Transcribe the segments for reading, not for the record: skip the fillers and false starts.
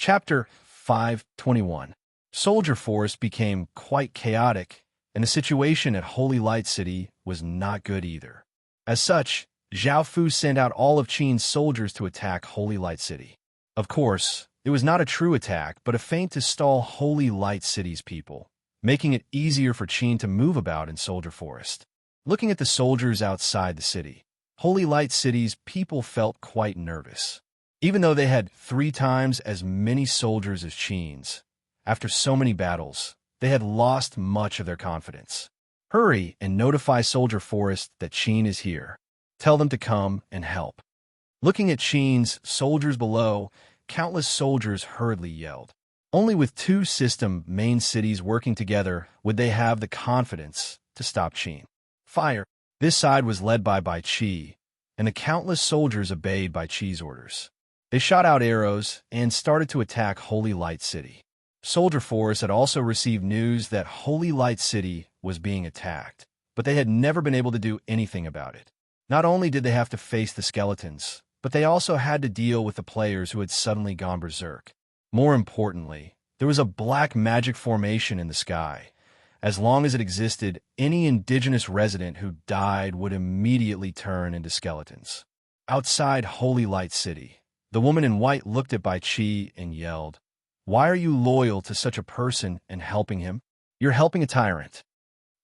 Chapter 521. Soldier Forest became quite chaotic, and the situation at Holy Light City was not good either. As such, Zhao Fu sent out all of Qin's soldiers to attack Holy Light City. Of course, it was not a true attack, but a feint to stall Holy Light City's people, making it easier for Qin to move about in Soldier Forest. Looking at the soldiers outside the city, Holy Light City's people felt quite nervous. Even though they had 3 times as many soldiers as Qin's, after so many battles, they had lost much of their confidence. Hurry and notify Soldier Forest that Qin is here. Tell them to come and help. Looking at Qin's soldiers below, countless soldiers hurriedly yelled. Only with 2 system main cities working together would they have the confidence to stop Qin. Fire! This side was led by Qi, and the countless soldiers obeyed Qi's orders. They shot out arrows and started to attack Holy Light City. Soldier Force had also received news that Holy Light City was being attacked, but they had never been able to do anything about it. Not only did they have to face the skeletons, but they also had to deal with the players who had suddenly gone berserk. More importantly, there was a black magic formation in the sky. As long as it existed, any indigenous resident who died would immediately turn into skeletons. Outside Holy Light City, the woman in white looked at Qi and yelled, "Why are you loyal to such a person and helping him? You're helping a tyrant."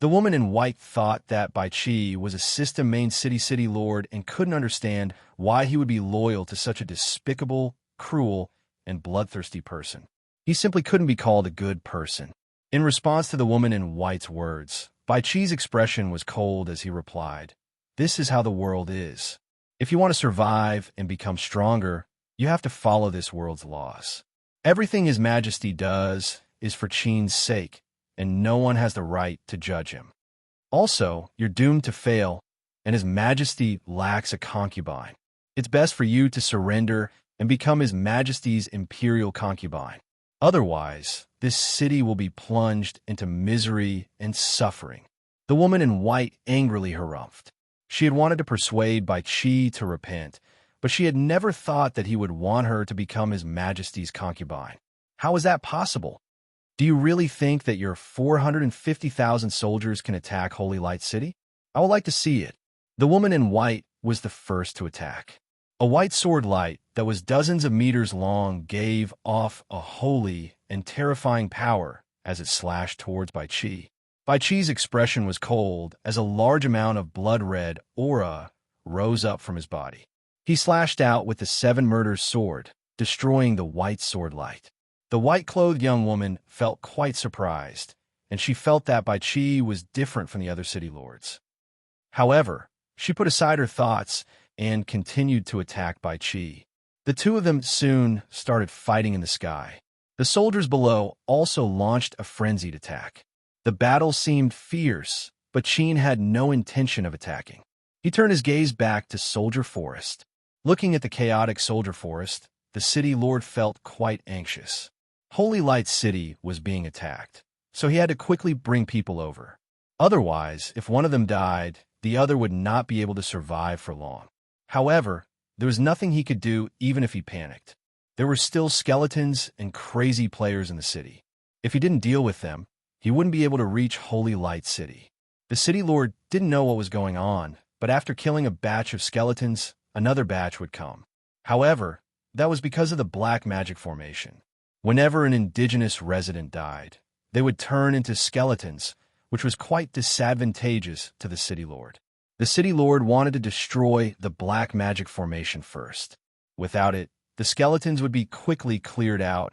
The woman in white thought that Qi was a system main city lord and couldn't understand why he would be loyal to such a despicable, cruel, and bloodthirsty person. He simply couldn't be called a good person. In response to the woman in white's words, Qi's expression was cold as he replied, "This is how the world is. If you want to survive and become stronger, you have to follow this world's laws. Everything His Majesty does is for Qin's sake, and no one has the right to judge him. Also, you're doomed to fail, and His Majesty lacks a concubine. It's best for you to surrender and become His Majesty's imperial concubine. Otherwise, this city will be plunged into misery and suffering." The woman in white angrily harumphed. She had wanted to persuade Qi to repent, but she had never thought that he would want her to become His Majesty's concubine. How is that possible? Do you really think that your 450,000 soldiers can attack Holy Light City? I would like to see it. The woman in white was the first to attack. A white sword light that was dozens of meters long gave off a holy and terrifying power as it slashed towards Qi. Qi's expression was cold as a large amount of blood-red aura rose up from his body. He slashed out with the 7 Murders sword, destroying the white sword light. The white-clothed young woman felt quite surprised, and she felt that Qi was different from the other city lords. However, she put aside her thoughts and continued to attack Qi. The 2 of them soon started fighting in the sky. The soldiers below also launched a frenzied attack. The battle seemed fierce, but Qin had no intention of attacking. He turned his gaze back to Soldier Forest. Looking at the chaotic Soldier Forest, the city lord felt quite anxious. Holy Light City was being attacked, so he had to quickly bring people over. Otherwise, if one of them died, the other would not be able to survive for long. However, there was nothing he could do even if he panicked. There were still skeletons and crazy players in the city. If he didn't deal with them, he wouldn't be able to reach Holy Light City. The city lord didn't know what was going on, but after killing a batch of skeletons, another batch would come. However, that was because of the black magic formation. Whenever an indigenous resident died, they would turn into skeletons, which was quite disadvantageous to the city lord. The city lord wanted to destroy the black magic formation first. Without it, the skeletons would be quickly cleared out,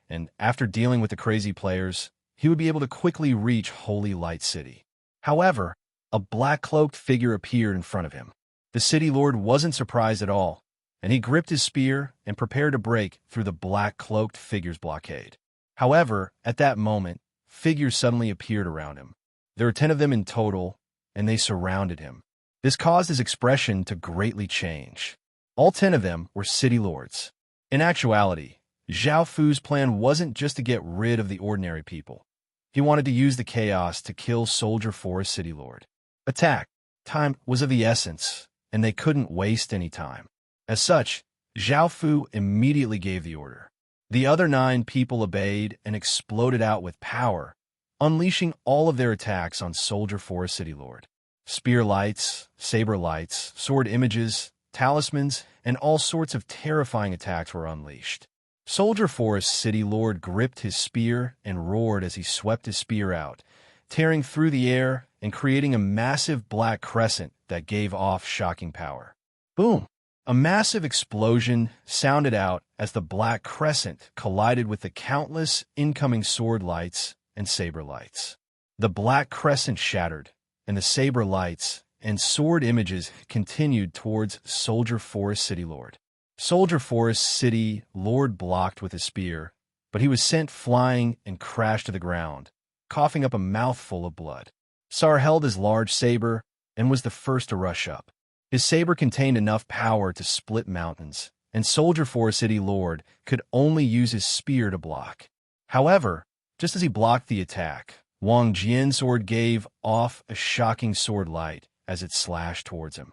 and after dealing with the crazy players, he would be able to quickly reach Holy Light City. However, a black-cloaked figure appeared in front of him. The city lord wasn't surprised at all, and he gripped his spear and prepared to break through the black-cloaked figure's blockade. However, at that moment, figures suddenly appeared around him. There were 10 of them in total, and they surrounded him. This caused his expression to greatly change. All 10 of them were city lords. In actuality, Zhao Fu's plan wasn't just to get rid of the ordinary people. He wanted to use the chaos to kill Soldier Forest City Lord. Attack! Time was of the essence, and they couldn't waste any time. As such, Zhao Fu immediately gave the order. The other 9 people obeyed and exploded out with power, unleashing all of their attacks on Soldier Forest City Lord. Spear lights, saber lights, sword images, talismans, and all sorts of terrifying attacks were unleashed. Soldier Forest City Lord gripped his spear and roared as he swept his spear out, tearing through the air and creating a massive black crescent that gave off shocking power. Boom! A massive explosion sounded out as the black crescent collided with the countless incoming sword lights and saber lights. The black crescent shattered, and the saber lights and sword images continued towards Soldier Forest City Lord. Soldier Forest City Lord blocked with his spear, but he was sent flying and crashed to the ground, coughing up a mouthful of blood. Sar held his large saber and was the first to rush up. His saber contained enough power to split mountains, and Soldier Forest City Lord could only use his spear to block. However, just as he blocked the attack, Wang Jian's sword gave off a shocking sword light as it slashed towards him.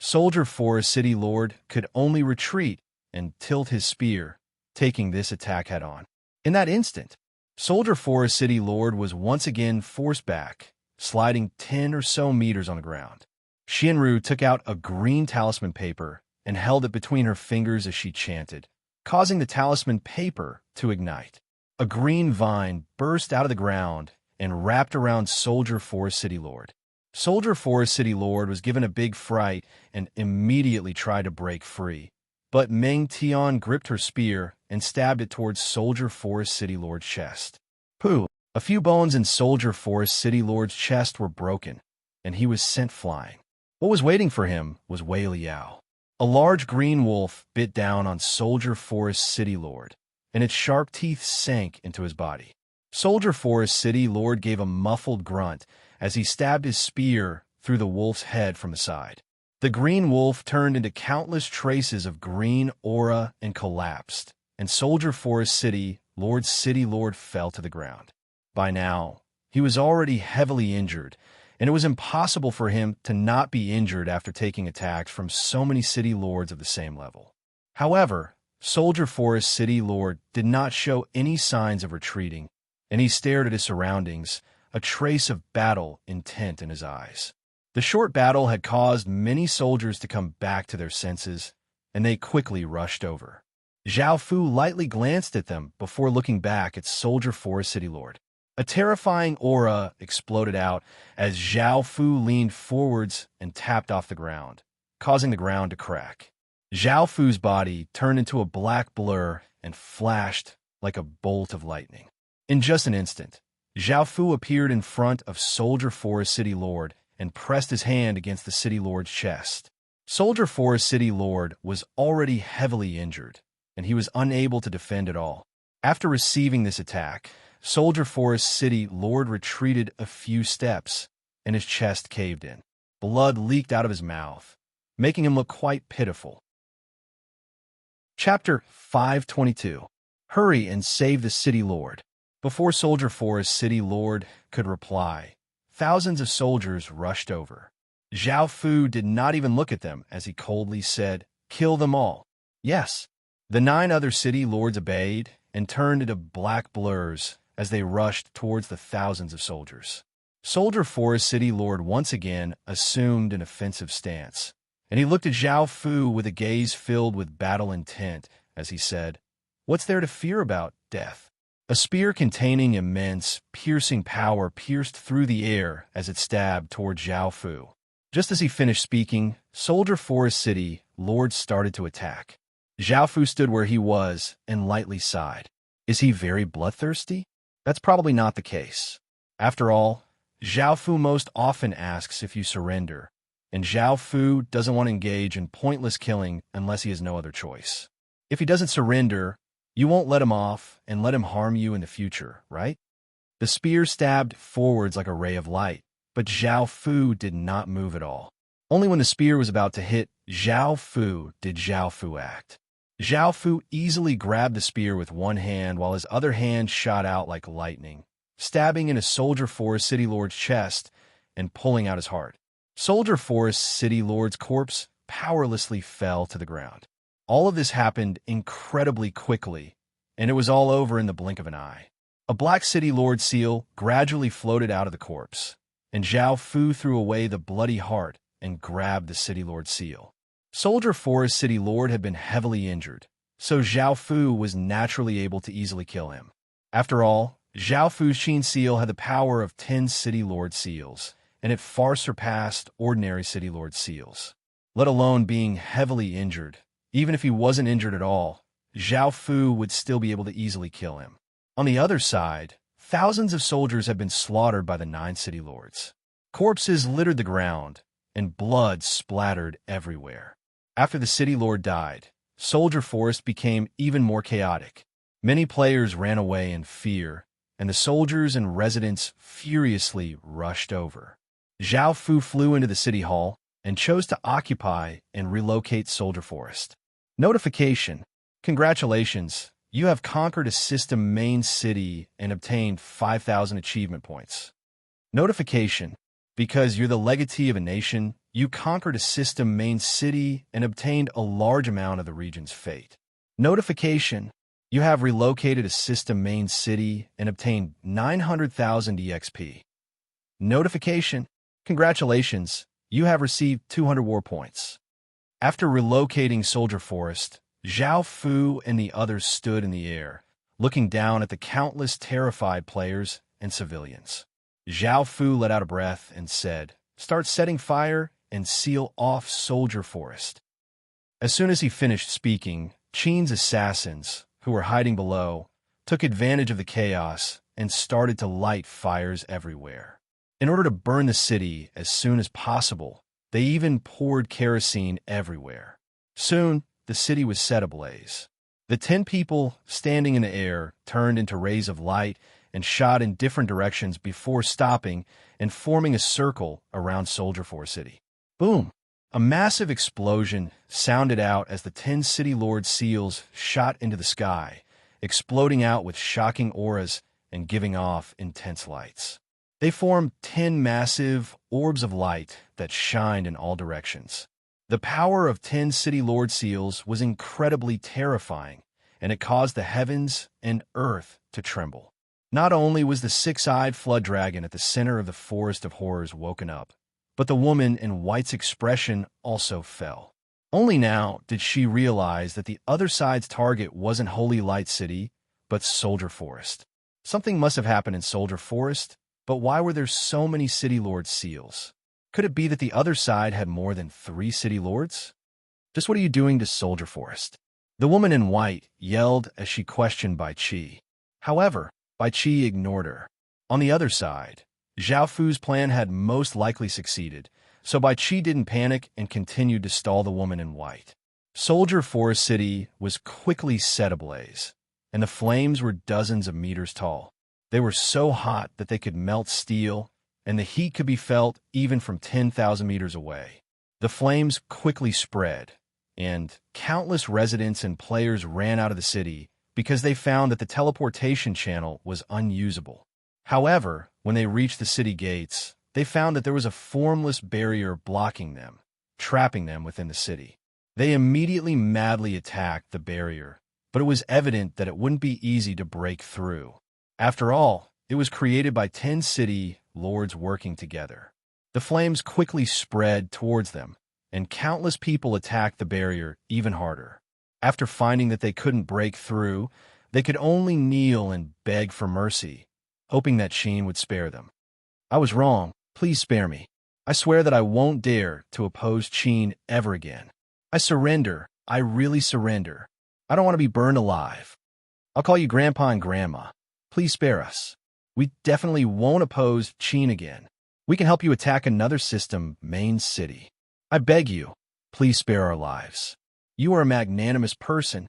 Soldier Forest City Lord could only retreat and tilt his spear, taking this attack head-on. In that instant, Soldier Forest City Lord was once again forced back, sliding 10 or so meters on the ground. Xianru took out a green talisman paper and held it between her fingers as she chanted, causing the talisman paper to ignite. A green vine burst out of the ground and wrapped around Soldier Forest City Lord. Soldier Forest City Lord was given a big fright and immediately tried to break free, but Meng Tian gripped her spear and stabbed it towards Soldier Forest City Lord's chest. Pooh! A few bones in Soldier Forest City Lord's chest were broken, and he was sent flying. What was waiting for him was Wei Liao. A large green wolf bit down on Soldier Forest City Lord, and its sharp teeth sank into his body. Soldier Forest City Lord gave a muffled grunt as he stabbed his spear through the wolf's head from the side. The green wolf turned into countless traces of green aura and collapsed, and Soldier Forest City Lord fell to the ground. By now, he was already heavily injured, and it was impossible for him to not be injured after taking attacks from so many city lords of the same level. However, Soldier Forest City Lord did not show any signs of retreating, and he stared at his surroundings, a trace of battle intent in his eyes. The short battle had caused many soldiers to come back to their senses, and they quickly rushed over. Zhao Fu lightly glanced at them before looking back at Soldier Forest City Lord. A terrifying aura exploded out as Zhao Fu leaned forwards and tapped off the ground, causing the ground to crack. Zhao Fu's body turned into a black blur and flashed like a bolt of lightning. In just an instant, Zhao Fu appeared in front of Soldier Forest City Lord and pressed his hand against the City Lord's chest. Soldier Forest City Lord was already heavily injured, and he was unable to defend at all. After receiving this attack, Soldier Forest City Lord retreated a few steps, and his chest caved in. Blood leaked out of his mouth, making him look quite pitiful. Chapter 522. Hurry and save the City Lord. Before Soldier Forest City Lord could reply, thousands of soldiers rushed over. Zhao Fu did not even look at them as he coldly said, "Kill them all." Yes, the 9 other city lords obeyed and turned into black blurs as they rushed towards the thousands of soldiers. Soldier Forest City Lord once again assumed an offensive stance, and he looked at Zhao Fu with a gaze filled with battle intent as he said, "What's there to fear about death?" A spear containing immense, piercing power pierced through the air as it stabbed toward Zhao Fu. Just as he finished speaking, Soldier Forest City Lord started to attack. Zhao Fu stood where he was and lightly sighed. Is he very bloodthirsty? That's probably not the case. After all, Zhao Fu most often asks if you surrender, and Zhao Fu doesn't want to engage in pointless killing unless he has no other choice. If he doesn't surrender, you won't let him off and let him harm you in the future, right? The spear stabbed forwards like a ray of light, but Zhao Fu did not move at all. Only when the spear was about to hit Zhao Fu did Zhao Fu act. Zhao Fu easily grabbed the spear with one hand while his other hand shot out like lightning, stabbing in a Soldier Forest City Lord's chest and pulling out his heart. Soldier Forest City Lord's corpse powerlessly fell to the ground. All of this happened incredibly quickly, and it was all over in the blink of an eye. A black city lord seal gradually floated out of the corpse, and Zhao Fu threw away the bloody heart and grabbed the city lord seal. Soldier Forest city lord had been heavily injured, so Zhao Fu was naturally able to easily kill him. After all, Zhao Fu's Qin seal had the power of 10 city lord seals, and it far surpassed ordinary city lord seals. Let alone being heavily injured, even if he wasn't injured at all, Zhao Fu would still be able to easily kill him. On the other side, thousands of soldiers had been slaughtered by the 9 city lords. Corpses littered the ground, and blood splattered everywhere. After the city lord died, Soldier Forest became even more chaotic. Many players ran away in fear, and the soldiers and residents furiously rushed over. Zhao Fu flew into the city hall and chose to occupy and relocate Soldier Forest. Notification: congratulations, you have conquered a system main city and obtained 5,000 achievement points. Notification: because you're the legatee of a nation, you conquered a system main city and obtained a large amount of the region's fate. Notification: you have relocated a system main city and obtained 900,000 EXP. Notification: congratulations, you have received 200 war points. After relocating Soldier Forest, Zhao Fu and the others stood in the air, looking down at the countless terrified players and civilians. Zhao Fu let out a breath and said, "Start setting fire and seal off Soldier Forest." As soon as he finished speaking, Qin's assassins, who were hiding below, took advantage of the chaos and started to light fires everywhere. In order to burn the city as soon as possible, they even poured kerosene everywhere. Soon, the city was set ablaze. The 10 people standing in the air turned into rays of light and shot in different directions before stopping and forming a circle around Soldier Forest City. Boom! A massive explosion sounded out as the 10 city lord seals shot into the sky, exploding out with shocking auras and giving off intense lights. They formed 10 massive orbs of light that shined in all directions. The power of 10 city lord seals was incredibly terrifying, and it caused the heavens and earth to tremble. Not only was the 6-eyed flood dragon at the center of the forest of horrors woken up, but the woman in white's expression also fell. Only now did she realize that the other side's target wasn't Holy Light City, but Soldier Forest. Something must have happened in Soldier Forest, but why were there so many city lord seals? Could it be that the other side had more than 3 city lords? Just what are you doing to Soldier Forest? The woman in white yelled as she questioned Bai Qi. However, Bai Qi ignored her. On the other side, Zhao Fu's plan had most likely succeeded, so Bai Qi didn't panic and continued to stall the woman in white. Soldier Forest City was quickly set ablaze, and the flames were dozens of meters tall. They were so hot that they could melt steel, and the heat could be felt even from 10,000 meters away. The flames quickly spread, and countless residents and players ran out of the city because they found that the teleportation channel was unusable. However, when they reached the city gates, they found that there was a formless barrier blocking them, trapping them within the city. They immediately madly attacked the barrier, but it was evident that it wouldn't be easy to break through. After all, it was created by 10 city lords working together. The flames quickly spread towards them, and countless people attacked the barrier even harder. After finding that they couldn't break through, they could only kneel and beg for mercy, hoping that Qin would spare them. "I was wrong. Please spare me. I swear that I won't dare to oppose Qin ever again. I surrender. I really surrender. I don't want to be burned alive. I'll call you Grandpa and Grandma. Please spare us. We definitely won't oppose Qin again. We can help you attack another system main city. I beg you, please spare our lives. You are a magnanimous person."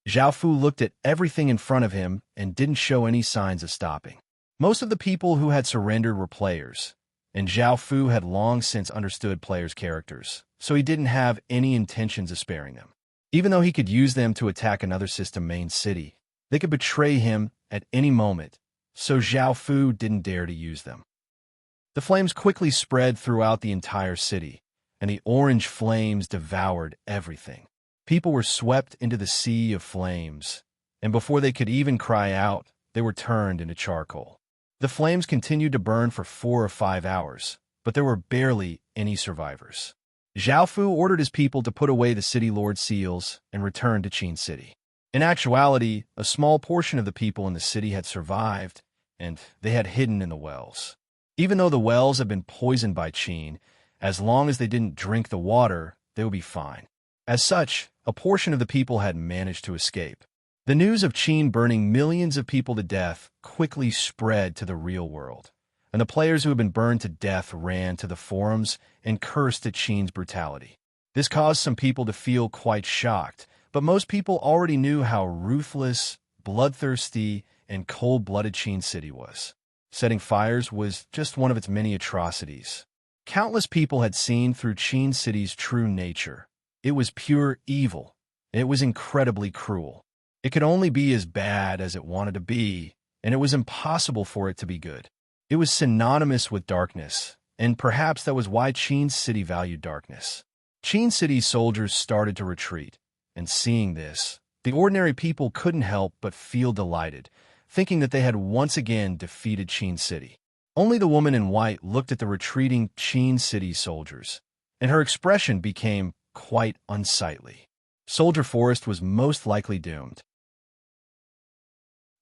Zhao Fu looked at everything in front of him and didn't show any signs of stopping. Most of the people who had surrendered were players, and Zhao Fu had long since understood players' characters, so he didn't have any intentions of sparing them. Even though he could use them to attack another system main city, they could betray him at any moment, so Zhao Fu didn't dare to use them. The flames quickly spread throughout the entire city, and the orange flames devoured everything. People were swept into the sea of flames, and before they could even cry out, they were turned into charcoal. The flames continued to burn for 4 or 5 hours, but there were barely any survivors. Zhao Fu ordered his people to put away the city lord's seals and return to Qin City. In actuality, a small portion of the people in the city had survived, and they had hidden in the wells. Even though the wells had been poisoned by Qin, as long as they didn't drink the water, they would be fine. As such, a portion of the people had managed to escape. The news of Qin burning millions of people to death quickly spread to the real world, and the players who had been burned to death ran to the forums and cursed at Qin's brutality. This caused some people to feel quite shocked, but most people already knew how ruthless, bloodthirsty, and cold-blooded Qin City was. Setting fires was just one of its many atrocities. Countless people had seen through Qin City's true nature. It was pure evil, and it was incredibly cruel. It could only be as bad as it wanted to be, and it was impossible for it to be good. It was synonymous with darkness, and perhaps that was why Qin City valued darkness. Qin City's soldiers started to retreat, and seeing this, the ordinary people couldn't help but feel delighted, thinking that they had once again defeated Qin City. Only the woman in white looked at the retreating Qin City soldiers, and her expression became quite unsightly. Soldier Forest was most likely doomed.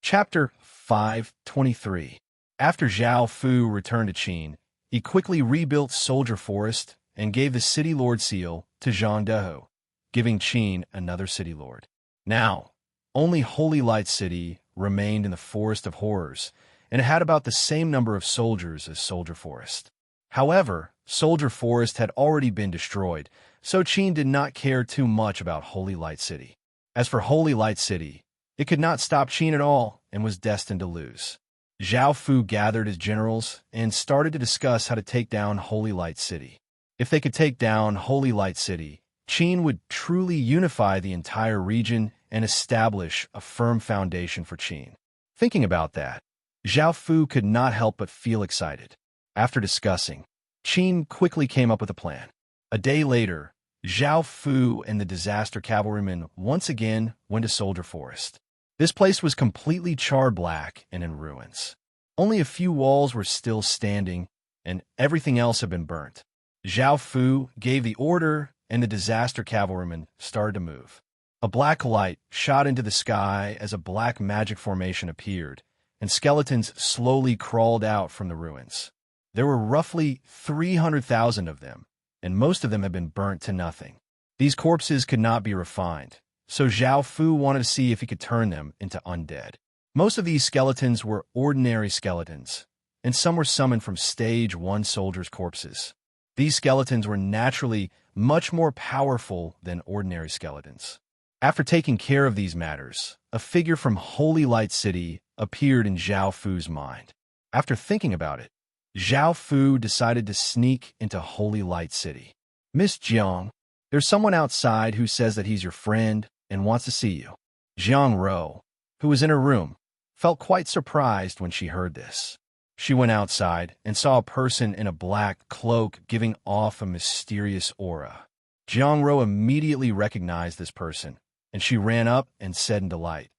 Chapter 5:23. After Zhao Fu returned to Qin, he quickly rebuilt Soldier Forest and gave the City Lord seal to Zhang Deho, giving Qin another City Lord. Now, only Holy Light City remained in the Forest of Horrors, and it had about the same number of soldiers as Soldier Forest. However, Soldier Forest had already been destroyed, so Qin did not care too much about Holy Light City. As for Holy Light City, it could not stop Qin at all and was destined to lose. Zhao Fu gathered his generals and started to discuss how to take down Holy Light City. If they could take down Holy Light City, Qin would truly unify the entire region and establish a firm foundation for Qin. Thinking about that, Zhao Fu could not help but feel excited. After discussing, Qin quickly came up with a plan. A day later, Zhao Fu and the disaster cavalrymen once again went to Soldier Forest. This place was completely charred black and in ruins. Only a few walls were still standing, and everything else had been burnt. Zhao Fu gave the order, and the disaster cavalrymen started to move. A black light shot into the sky as a black magic formation appeared, and skeletons slowly crawled out from the ruins. There were roughly 300,000 of them, and most of them had been burnt to nothing. These corpses could not be refined, so Zhao Fu wanted to see if he could turn them into undead. Most of these skeletons were ordinary skeletons, and some were summoned from Stage 1 soldiers' corpses. These skeletons were naturally much more powerful than ordinary skeletons. After taking care of these matters, a figure from Holy Light City appeared in Zhao Fu's mind. After thinking about it, Zhao Fu decided to sneak into Holy Light City. "Miss Jiang, there's someone outside who says that he's your friend and wants to see you." Jiang Ro, who was in her room, felt quite surprised when she heard this. She went outside and saw a person in a black cloak giving off a mysterious aura. Jiang Ro immediately recognized this person, and she ran up and said in delight,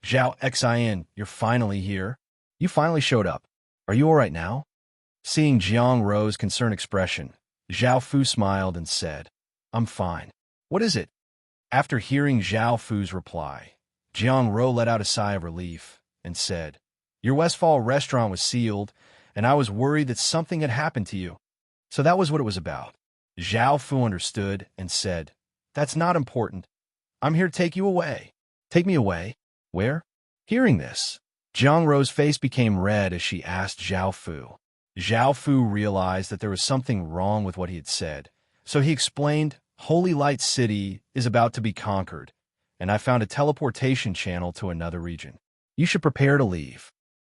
"Zhao Xin, you're finally here. You finally showed up. Are you all right now?" Seeing Jiang Ro's concerned expression, Zhao Fu smiled and said, "I'm fine. What is it?" After hearing Zhao Fu's reply, Jiang Ro let out a sigh of relief and said, "Your Westfall restaurant was sealed, and I was worried that something had happened to you. So that was what it was about." Zhao Fu understood and said, "That's not important. I'm here to take you away." "Take me away? Where?" Hearing this, Jiang Ro's face became red as she asked Zhao Fu. Zhao Fu realized that there was something wrong with what he had said, so he explained, "Holy Light City is about to be conquered, and I found a teleportation channel to another region. You should prepare to leave."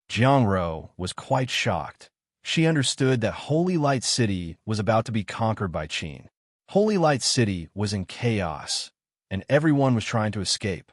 Jiang Ro was quite shocked. She understood that Holy Light City was about to be conquered by Qin. Holy Light City was in chaos, and everyone was trying to escape.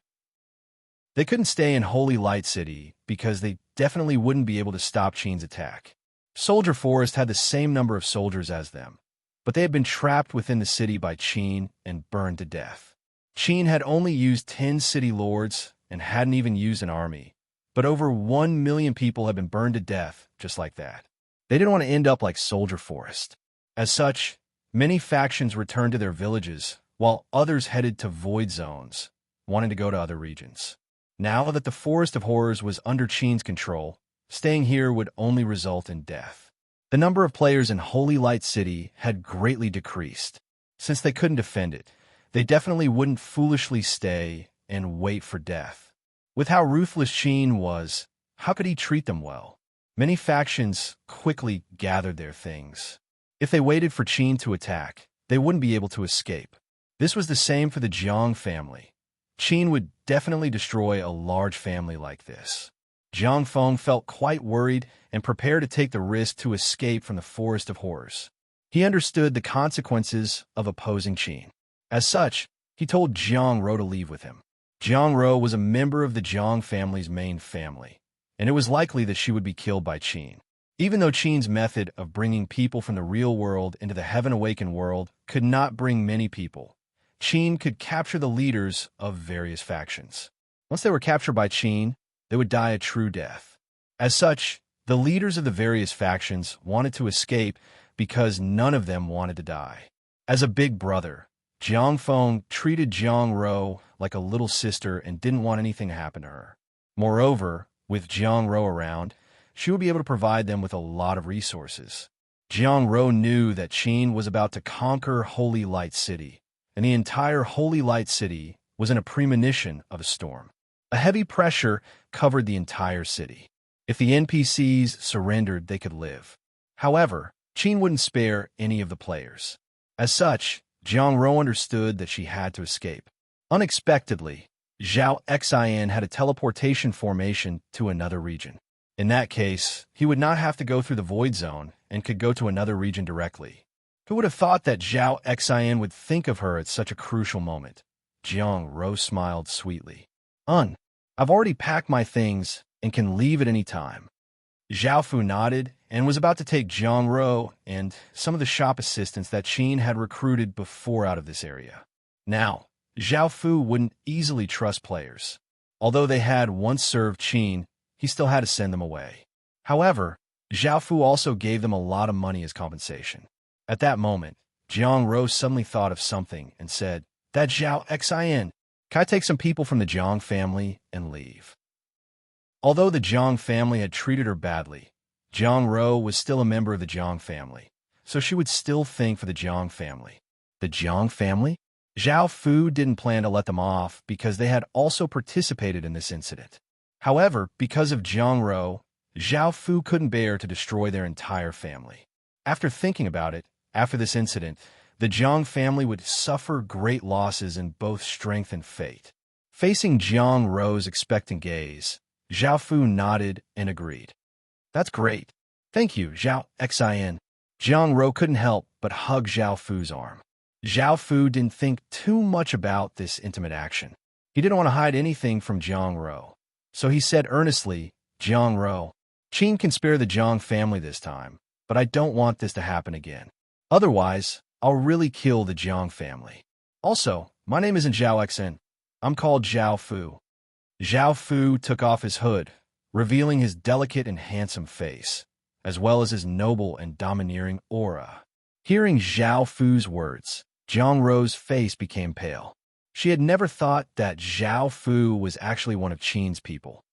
They couldn't stay in Holy Light City because they definitely wouldn't be able to stop Qin's attack. Soldier Forest had the same number of soldiers as them, but they had been trapped within the city by Qin and burned to death. Qin had only used 10 city lords, and hadn't even used an army. But over 1 million people had been burned to death just like that. They didn't want to end up like Soldier Forest. As such, many factions returned to their villages, while others headed to void zones, wanting to go to other regions. Now that the Forest of Horrors was under Qin's control, staying here would only result in death. The number of players in Holy Light City had greatly decreased. Since they couldn't defend it, they definitely wouldn't foolishly stay and wait for death. With how ruthless Qin was, how could he treat them well? Many factions quickly gathered their things. If they waited for Qin to attack, they wouldn't be able to escape. This was the same for the Jiang family. Qin would definitely destroy a large family like this. Jiang Feng felt quite worried and prepared to take the risk to escape from the Forest of Horrors. He understood the consequences of opposing Qin. As such, he told Jiang Ro to leave with him. Jiang Ro was a member of the Jiang family's main family, and it was likely that she would be killed by Qin. Even though Qin's method of bringing people from the real world into the Heaven-Awakened world could not bring many people, Qin could capture the leaders of various factions. Once they were captured by Qin, they would die a true death. As such, the leaders of the various factions wanted to escape because none of them wanted to die. As a big brother, Jiang Feng treated Jiang Ro like a little sister and didn't want anything to happen to her. Moreover, with Jiang Ro around, she would be able to provide them with a lot of resources. Jiang Ro knew that Qin was about to conquer Holy Light City, and the entire Holy Light City was in a premonition of a storm. A heavy pressure covered the entire city. If the NPCs surrendered, they could live. However, Qin wouldn't spare any of the players. As such, Jiang Ro understood that she had to escape. Unexpectedly, Zhao Xin had a teleportation formation to another region. In that case, he would not have to go through the Void Zone and could go to another region directly. Who would have thought that Zhao Xin would think of her at such a crucial moment? Jiang Ro smiled sweetly. I've already packed my things and can leave at any time. Zhao Fu nodded and was about to take Jiang Ro and some of the shop assistants that Qin had recruited before out of this area. Now, Zhao Fu wouldn't easily trust players. Although they had once served Qin, he still had to send them away. However, Zhao Fu also gave them a lot of money as compensation. At that moment, Jiang Ro suddenly thought of something and said, "That Zhao Xin, can I take some people from the Jiang family and leave?" Although the Jiang family had treated her badly, Jiang Ro was still a member of the Jiang family, so she would still think for the Jiang family. The Jiang family? Zhao Fu didn't plan to let them off because they had also participated in this incident. However, because of Jiang Ro, Zhao Fu couldn't bear to destroy their entire family. After thinking about it, after this incident, the Jiang family would suffer great losses in both strength and fate. Facing Jiang Ro's expectant gaze, Zhao Fu nodded and agreed. "That's great. Thank you, Zhao Xin." Jiang Ro couldn't help but hug Zhao Fu's arm. Zhao Fu didn't think too much about this intimate action. He didn't want to hide anything from Jiang Ro. So he said earnestly, "Jiang Ro, Qin can spare the Jiang family this time, but I don't want this to happen again. Otherwise, I'll really kill the Jiang family. Also, my name isn't Zhao Xin. I'm called Zhao Fu." Zhao Fu took off his hood, revealing his delicate and handsome face, as well as his noble and domineering aura. Hearing Zhao Fu's words, Jiang Ro's face became pale. She had never thought that Zhao Fu was actually one of Qin's people.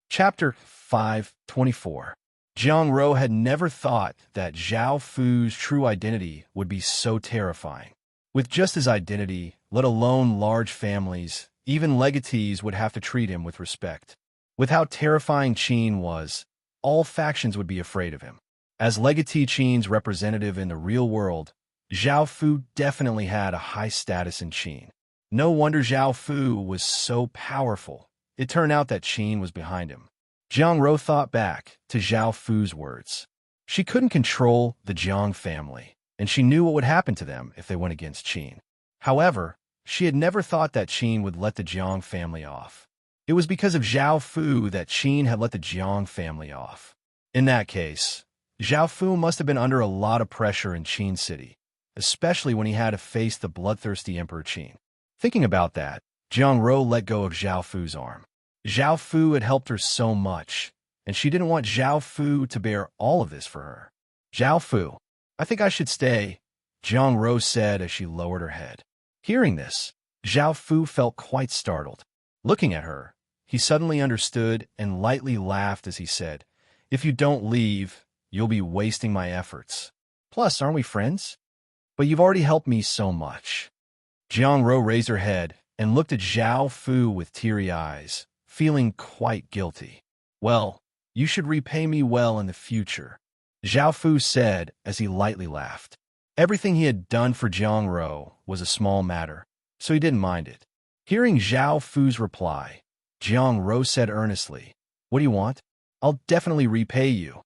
Chapter 5:24. Jiang Ro had never thought that Zhao Fu's true identity would be so terrifying. With just his identity, let alone large families, even legatees would have to treat him with respect. With how terrifying Qin was, all factions would be afraid of him. As legatee Qin's representative in the real world, Zhao Fu definitely had a high status in Qin. No wonder Zhao Fu was so powerful. It turned out that Qin was behind him. Jiang Ro thought back to Zhao Fu's words. She couldn't control the Jiang family, and she knew what would happen to them if they went against Qin. However, she had never thought that Qin would let the Jiang family off. It was because of Zhao Fu that Qin had let the Jiang family off. In that case, Zhao Fu must have been under a lot of pressure in Qin City, especially when he had to face the bloodthirsty Emperor Qin. Thinking about that, Jiang Ro let go of Zhao Fu's arm. Zhao Fu had helped her so much, and she didn't want Zhao Fu to bear all of this for her. Zhao Fu, I think I should stay, Jiang Ro said as she lowered her head. Hearing this, Zhao Fu felt quite startled. Looking at her, he suddenly understood and lightly laughed as he said, If you don't leave, you'll be wasting my efforts. Plus, aren't we friends? But you've already helped me so much. Jiang Ro raised her head and looked at Zhao Fu with teary eyes, feeling quite guilty. Well, you should repay me well in the future, Zhao Fu said as he lightly laughed. Everything he had done for Jiang Ro was a small matter, so he didn't mind it. Hearing Zhao Fu's reply, Jiang Ro said earnestly, What do you want? I'll definitely repay you.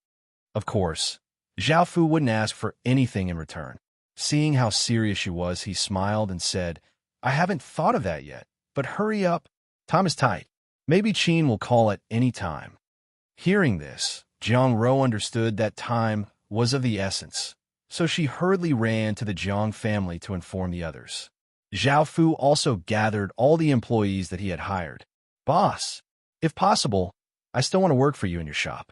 Of course, Zhao Fu wouldn't ask for anything in return. Seeing how serious she was, he smiled and said, I haven't thought of that yet, but hurry up. Time is tight. Maybe Qin will call at any time. Hearing this, Jiang Ro understood that time was of the essence, so she hurriedly ran to the Jiang family to inform the others. Zhao Fu also gathered all the employees that he had hired. Boss, if possible, I still want to work for you in your shop.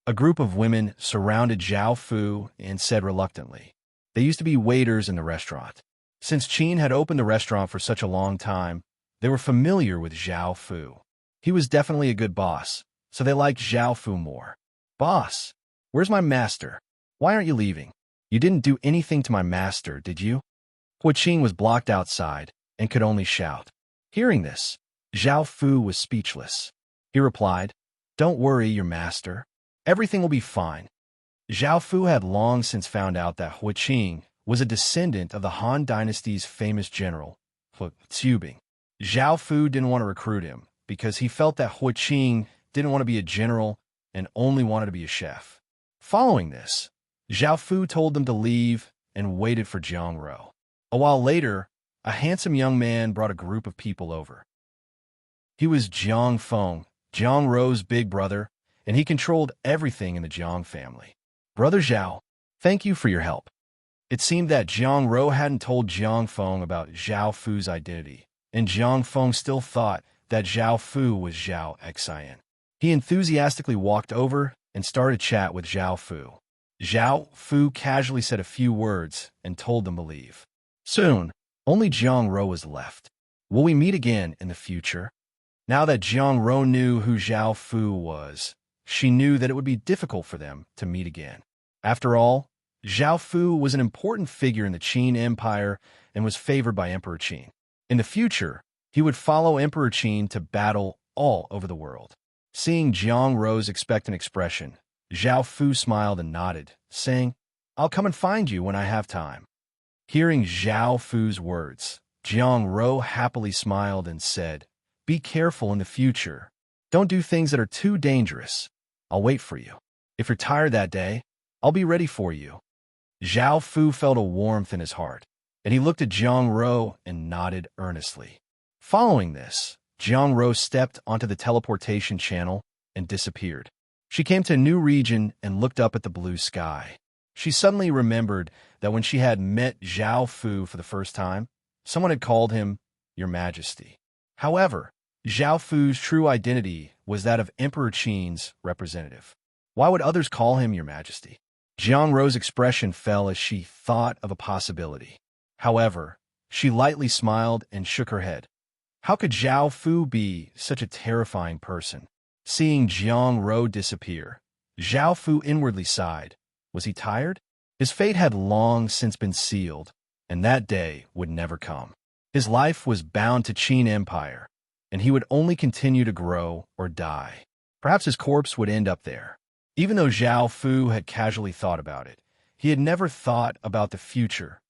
A group of women surrounded Zhao Fu and said reluctantly, They used to be waiters in the restaurant. Since Qin had opened the restaurant for such a long time, they were familiar with Zhao Fu. He was definitely a good boss, so they liked Zhao Fu more. Boss, where's my master? Why aren't you leaving? You didn't do anything to my master, did you? Hu Qin was blocked outside and could only shout. Hearing this, Zhao Fu was speechless. He replied, Don't worry, your master. Everything will be fine. Zhao Fu had long since found out that Hu Qin was a descendant of the Han Dynasty's famous general, Hu Zubing. Zhao Fu didn't want to recruit him because he felt that Hu Qin didn't want to be a general and only wanted to be a chef. Following this, Zhao Fu told them to leave and waited for Jiang Ro. A while later, a handsome young man brought a group of people over. He was Jiang Feng, Jiang Ro's big brother, and he controlled everything in the Jiang family. Brother Zhao, thank you for your help. It seemed that Jiang Ro hadn't told Jiang Feng about Zhao Fu's identity, and Jiang Feng still thought that Zhao Fu was Zhao Xian. He enthusiastically walked over and started chat with Zhao Fu. Zhao Fu casually said a few words and told them to leave. Soon, only Jiang Ro was left. Will we meet again in the future? Now that Jiang Ro knew who Zhao Fu was, she knew that it would be difficult for them to meet again. After all, Zhao Fu was an important figure in the Qin Empire and was favored by Emperor Qin. In the future, he would follow Emperor Qin to battle all over the world. Seeing Jiang Ro's expectant expression, Zhao Fu smiled and nodded, saying, I'll come and find you when I have time. Hearing Zhao Fu's words, Jiang Ro happily smiled and said, Be careful in the future. Don't do things that are too dangerous. I'll wait for you. If you're tired that day, I'll be ready for you. Zhao Fu felt a warmth in his heart, and he looked at Jiang Ro and nodded earnestly. Following this, Jiang Ro stepped onto the teleportation channel and disappeared. She came to a new region and looked up at the blue sky. She suddenly remembered that when she had met Zhao Fu for the first time, someone had called him Your Majesty. However, Zhao Fu's true identity was that of Emperor Qin's representative. Why would others call him Your Majesty? Jiang Ro's expression fell as she thought of a possibility. However, she lightly smiled and shook her head. How could Zhao Fu be such a terrifying person? Seeing Jiang Ro disappear, Zhao Fu inwardly sighed. Was he tired? His fate had long since been sealed, and that day would never come. His life was bound to Qin Empire, and he would only continue to grow or die. Perhaps his corpse would end up there. Even though Zhao Fu had casually thought about it, he had never thought about the future.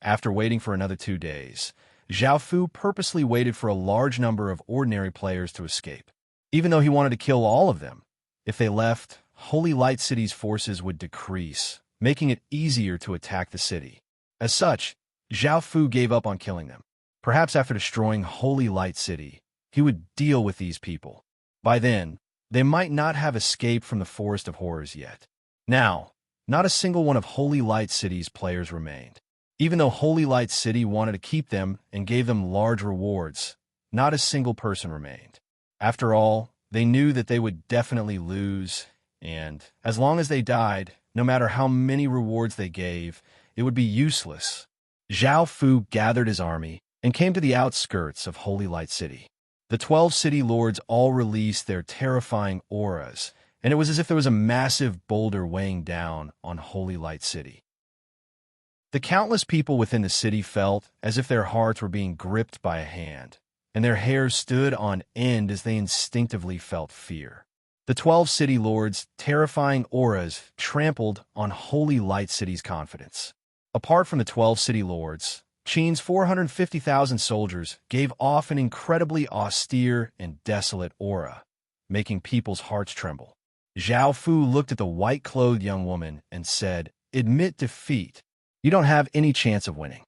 After waiting for another 2 days, Zhao Fu purposely waited for a large number of ordinary players to escape. Even though he wanted to kill all of them, if they left, Holy Light City's forces would decrease, making it easier to attack the city. As such, Zhao Fu gave up on killing them. Perhaps after destroying Holy Light City, he would deal with these people. By then, they might not have escaped from the Forest of Horrors yet. Now, not a single one of Holy Light City's players remained. Even though Holy Light City wanted to keep them and gave them large rewards, not a single person remained. After all, they knew that they would definitely lose, and as long as they died, no matter how many rewards they gave, it would be useless. Zhao Fu gathered his army and came to the outskirts of Holy Light City. The 12 city lords all released their terrifying auras, and it was as if there was a massive boulder weighing down on Holy Light City. The countless people within the city felt as if their hearts were being gripped by a hand, and their hair stood on end as they instinctively felt fear. The 12 city lords' terrifying auras trampled on Holy Light City's confidence. Apart from the 12 city lords, Qin's 450,000 soldiers gave off an incredibly austere and desolate aura, making people's hearts tremble. Zhao Fu looked at the white-clothed young woman and said, "Admit defeat. You don't have any chance of winning.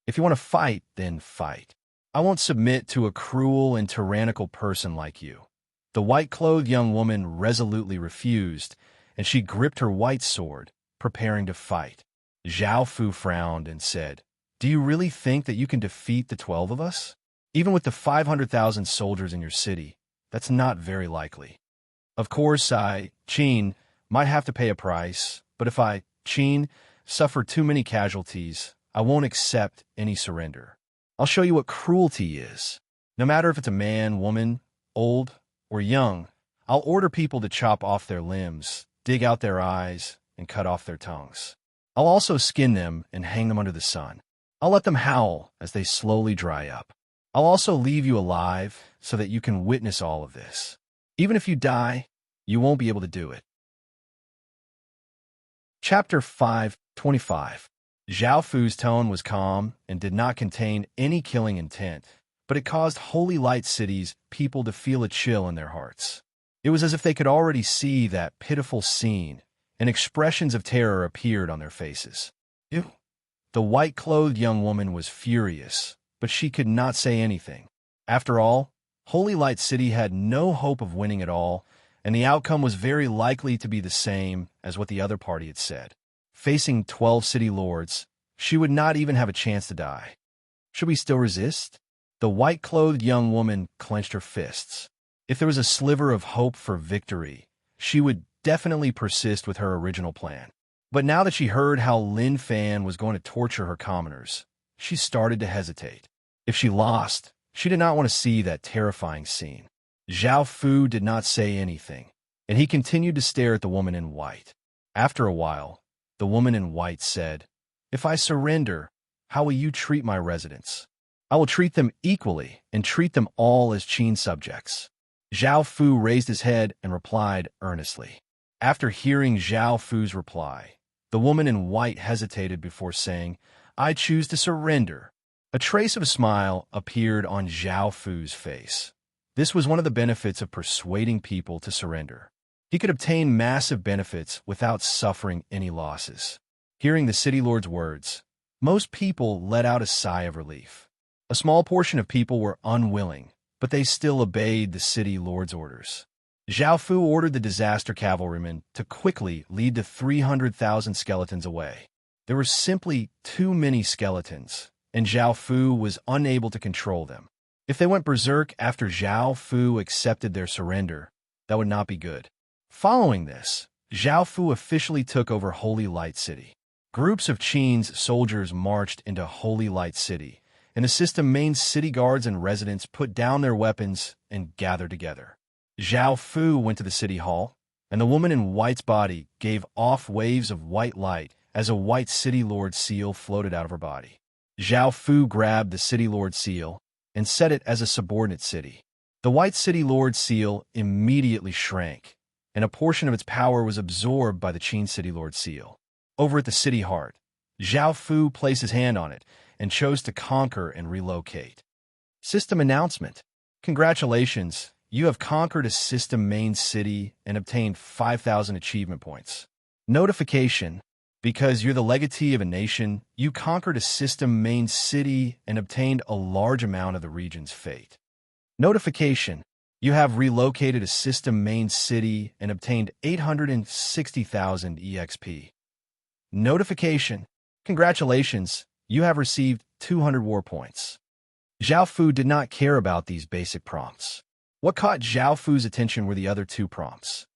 If you want to fight, then fight. I won't submit to a cruel and tyrannical person like you." The white-clothed young woman resolutely refused, and she gripped her white sword, preparing to fight. Zhao Fu frowned and said, "Do you really think that you can defeat the 12 of us? Even with the 500,000 soldiers in your city, that's not very likely. Of course, Qin, might have to pay a price, but if I, Qin, suffer too many casualties, I won't accept any surrender. I'll show you what cruelty is. No matter if it's a man, woman, old, or young, I'll order people to chop off their limbs, dig out their eyes, and cut off their tongues. I'll also skin them and hang them under the sun. I'll let them howl as they slowly dry up. I'll also leave you alive so that you can witness all of this. Even if you die, you won't be able to do it." Chapter 5:25. Zhao Fu's tone was calm and did not contain any killing intent, but it caused Holy Light City's people to feel a chill in their hearts. It was as if they could already see that pitiful scene, and expressions of terror appeared on their faces. Ew. The white-clothed young woman was furious, but she could not say anything. After all, Holy Light City had no hope of winning at all, and the outcome was very likely to be the same as what the other party had said. Facing 12 city lords, she would not even have a chance to die. Should we still resist? The white-clothed young woman clenched her fists. If there was a sliver of hope for victory, she would definitely persist with her original plan. But now that she heard how Lin Fan was going to torture her commoners, she started to hesitate. If she lost, she did not want to see that terrifying scene. Zhao Fu did not say anything, and he continued to stare at the woman in white. After a while, the woman in white said, "If I surrender, how will you treat my residents? I will treat them equally and treat them all as Qin subjects." Zhao Fu raised his head and replied earnestly. After hearing Zhao Fu's reply, the woman in white hesitated before saying, "I choose to surrender." A trace of a smile appeared on Zhao Fu's face. This was one of the benefits of persuading people to surrender. He could obtain massive benefits without suffering any losses. Hearing the city lord's words, most people let out a sigh of relief. A small portion of people were unwilling, but they still obeyed the city lord's orders. Zhao Fu ordered the disaster cavalrymen to quickly lead the 300,000 skeletons away. There were simply too many skeletons, and Zhao Fu was unable to control them. If they went berserk after Zhao Fu accepted their surrender, that would not be good. Following this, Zhao Fu officially took over Holy Light City. Groups of Qin's soldiers marched into Holy Light City, and the system main city guards and residents put down their weapons and gathered together. Zhao Fu went to the city hall, and the woman in white's body gave off waves of white light as a white city lord seal floated out of her body. Zhao Fu grabbed the city lord seal and set it as a subordinate city. The white city lord seal immediately shrank, and a portion of its power was absorbed by the Qin city lord seal. Over at the city heart, Zhao Fu placed his hand on it and chose to conquer and relocate. System announcement. Congratulations, you have conquered a system main city and obtained 5,000 achievement points. Notification. Because you're the legatee of a nation, you conquered a system main city and obtained a large amount of the region's fate. Notification. You have relocated a system main city and obtained 860,000 EXP. Notification. Congratulations, you have received 200 war points. Zhao Fu did not care about these basic prompts. What caught Zhao Fu's attention were the other two prompts.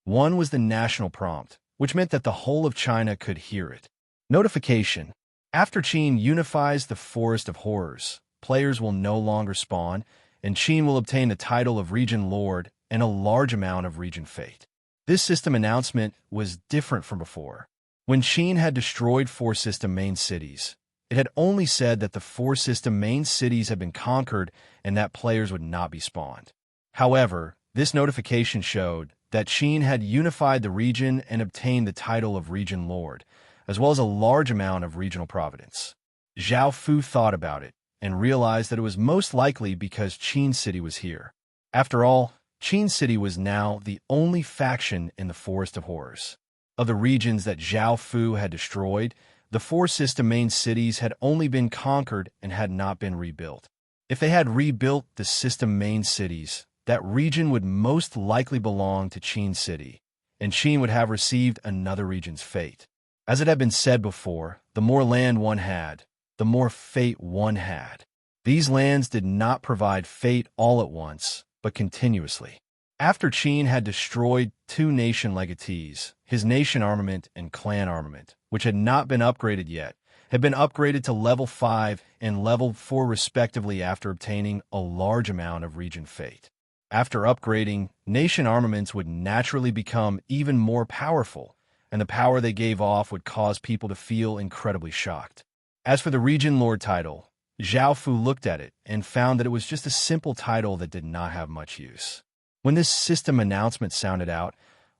One was the national prompt, which meant that the whole of China could hear it. Notification. After Qin unifies the Forest of Horrors, players will no longer spawn, and Qin will obtain the title of Region Lord and a large amount of Region Fate. This system announcement was different from before. When Qin had destroyed four system main cities, it had only said that the four system main cities had been conquered and that players would not be spawned. However, this notification showed that Qin had unified the region and obtained the title of Region Lord, as well as a large amount of regional providence. Zhao Fu thought about it and realized that it was most likely because Qin City was here. After all, Qin City was now the only faction in the Forest of Horrors. Of the regions that Zhao Fu had destroyed, the four system main cities had only been conquered and had not been rebuilt. If they had rebuilt the system main cities, that region would most likely belong to Qin City, and Qin would have received another region's fate. As it had been said before, the more land one had, the more fate one had. These lands did not provide fate all at once, but continuously. After Qin had destroyed two nation legatees, his nation armament and clan armament, which had not been upgraded yet, had been upgraded to level 5 and level 4 respectively after obtaining a large amount of region fate. After upgrading, nation armaments would naturally become even more powerful, and the power they gave off would cause people to feel incredibly shocked. As for the Region Lord title, Zhao Fu looked at it and found that it was just a simple title that did not have much use. When this system announcement sounded out,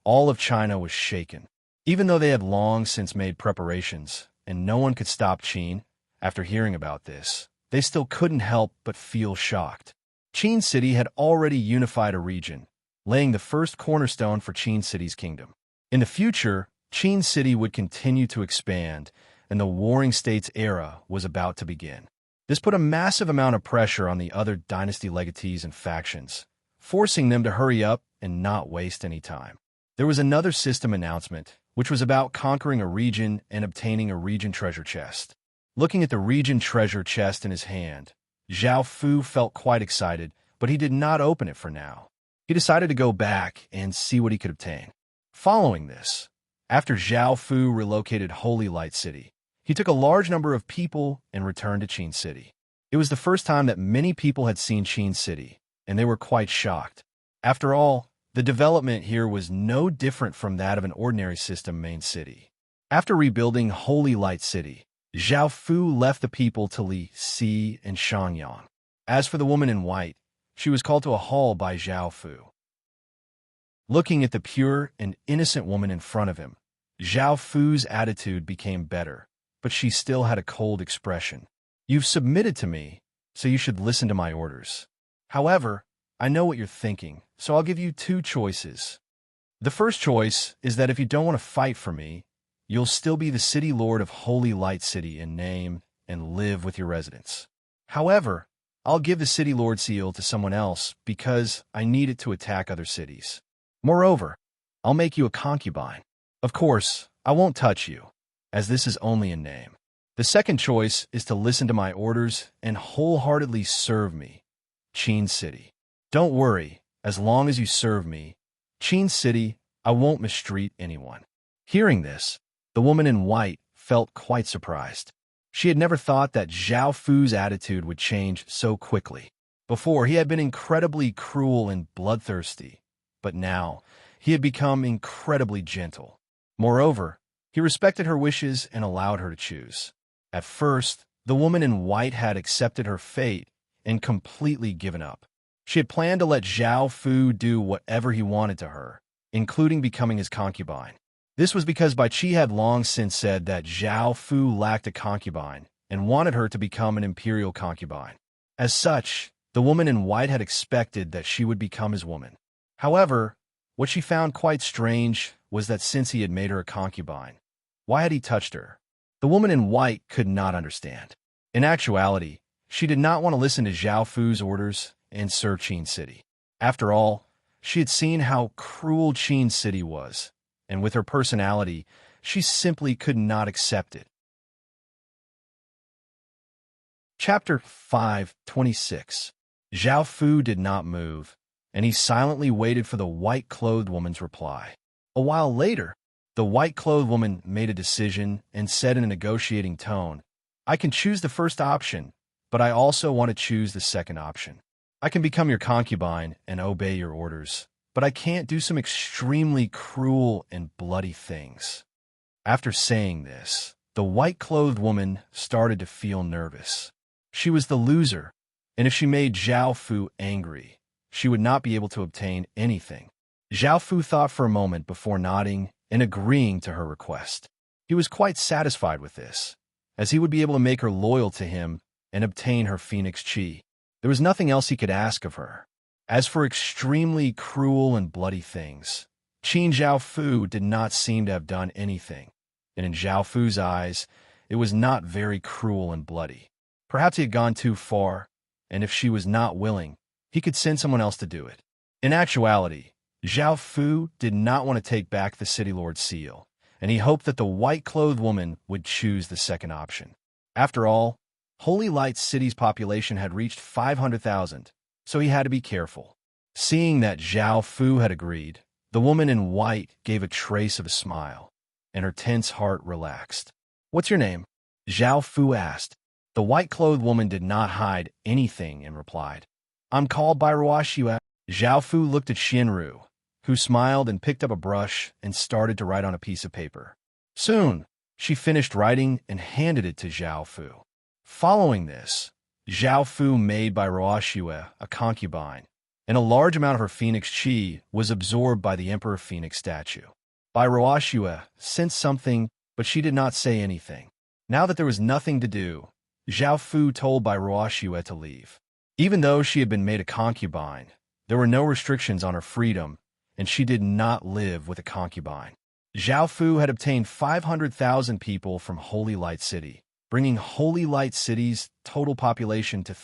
all of China was shaken. Even though they had long since made preparations, and no one could stop Qin, after hearing about this, they still couldn't help but feel shocked. Qin City had already unified a region, laying the first cornerstone for Qin City's kingdom. In the future, Qin City would continue to expand, and the Warring States era was about to begin. This put a massive amount of pressure on the other dynasty legatees and factions, forcing them to hurry up and not waste any time. There was another system announcement, which was about conquering a region and obtaining a region treasure chest. Looking at the region treasure chest in his hand, Zhao Fu felt quite excited, but he did not open it for now. He decided to go back and see what he could obtain. Following this, after Zhao Fu relocated Holy Light City, he took a large number of people and returned to Qin City. It was the first time that many people had seen Qin City, and they were quite shocked. After all, the development here was no different from that of an ordinary system main city. After rebuilding Holy Light City, Zhao Fu left the people to Li Si and Shangyang. As for the woman in white, she was called to a hall by Zhao Fu. Looking at the pure and innocent woman in front of him, Zhao Fu's attitude became better, but she still had a cold expression. You've submitted to me, so you should listen to my orders. However, I know what you're thinking, so I'll give you two choices. The first choice is that if you don't want to fight for me, you'll still be the city lord of Holy Light City in name and live with your residents. However, I'll give the city lord seal to someone else because I need it to attack other cities. Moreover, I'll make you a concubine. Of course, I won't touch you, as this is only in name. The second choice is to listen to my orders and wholeheartedly serve me, Qin City. Don't worry, as long as you serve me, Qin City, I won't mistreat anyone. Hearing this, the woman in white felt quite surprised. She had never thought that Zhao Fu's attitude would change so quickly. Before, he had been incredibly cruel and bloodthirsty, but now he had become incredibly gentle. Moreover, he respected her wishes and allowed her to choose. At first, the woman in white had accepted her fate and completely given up. She had planned to let Zhao Fu do whatever he wanted to her, including becoming his concubine. This was because Bai Qi had long since said that Zhao Fu lacked a concubine and wanted her to become an imperial concubine. As such, the woman in white had expected that she would become his woman. However, what she found quite strange was that since he had made her a concubine, why had he touched her? The woman in white could not understand. In actuality, she did not want to listen to Zhao Fu's orders and serve Qin City. After all, she had seen how cruel Qin City was, and with her personality, she simply could not accept it. Chapter 5:26. Zhao Fu did not move, and he silently waited for the white-clothed woman's reply. A while later, the white-clothed woman made a decision and said in a negotiating tone, "I can choose the first option, but I also want to choose the second option. I can become your concubine and obey your orders, but I can't do some extremely cruel and bloody things." After saying this, the white-clothed woman started to feel nervous. She was the loser, and if she made Zhao Fu angry, she would not be able to obtain anything. Zhao Fu thought for a moment before nodding and agreeing to her request. He was quite satisfied with this, as he would be able to make her loyal to him and obtain her phoenix chi. There was nothing else he could ask of her. As for extremely cruel and bloody things, Qin Zhao Fu did not seem to have done anything, and in Zhao Fu's eyes, it was not very cruel and bloody. Perhaps he had gone too far, and if she was not willing, he could send someone else to do it. In actuality, Zhao Fu did not want to take back the City Lord's seal, and he hoped that the white-clothed woman would choose the second option. After all, Holy Light City's population had reached 500,000, so he had to be careful. Seeing that Zhao Fu had agreed, the woman in white gave a trace of a smile, and her tense heart relaxed. "What's your name?" Zhao Fu asked. The white-clothed woman did not hide anything and replied, "I'm called by Ruoxue." Zhao Fu looked at Xianru, who smiled and picked up a brush and started to write on a piece of paper. Soon, she finished writing and handed it to Zhao Fu. Following this, Zhao Fu made by Ruoxue a concubine, and a large amount of her phoenix chi was absorbed by the Emperor Phoenix statue. Bai Ruoxue sensed something, but she did not say anything. Now that there was nothing to do, Zhao Fu told Bai Ruoxue to leave. Even though she had been made a concubine, there were no restrictions on her freedom, and she did not live with a concubine. Zhao Fu had obtained 500,000 people from Holy Light City, bringing Holy Light City's total population to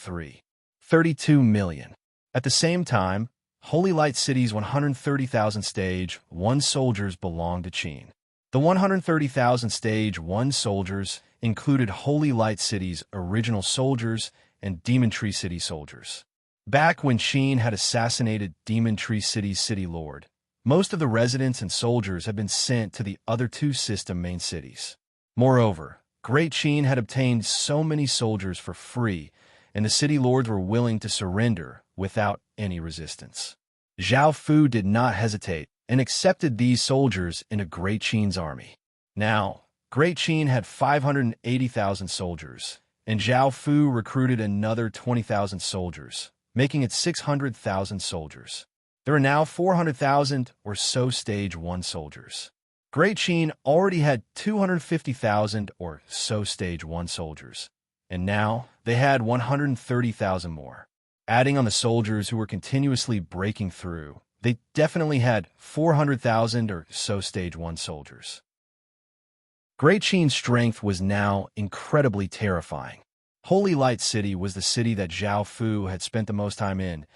32 million. At the same time, Holy Light City's 130,000 Stage 1 soldiers belonged to Qin. The 130,000 Stage 1 soldiers included Holy Light City's original soldiers and Demon Tree City soldiers. Back when Qin had assassinated Demon Tree City's city lord, most of the residents and soldiers had been sent to the other two system main cities. Moreover, Great Qin had obtained so many soldiers for free, and the city lords were willing to surrender without any resistance. Zhao Fu did not hesitate and accepted these soldiers into Great Qin's army. Now, Great Qin had 580,000 soldiers, and Zhao Fu recruited another 20,000 soldiers, making it 600,000 soldiers. There are now 400,000 or so Stage 1 soldiers. Great Qin already had 250,000 or so Stage 1 soldiers, and now they had 130,000 more. Adding on the soldiers who were continuously breaking through, they definitely had 400,000 or so Stage 1 soldiers. Great Qin's strength was now incredibly terrifying. Holy Light City was the city that Zhao Fu had spent the most time in,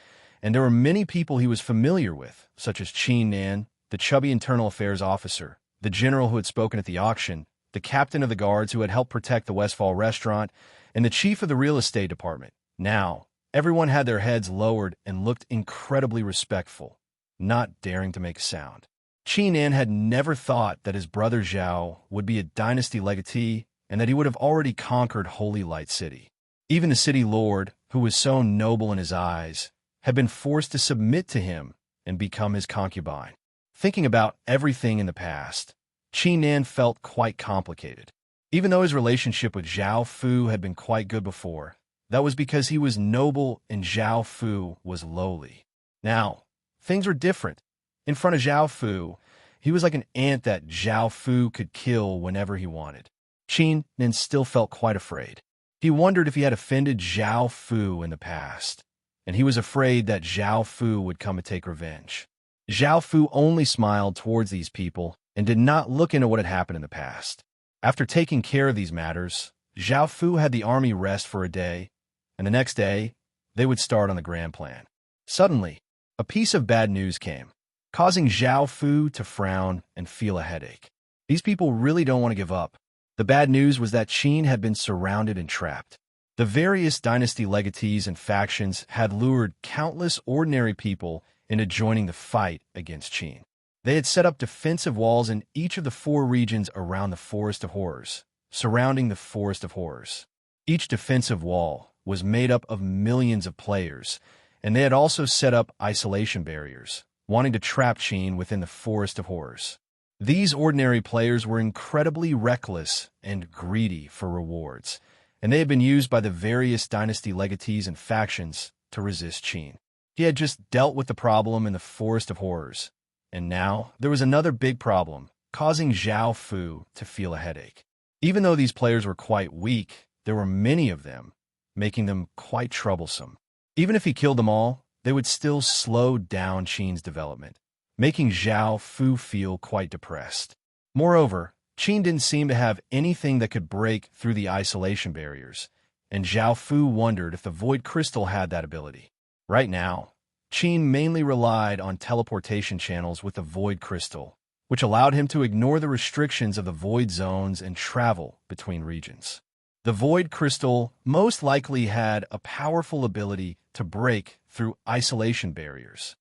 and there were many people he was familiar with, such as Qin Nan, the chubby internal affairs officer, the general who had spoken at the auction, the captain of the guards who had helped protect the Westfall restaurant, and the chief of the real estate department. Now, everyone had their heads lowered and looked incredibly respectful, not daring to make a sound. Qin Nan had never thought that his brother Zhao would be a dynasty legatee and that he would have already conquered Holy Light City. Even the city lord, who was so noble in his eyes, had been forced to submit to him and become his concubine. Thinking about everything in the past, Qin Nan felt quite complicated. Even though his relationship with Zhao Fu had been quite good before, that was because he was noble and Zhao Fu was lowly. Now, things were different. In front of Zhao Fu, he was like an ant that Zhao Fu could kill whenever he wanted. Qin Nan still felt quite afraid. He wondered if he had offended Zhao Fu in the past, and he was afraid that Zhao Fu would come to take revenge. Zhao Fu only smiled towards these people and did not look into what had happened in the past. After taking care of these matters, Zhao Fu had the army rest for a day, and the next day, they would start on the grand plan. Suddenly, a piece of bad news came, causing Zhao Fu to frown and feel a headache. These people really don't want to give up. The bad news was that Qin had been surrounded and trapped. The various dynasty legatees and factions had lured countless ordinary people into joining the fight against Qin. They had set up defensive walls in each of the 4 regions around the Forest of Horrors, surrounding the Forest of Horrors. Each defensive wall was made up of millions of players, and they had also set up isolation barriers, wanting to trap Qin within the Forest of Horrors. These ordinary players were incredibly reckless and greedy for rewards, and they had been used by the various dynasty legatees and factions to resist Qin. He had just dealt with the problem in the Forest of Horrors, and now there was another big problem, causing Zhao Fu to feel a headache. Even though these players were quite weak, there were many of them, making them quite troublesome. Even if he killed them all, they would still slow down Qin's development, making Zhao Fu feel quite depressed. Moreover, Qin didn't seem to have anything that could break through the isolation barriers, and Zhao Fu wondered if the Void Crystal had that ability. Right now, Qin mainly relied on teleportation channels with the Void Crystal, which allowed him to ignore the restrictions of the Void Zones and travel between regions. The Void Crystal most likely had a powerful ability to break through isolation barriers.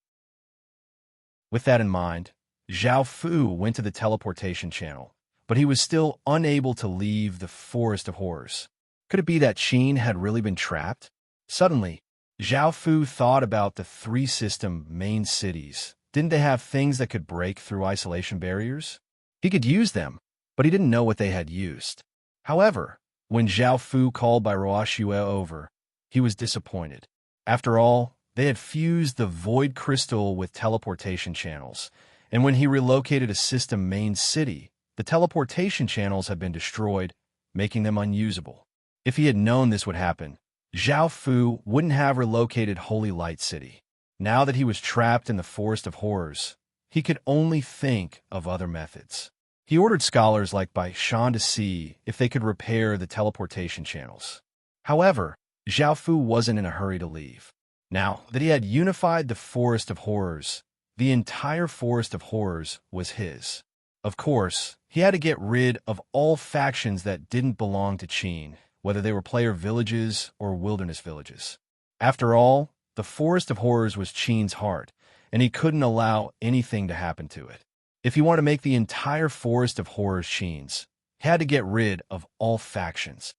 With that in mind, Zhao Fu went to the teleportation channel, but he was still unable to leave the Forest of Horrors. Could it be that Qin had really been trapped? Suddenly, Zhao Fu thought about the 3-system main cities. Didn't they have things that could break through isolation barriers? He could use them, but he didn't know what they had used. However, when Zhao Fu called by Roashue over, he was disappointed. After all, they had fused the Void Crystal with teleportation channels, and when he relocated a system main city, the teleportation channels had been destroyed, making them unusable. If he had known this would happen, Zhao Fu wouldn't have relocated Holy Light City. Now that he was trapped in the Forest of Horrors, he could only think of other methods. He ordered scholars like Bai Shan to see if they could repair the teleportation channels. However, Zhao Fu wasn't in a hurry to leave. Now that he had unified the Forest of Horrors, the entire Forest of Horrors was his. Of course, he had to get rid of all factions that didn't belong to Qin, whether they were player villages or wilderness villages. After all, the Forest of Horrors was Qin's heart, and he couldn't allow anything to happen to it. If he wanted to make the entire Forest of Horrors Qin's, he had to get rid of all factions.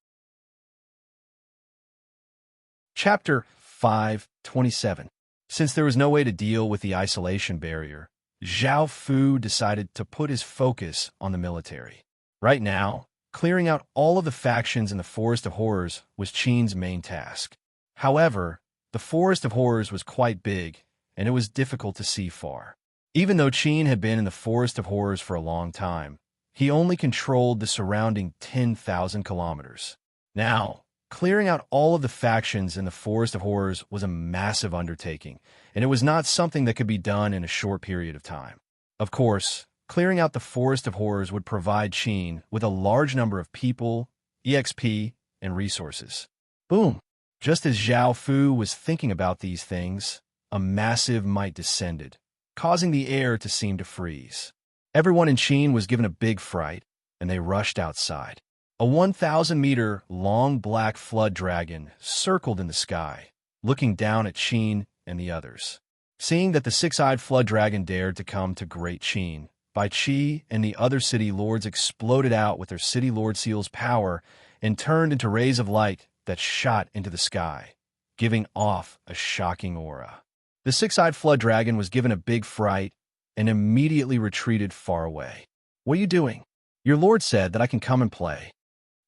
Chapter 5:27. Since there was no way to deal with the isolation barrier, Zhao Fu decided to put his focus on the military. Right now, clearing out all of the factions in the Forest of Horrors was Qin's main task. However, the Forest of Horrors was quite big, and it was difficult to see far. Even though Qin had been in the Forest of Horrors for a long time, he only controlled the surrounding 10,000 kilometers. Now, clearing out all of the factions in the Forest of Horrors was a massive undertaking, and it was not something that could be done in a short period of time. Of course, clearing out the Forest of Horrors would provide Qin with a large number of people, EXP, and resources. Boom! Just as Zhao Fu was thinking about these things, a massive might descended, causing the air to seem to freeze. Everyone in Qin was given a big fright, and they rushed outside. A 1,000-meter long black flood dragon circled in the sky, looking down at Qin and the others. Seeing that the 6-eyed flood dragon dared to come to Great Qin, Bai Qi and the other city lords exploded out with their city lord seal's power and turned into rays of light that shot into the sky, giving off a shocking aura. The 6-eyed flood dragon was given a big fright and immediately retreated far away. "What are you doing? Your lord said that I can come and play."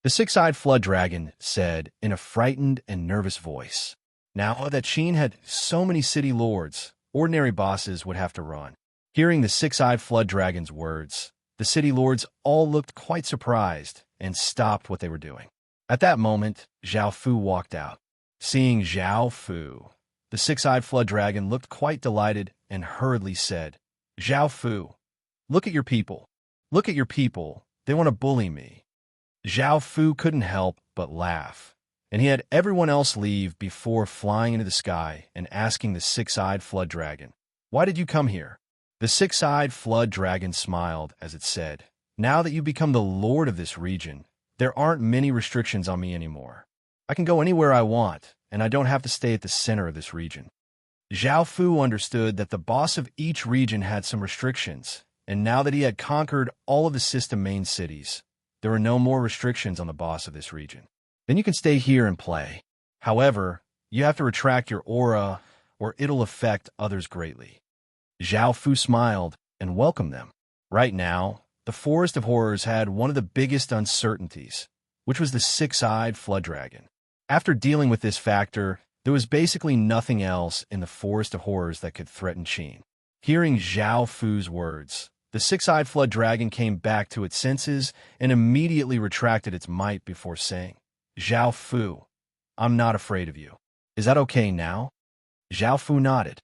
The 6-eyed flood dragon said in a frightened and nervous voice. Now that Qin had so many city lords, ordinary bosses would have to run. Hearing the 6-eyed flood dragon's words, the city lords all looked quite surprised and stopped what they were doing. At that moment, Zhao Fu walked out. Seeing Zhao Fu, the 6-eyed flood dragon looked quite delighted and hurriedly said, "Zhao Fu, look at your people. Look at your people. They want to bully me." Zhao Fu couldn't help but laugh, and he had everyone else leave before flying into the sky and asking the 6-eyed flood dragon, "Why did you come here?" The 6-eyed flood dragon smiled as it said, "Now that you've become the lord of this region, there aren't many restrictions on me anymore. I can go anywhere I want, and I don't have to stay at the center of this region. Zhao Fu understood that the boss of each region had some restrictions, and now that he had conquered all of the system main cities, there were no more restrictions on the boss of this region. Then you can stay here and play. However, you have to retract your aura, or it'll affect others greatly. Zhao Fu smiled and welcomed them. Right now, the Forest of Horrors had one of the biggest uncertainties, which was the six-eyed flood dragon. After dealing with this factor, there was basically nothing else in the Forest of Horrors that could threaten Qin. Hearing Zhao Fu's words, the six-eyed flood dragon came back to its senses and immediately retracted its might before saying, "Zhao Fu, I'm not afraid of you. Is that okay now?" Zhao Fu nodded.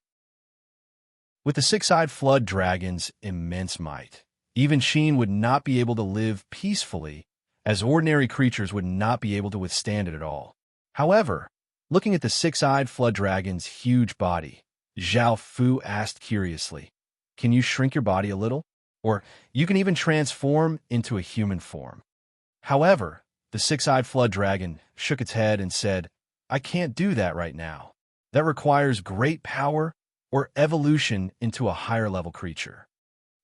With the six-eyed flood dragon's immense might, even Qin would not be able to live peacefully, as ordinary creatures would not be able to withstand it at all. However, looking at the six-eyed flood dragon's huge body, Zhao Fu asked curiously, "Can you shrink your body a little? Or you can even transform into a human form." However, the six-eyed flood dragon shook its head and said, "I can't do that right now. That requires great power or evolution into a higher-level creature."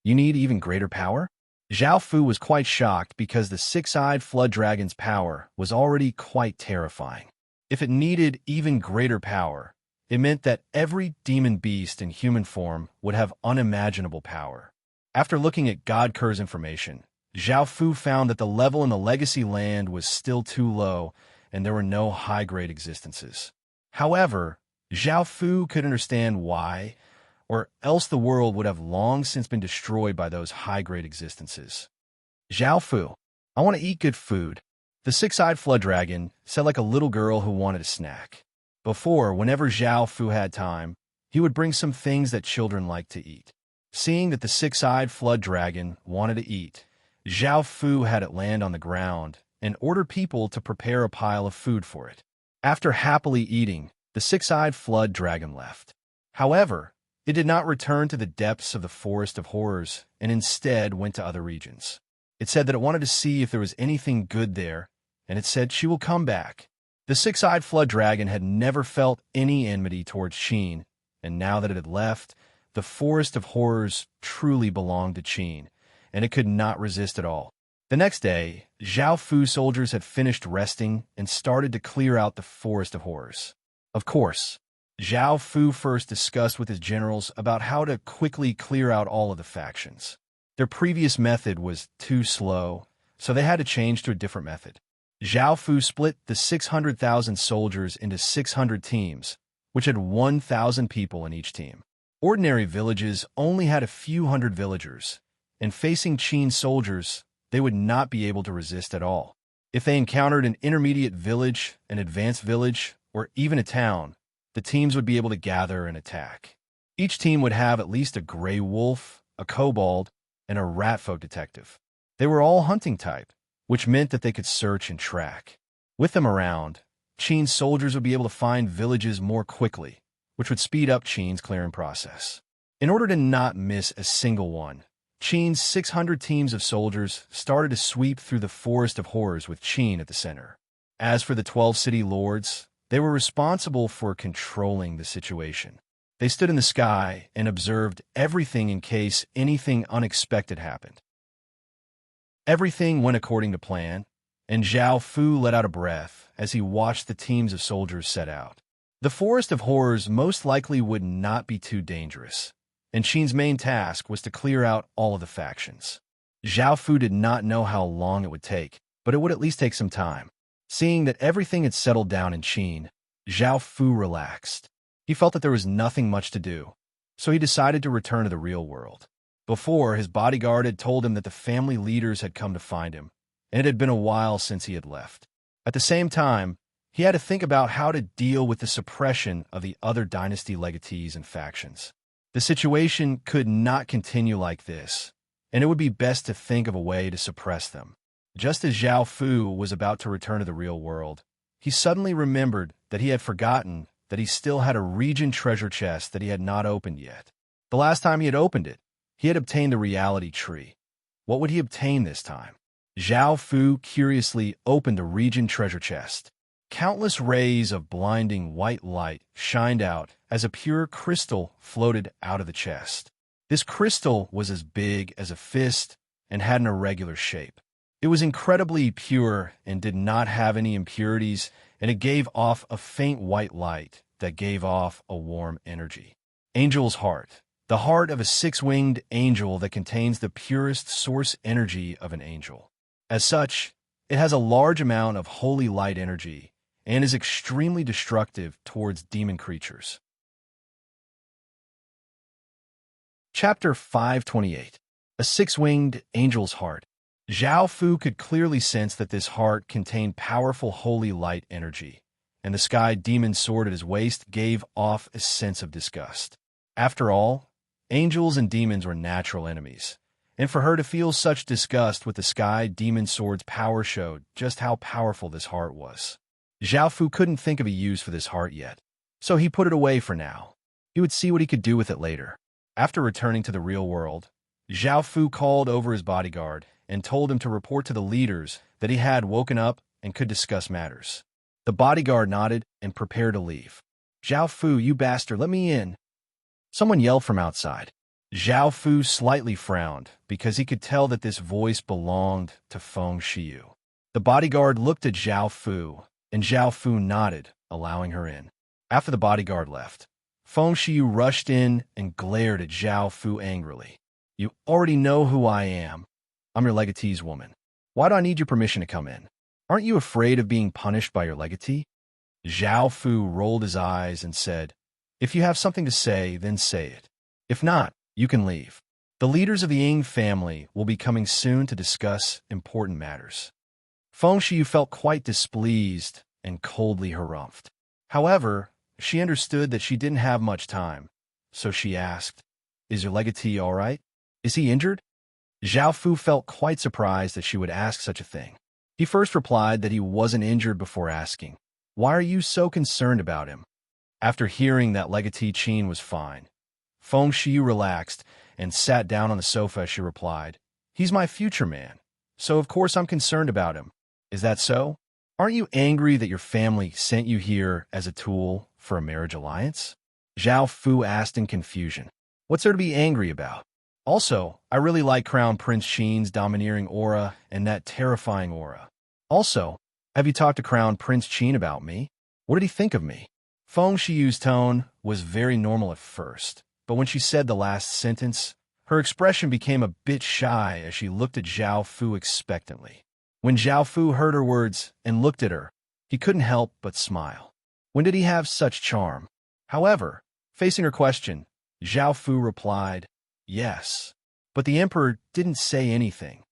"You need even greater power?" Zhao Fu was quite shocked because the six-eyed flood dragon's power was already quite terrifying. If it needed even greater power, it meant that every demon beast in human form would have unimaginable power. After looking at God Kerr's information, Zhao Fu found that the level in the Legacy Land was still too low, and there were no high-grade existences. However, Zhao Fu could understand why, or else the world would have long since been destroyed by those high-grade existences. "Zhao Fu, I want to eat good food," the six-eyed flood dragon said like a little girl who wanted a snack. Before, whenever Zhao Fu had time, he would bring some things that children like to eat. Seeing that the six-eyed flood dragon wanted to eat, Zhao Fu had it land on the ground and ordered people to prepare a pile of food for it. After happily eating, the six-eyed flood dragon left. However, it did not return to the depths of the Forest of Horrors and instead went to other regions. It said that it wanted to see if there was anything good there, and it said she will come back. The six-eyed flood dragon had never felt any enmity towards Qin, and now that it had left, the Forest of Horrors truly belonged to Qin, and it could not resist at all. The next day, Zhao Fu's soldiers had finished resting and started to clear out the Forest of Horrors. Of course, Zhao Fu first discussed with his generals about how to quickly clear out all of the factions. Their previous method was too slow, so they had to change to a different method. Zhao Fu split the 600,000 soldiers into 600 teams, which had 1,000 people in each team. Ordinary villages only had a few hundred villagers, and facing Qin soldiers, they would not be able to resist at all. If they encountered an intermediate village, an advanced village, or even a town, the teams would be able to gather and attack. Each team would have at least a gray wolf, a kobold, and a ratfolk detective. They were all hunting type, which meant that they could search and track. With them around, Qin's soldiers would be able to find villages more quickly, which would speed up Qin's clearing process. In order to not miss a single one, Qin's 600 teams of soldiers started to sweep through the Forest of Horrors with Qin at the center. As for the 12 city lords, they were responsible for controlling the situation. They stood in the sky and observed everything in case anything unexpected happened. Everything went according to plan, and Zhao Fu let out a breath as he watched the teams of soldiers set out. The Forest of Horrors most likely would not be too dangerous, and Qin's main task was to clear out all of the factions. Zhao Fu did not know how long it would take, but it would at least take some time. Seeing that everything had settled down in Qin, Zhao Fu relaxed. He felt that there was nothing much to do, so he decided to return to the real world. Before, his bodyguard had told him that the family leaders had come to find him, and it had been a while since he had left. At the same time, he had to think about how to deal with the suppression of the other dynasty legatees and factions. The situation could not continue like this, and it would be best to think of a way to suppress them. Just as Zhao Fu was about to return to the real world, he suddenly remembered that he had forgotten that he still had a region treasure chest that he had not opened yet. The last time he had opened it, he had obtained the reality tree. What would he obtain this time? Zhao Fu curiously opened a region treasure chest. Countless rays of blinding white light shined out as a pure crystal floated out of the chest. This crystal was as big as a fist and had an irregular shape. It was incredibly pure and did not have any impurities, and it gave off a faint white light that gave off a warm energy. Angel's heart. The heart of a six-winged angel that contains the purest source energy of an angel. As such, it has a large amount of holy light energy and is extremely destructive towards demon creatures. Chapter 528. A Six-Winged Angel's Heart. Zhao Fu could clearly sense that this heart contained powerful holy light energy, and the sky demon sword at his waist gave off a sense of disgust. After all, angels and demons were natural enemies, and for her to feel such disgust with the sky demon sword's power showed just how powerful this heart was. Zhao Fu couldn't think of a use for this heart yet, so he put it away for now. He would see what he could do with it later. After returning to the real world, Zhao Fu called over his bodyguard and told him to report to the leaders that he had woken up and could discuss matters. The bodyguard nodded and prepared to leave. "Zhao Fu, you bastard, let me in!" Someone yelled from outside. Zhao Fu slightly frowned because he could tell that this voice belonged to Feng Shiyu. The bodyguard looked at Zhao Fu, and Zhao Fu nodded, allowing her in. After the bodyguard left, Feng Shiyu rushed in and glared at Zhao Fu angrily. "You already know who I am. I'm your legatee's woman. Why do I need your permission to come in? Aren't you afraid of being punished by your legatee?" Zhao Fu rolled his eyes and said, "If you have something to say, then say it. If not, you can leave. The leaders of the Ying family will be coming soon to discuss important matters." Feng Shiyu felt quite displeased and coldly harumphed. However, she understood that she didn't have much time, so she asked, "Is your legatee all right? Is he injured?" Zhao Fu felt quite surprised that she would ask such a thing. He first replied that he wasn't injured before asking, "Why are you so concerned about him?" After hearing that legatee Qin was fine, Feng Shiyu relaxed and sat down on the sofa as she replied, "He's my future man, so of course I'm concerned about him. Is that so? Aren't you angry that your family sent you here as a tool for a marriage alliance?" Zhao Fu asked in confusion. "What's there to be angry about? Also, I really like Crown Prince Qin's domineering aura and that terrifying aura. Also, have you talked to Crown Prince Qin about me? What did he think of me?" Feng Shiyu's tone was very normal at first, but when she said the last sentence, her expression became a bit shy as she looked at Zhao Fu expectantly. When Zhao Fu heard her words and looked at her, he couldn't help but smile. When did he have such charm? However, facing her question, Zhao Fu replied, "Yes." But the emperor didn't say anything.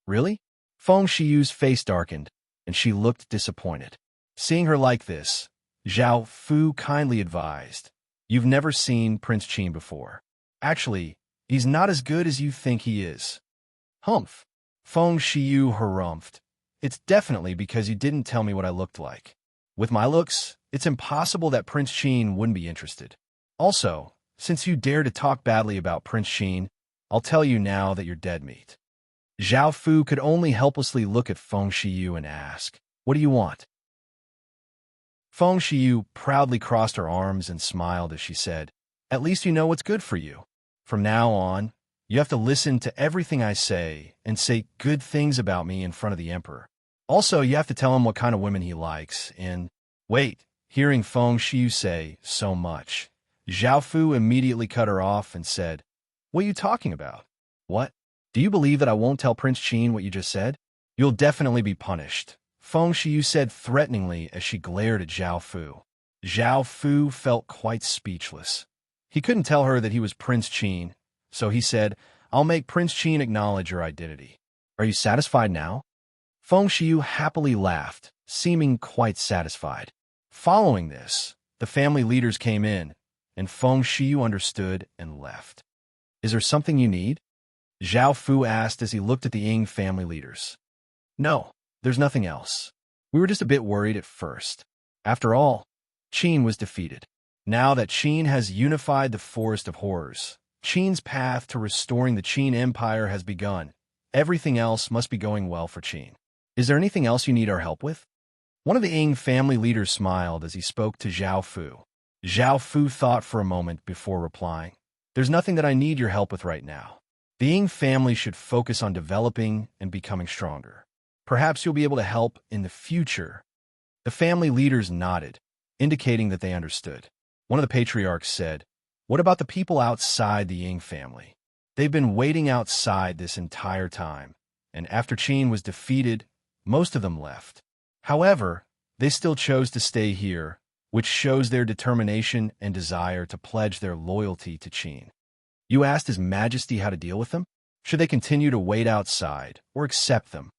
"Really?" Feng Shiyu's face darkened, and she looked disappointed. Seeing her like this, Zhao Fu kindly advised, "You've never seen Prince Qin before. Actually, he's not as good as you think he is." "Humph." Feng Shiyu harumphed. "It's definitely because you didn't tell me what I looked like. With my looks, it's impossible that Prince Qin wouldn't be interested. Also, since you dare to talk badly about Prince Qin, I'll tell you now that you're dead meat." Zhao Fu could only helplessly look at Feng Shiyu and ask, "What do you want?" Feng Shiyu proudly crossed her arms and smiled as she said, "At least you know what's good for you. From now on, you have to listen to everything I say and say good things about me in front of the emperor. Also, you have to tell him what kind of women he likes, and—" "Wait." Hearing Feng Shiyu say so much, Zhao Fu immediately cut her off and said, "What are you talking about? What? Do you believe that I won't tell Prince Qin what you just said? You'll definitely be punished," Feng Shiyu said threateningly as she glared at Zhao Fu. Zhao Fu felt quite speechless. He couldn't tell her that he was Prince Qin, so he said, "I'll make Prince Qin acknowledge your identity. Are you satisfied now?" Feng Shiyu happily laughed, seeming quite satisfied. Following this, the family leaders came in, and Feng Shiyu understood and left. "Is there something you need?" Zhao Fu asked as he looked at the Ying family leaders. "No, there's nothing else. We were just a bit worried at first. After all, Qin was defeated. Now that Qin has unified the Forest of Horrors, Qin's path to restoring the Qin Empire has begun. Everything else must be going well for Qin. Is there anything else you need our help with?" One of the Ying family leaders smiled as he spoke to Zhao Fu. Zhao Fu thought for a moment before replying, "There's nothing that I need your help with right now. The Ying family should focus on developing and becoming stronger. Perhaps you'll be able to help in the future." The family leaders nodded, indicating that they understood. One of the patriarchs said, "What about the people outside the Ying family? They've been waiting outside this entire time, and after Qin was defeated, most of them left. However, they still chose to stay here, which shows their determination and desire to pledge their loyalty to Qin. You asked His Majesty how to deal with them? Should they continue to wait outside or accept them?"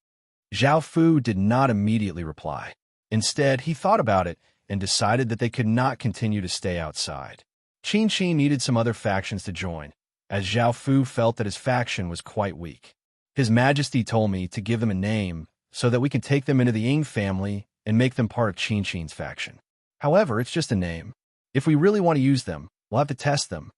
Zhao Fu did not immediately reply. Instead, he thought about it and decided that they could not continue to stay outside. Qin needed some other factions to join, as Zhao Fu felt that his faction was quite weak. "His Majesty told me to give them a name so that we can take them into the Ying family and make them part of Qin's faction. However, it's just a name. If we really want to use them, we'll have to test them."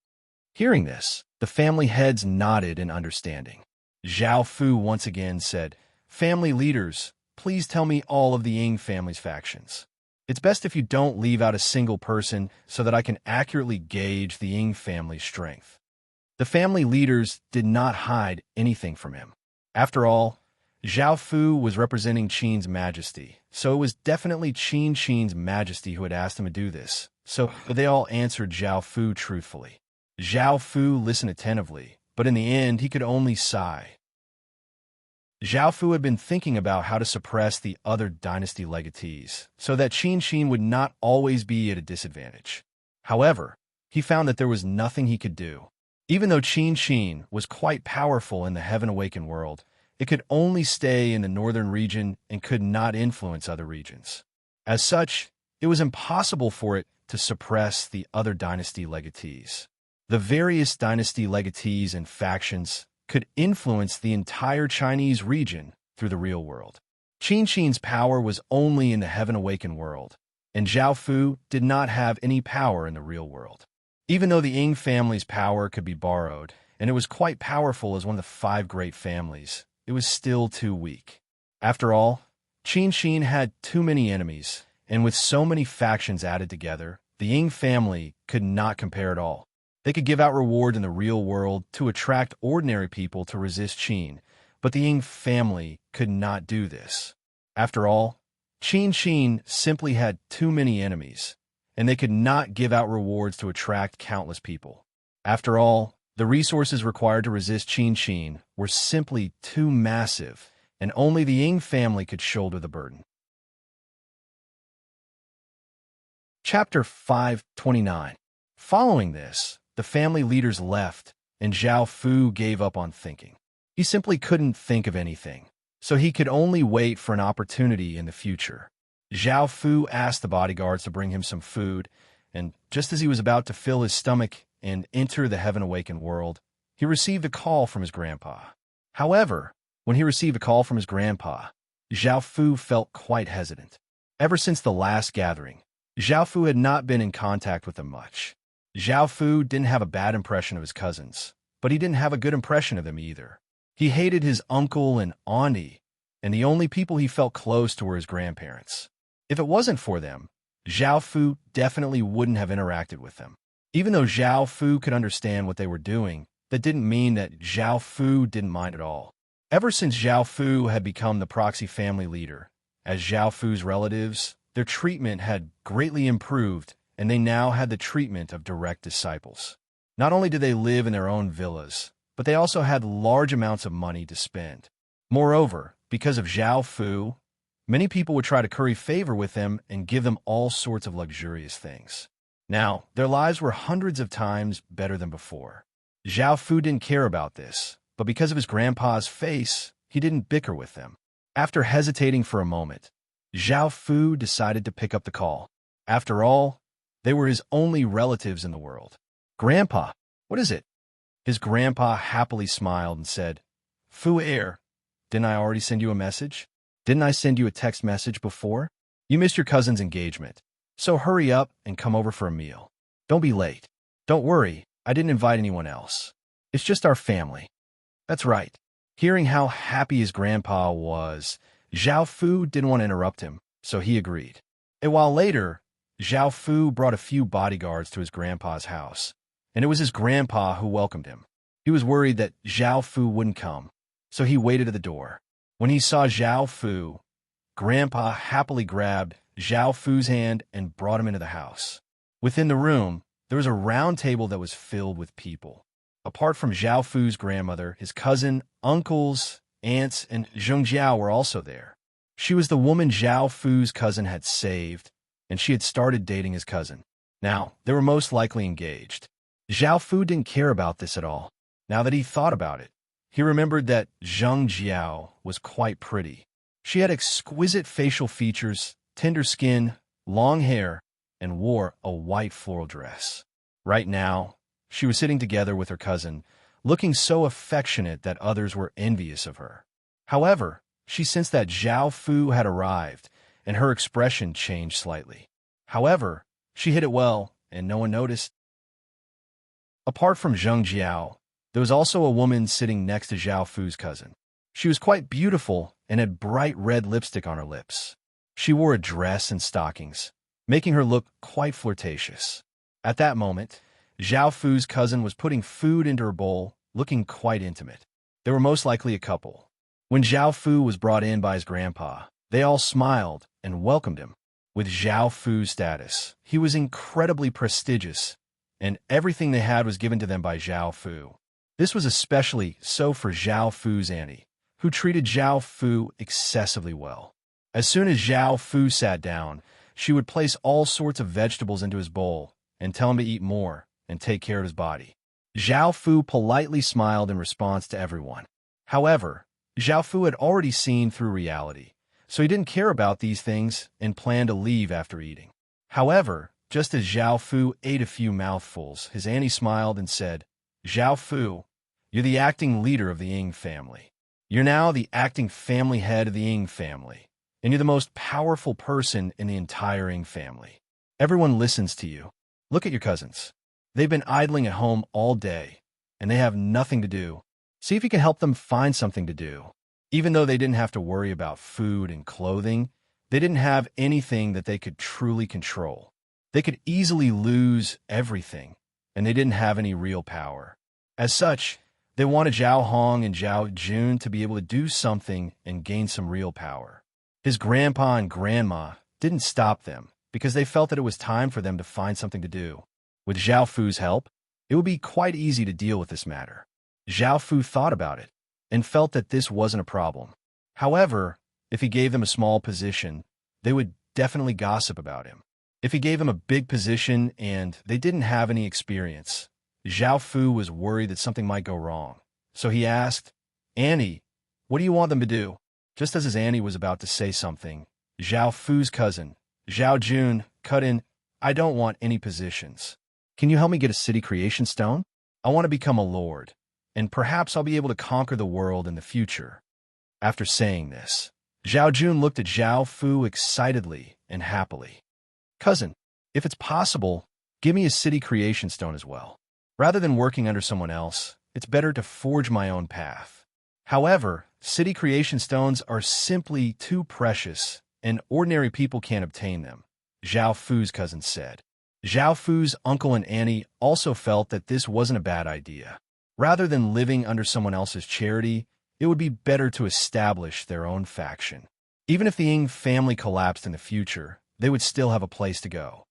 Hearing this, the family heads nodded in understanding. Zhao Fu once again said, "Family leaders, please tell me all of the Ying family's factions. It's best if you don't leave out a single person so that I can accurately gauge the Ying family's strength." The family leaders did not hide anything from him. After all, Zhao Fu was representing Qin's majesty, so it was definitely Qin's majesty who had asked him to do this, so they all answered Zhao Fu truthfully. Zhao Fu listened attentively, but in the end he could only sigh. Zhao Fu had been thinking about how to suppress the other dynasty legatees, so that Qin would not always be at a disadvantage. However, he found that there was nothing he could do. Even though Qin was quite powerful in the Heaven Awakened world, it could only stay in the northern region and could not influence other regions. As such, it was impossible for it to suppress the other dynasty legatees. The various dynasty legatees and factions could influence the entire Chinese region through the real world. Qin's power was only in the Heaven Awakened world, and Zhao Fu did not have any power in the real world. Even though the Ying family's power could be borrowed, and it was quite powerful as one of the 5 great families, it was still too weak. After all, Qin had too many enemies, and with so many factions added together, the Ying family could not compare at all. They could give out rewards in the real world to attract ordinary people to resist Qin, but the Ying family could not do this. After all, Qin simply had too many enemies, and they could not give out rewards to attract countless people. After all, the resources required to resist Qin were simply too massive, and only the Ying family could shoulder the burden. Chapter 529. Following this, the family leaders left, and Zhao Fu gave up on thinking. He simply couldn't think of anything, so he could only wait for an opportunity in the future. Zhao Fu asked the bodyguards to bring him some food, and just as he was about to fill his stomach and enter the Heaven Awakened world, he received a call from his grandpa. However, when he received a call from his grandpa, Zhao Fu felt quite hesitant. Ever since the last gathering, Zhao Fu had not been in contact with them much. Zhao Fu didn't have a bad impression of his cousins, but he didn't have a good impression of them either. He hated his uncle and auntie, and the only people he felt close to were his grandparents. If it wasn't for them, Zhao Fu definitely wouldn't have interacted with them. Even though Zhao Fu could understand what they were doing, that didn't mean that Zhao Fu didn't mind at all. Ever since Zhao Fu had become the proxy family leader, as Zhao Fu's relatives, their treatment had greatly improved, and they now had the treatment of direct disciples. Not only did they live in their own villas, but they also had large amounts of money to spend. Moreover, because of Zhao Fu, many people would try to curry favor with them and give them all sorts of luxurious things. Now, their lives were hundreds of times better than before. Zhao Fu didn't care about this, but because of his grandpa's face, he didn't bicker with them. After hesitating for a moment, Zhao Fu decided to pick up the call. After all, they were his only relatives in the world. "Grandpa, what is it?" His grandpa happily smiled and said, "Fu heir, didn't I already send you a message? Didn't I send you a text message before? You missed your cousin's engagement, so hurry up and come over for a meal. Don't be late. Don't worry, I didn't invite anyone else. It's just our family." That's right. Hearing how happy his grandpa was, Zhao Fu didn't want to interrupt him, so he agreed. A while later, Zhao Fu brought a few bodyguards to his grandpa's house, and it was his grandpa who welcomed him. He was worried that Zhao Fu wouldn't come, so he waited at the door. When he saw Zhao Fu, Grandpa happily grabbed Zhao Fu's hand and brought him into the house. Within the room, there was a round table that was filled with people. Apart from Zhao Fu's grandmother, his cousin, uncles, aunts, and Zheng Jiao were also there. She was the woman Zhao Fu's cousin had saved, and she had started dating his cousin. Now, they were most likely engaged. Zhao Fu didn't care about this at all. Now that he thought about it, he remembered that Zheng Jiao was quite pretty. She had exquisite facial features, tender skin, long hair, and wore a white floral dress. Right now, she was sitting together with her cousin, looking so affectionate that others were envious of her. However, she sensed that Zhao Fu had arrived, and her expression changed slightly. However, she hid it well, and no one noticed. Apart from Zheng Jiao, there was also a woman sitting next to Zhao Fu's cousin. She was quite beautiful and had bright red lipstick on her lips. She wore a dress and stockings, making her look quite flirtatious. At that moment, Zhao Fu's cousin was putting food into her bowl, looking quite intimate. They were most likely a couple. When Zhao Fu was brought in by his grandpa, they all smiled and welcomed him. With Zhao Fu's status, he was incredibly prestigious, and everything they had was given to them by Zhao Fu. This was especially so for Zhao Fu's auntie, who treated Zhao Fu excessively well. As soon as Zhao Fu sat down, she would place all sorts of vegetables into his bowl and tell him to eat more and take care of his body. Zhao Fu politely smiled in response to everyone. However, Zhao Fu had already seen through reality, so he didn't care about these things and planned to leave after eating. However, just as Zhao Fu ate a few mouthfuls, his auntie smiled and said, "Zhao Fu, you're the acting leader of the Ying family. You're now the acting family head of the Ying family, and you're the most powerful person in the entire Ying family. Everyone listens to you. Look at your cousins. They've been idling at home all day, and they have nothing to do. See if you can help them find something to do." Even though they didn't have to worry about food and clothing, they didn't have anything that they could truly control. They could easily lose everything, and they didn't have any real power. As such, they wanted Zhao Hong and Zhao Jun to be able to do something and gain some real power. His grandpa and grandma didn't stop them because they felt that it was time for them to find something to do. With Zhao Fu's help, it would be quite easy to deal with this matter. Zhao Fu thought about it and felt that this wasn't a problem. However, if he gave them a small position, they would definitely gossip about him. If he gave them a big position and they didn't have any experience, Zhao Fu was worried that something might go wrong. So he asked, "Annie, what do you want them to do?" Just as his auntie was about to say something, Zhao Fu's cousin, Zhao Jun, cut in, "I don't want any positions. Can you help me get a city creation stone? I want to become a lord, and perhaps I'll be able to conquer the world in the future." After saying this, Zhao Jun looked at Zhao Fu excitedly and happily. "Cousin, if it's possible, give me a city creation stone as well. Rather than working under someone else, it's better to forge my own path." However, city creation stones are simply too precious, and ordinary people can't obtain them, Zhao Fu's cousin said. Zhao Fu's uncle and auntie also felt that this wasn't a bad idea. Rather than living under someone else's charity, it would be better to establish their own faction. Even if the Ying family collapsed in the future, they would still have a place to go.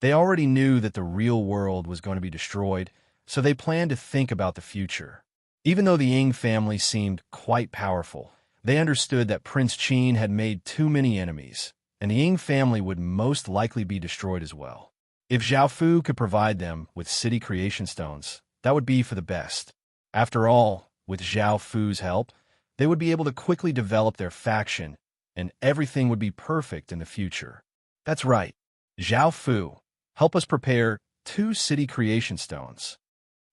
They already knew that the real world was going to be destroyed, so they planned to think about the future. Even though the Ying family seemed quite powerful, they understood that Prince Qin had made too many enemies, and the Ying family would most likely be destroyed as well. If Zhao Fu could provide them with city creation stones, that would be for the best. After all, with Zhao Fu's help, they would be able to quickly develop their faction, and everything would be perfect in the future. That's right. Zhao Fu, help us prepare 2 city creation stones,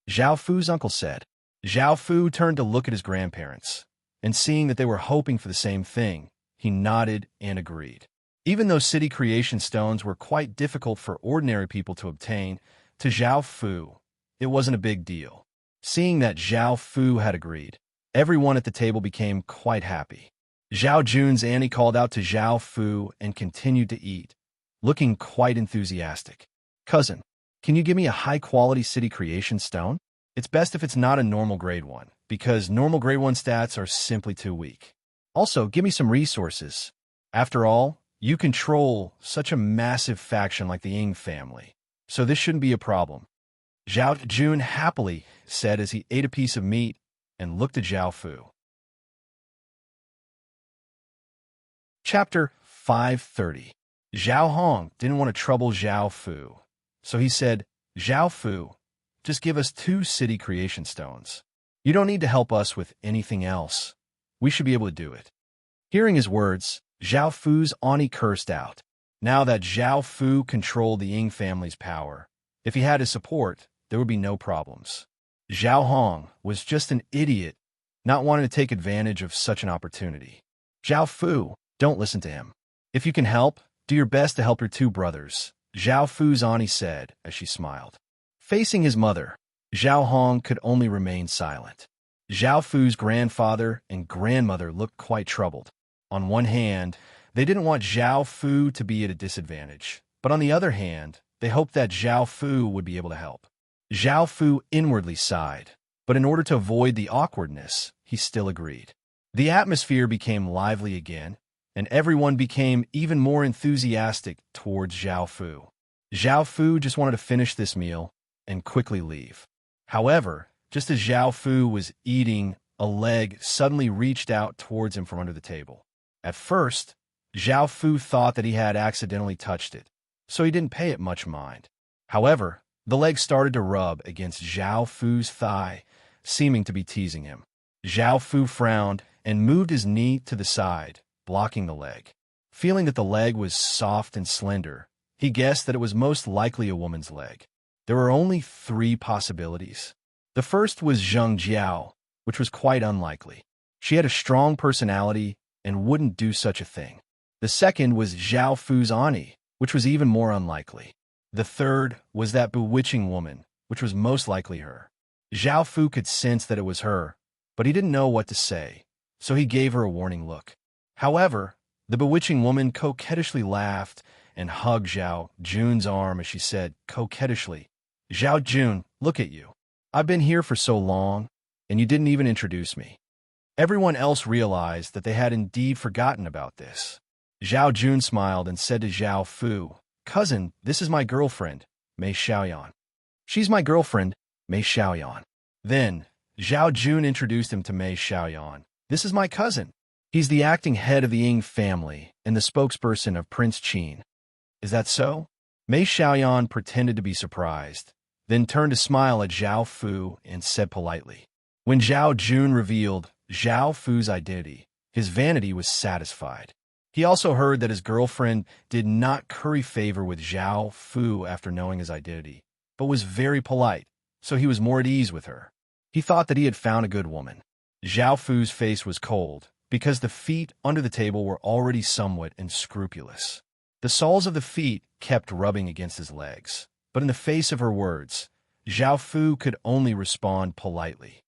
Zhao Fu's uncle said. Zhao Fu turned to look at his grandparents, and seeing that they were hoping for the same thing, he nodded and agreed. Even though city creation stones were quite difficult for ordinary people to obtain, to Zhao Fu, it wasn't a big deal. Seeing that Zhao Fu had agreed, everyone at the table became quite happy. Zhao Jun's auntie called out to Zhao Fu and continued to eat, looking quite enthusiastic. Cousin, can you give me a high-quality city creation stone? It's best if it's not a normal grade 1, because normal grade 1 stats are simply too weak. Also, give me some resources. After all, you control such a massive faction like the Ying family, so this shouldn't be a problem. Zhao Jun happily said as he ate a piece of meat and looked at Zhao Fu. Chapter 530. Zhao Hong didn't want to trouble Zhao Fu, so he said, Zhao Fu, just give us 2 city creation stones. You don't need to help us with anything else. We should be able to do it. Hearing his words, Zhao Fu's auntie cursed out. Now that Zhao Fu controlled the Ying family's power, if he had his support, there would be no problems. Zhao Hong was just an idiot, not wanting to take advantage of such an opportunity. Zhao Fu, don't listen to him. If you can help, do your best to help your 2 brothers, Zhao Fu's auntie said as she smiled. Facing his mother, Zhao Hong could only remain silent. Zhao Fu's grandfather and grandmother looked quite troubled. On one hand, they didn't want Zhao Fu to be at a disadvantage, but on the other hand, they hoped that Zhao Fu would be able to help. Zhao Fu inwardly sighed, but in order to avoid the awkwardness, he still agreed. The atmosphere became lively again, and everyone became even more enthusiastic towards Zhao Fu. Zhao Fu just wanted to finish this meal and quickly leave. However, just as Zhao Fu was eating, a leg suddenly reached out towards him from under the table. At first, Zhao Fu thought that he had accidentally touched it, so he didn't pay it much mind. However, the leg started to rub against Zhao Fu's thigh, seeming to be teasing him. Zhao Fu frowned and moved his knee to the side, blocking the leg. Feeling that the leg was soft and slender, he guessed that it was most likely a woman's leg. There were only 3 possibilities. The first was Zheng Jiao, which was quite unlikely. She had a strong personality and wouldn't do such a thing. The second was Zhao Fu's auntie, which was even more unlikely. The third was that bewitching woman, which was most likely her. Zhao Fu could sense that it was her, but he didn't know what to say, so he gave her a warning look. However, the bewitching woman coquettishly laughed and hugged Zhao Jun's arm as she said, coquettishly, Zhao Jun, look at you. I've been here for so long, and you didn't even introduce me. Everyone else realized that they had indeed forgotten about this. Zhao Jun smiled and said to Zhao Fu, Cousin, this is my girlfriend, Mei Xiaoyan. She's my girlfriend, Mei Xiaoyan. Then, Zhao Jun introduced him to Mei Xiaoyan. This is my cousin. He's the acting head of the Ying family and the spokesperson of Prince Qin. Is that so? Mei Xiaoyan pretended to be surprised, then turned to smile at Zhao Fu and said politely. When Zhao Jun revealed Zhao Fu's identity, his vanity was satisfied. He also heard that his girlfriend did not curry favor with Zhao Fu after knowing his identity, but was very polite, so he was more at ease with her. He thought that he had found a good woman. Zhao Fu's face was cold, because the feet under the table were already somewhat unscrupulous. The soles of the feet kept rubbing against his legs, but in the face of her words, Zhao Fu could only respond politely.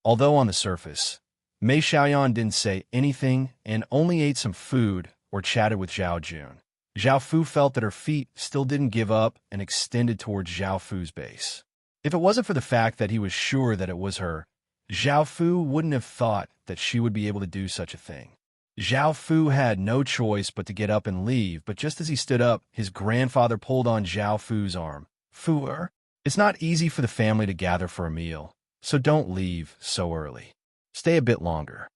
Although on the surface, Mei Xiaoyan didn't say anything and only ate some food or chatted with Zhao Jun. Zhao Fu felt that her feet still didn't give up and extended towards Zhao Fu's base. If it wasn't for the fact that he was sure that it was her, Zhao Fu wouldn't have thought that she would be able to do such a thing. Zhao Fu had no choice but to get up and leave, but just as he stood up, his grandfather pulled on Zhao Fu's arm. Fu-er, it's not easy for the family to gather for a meal, so don't leave so early. Stay a bit longer.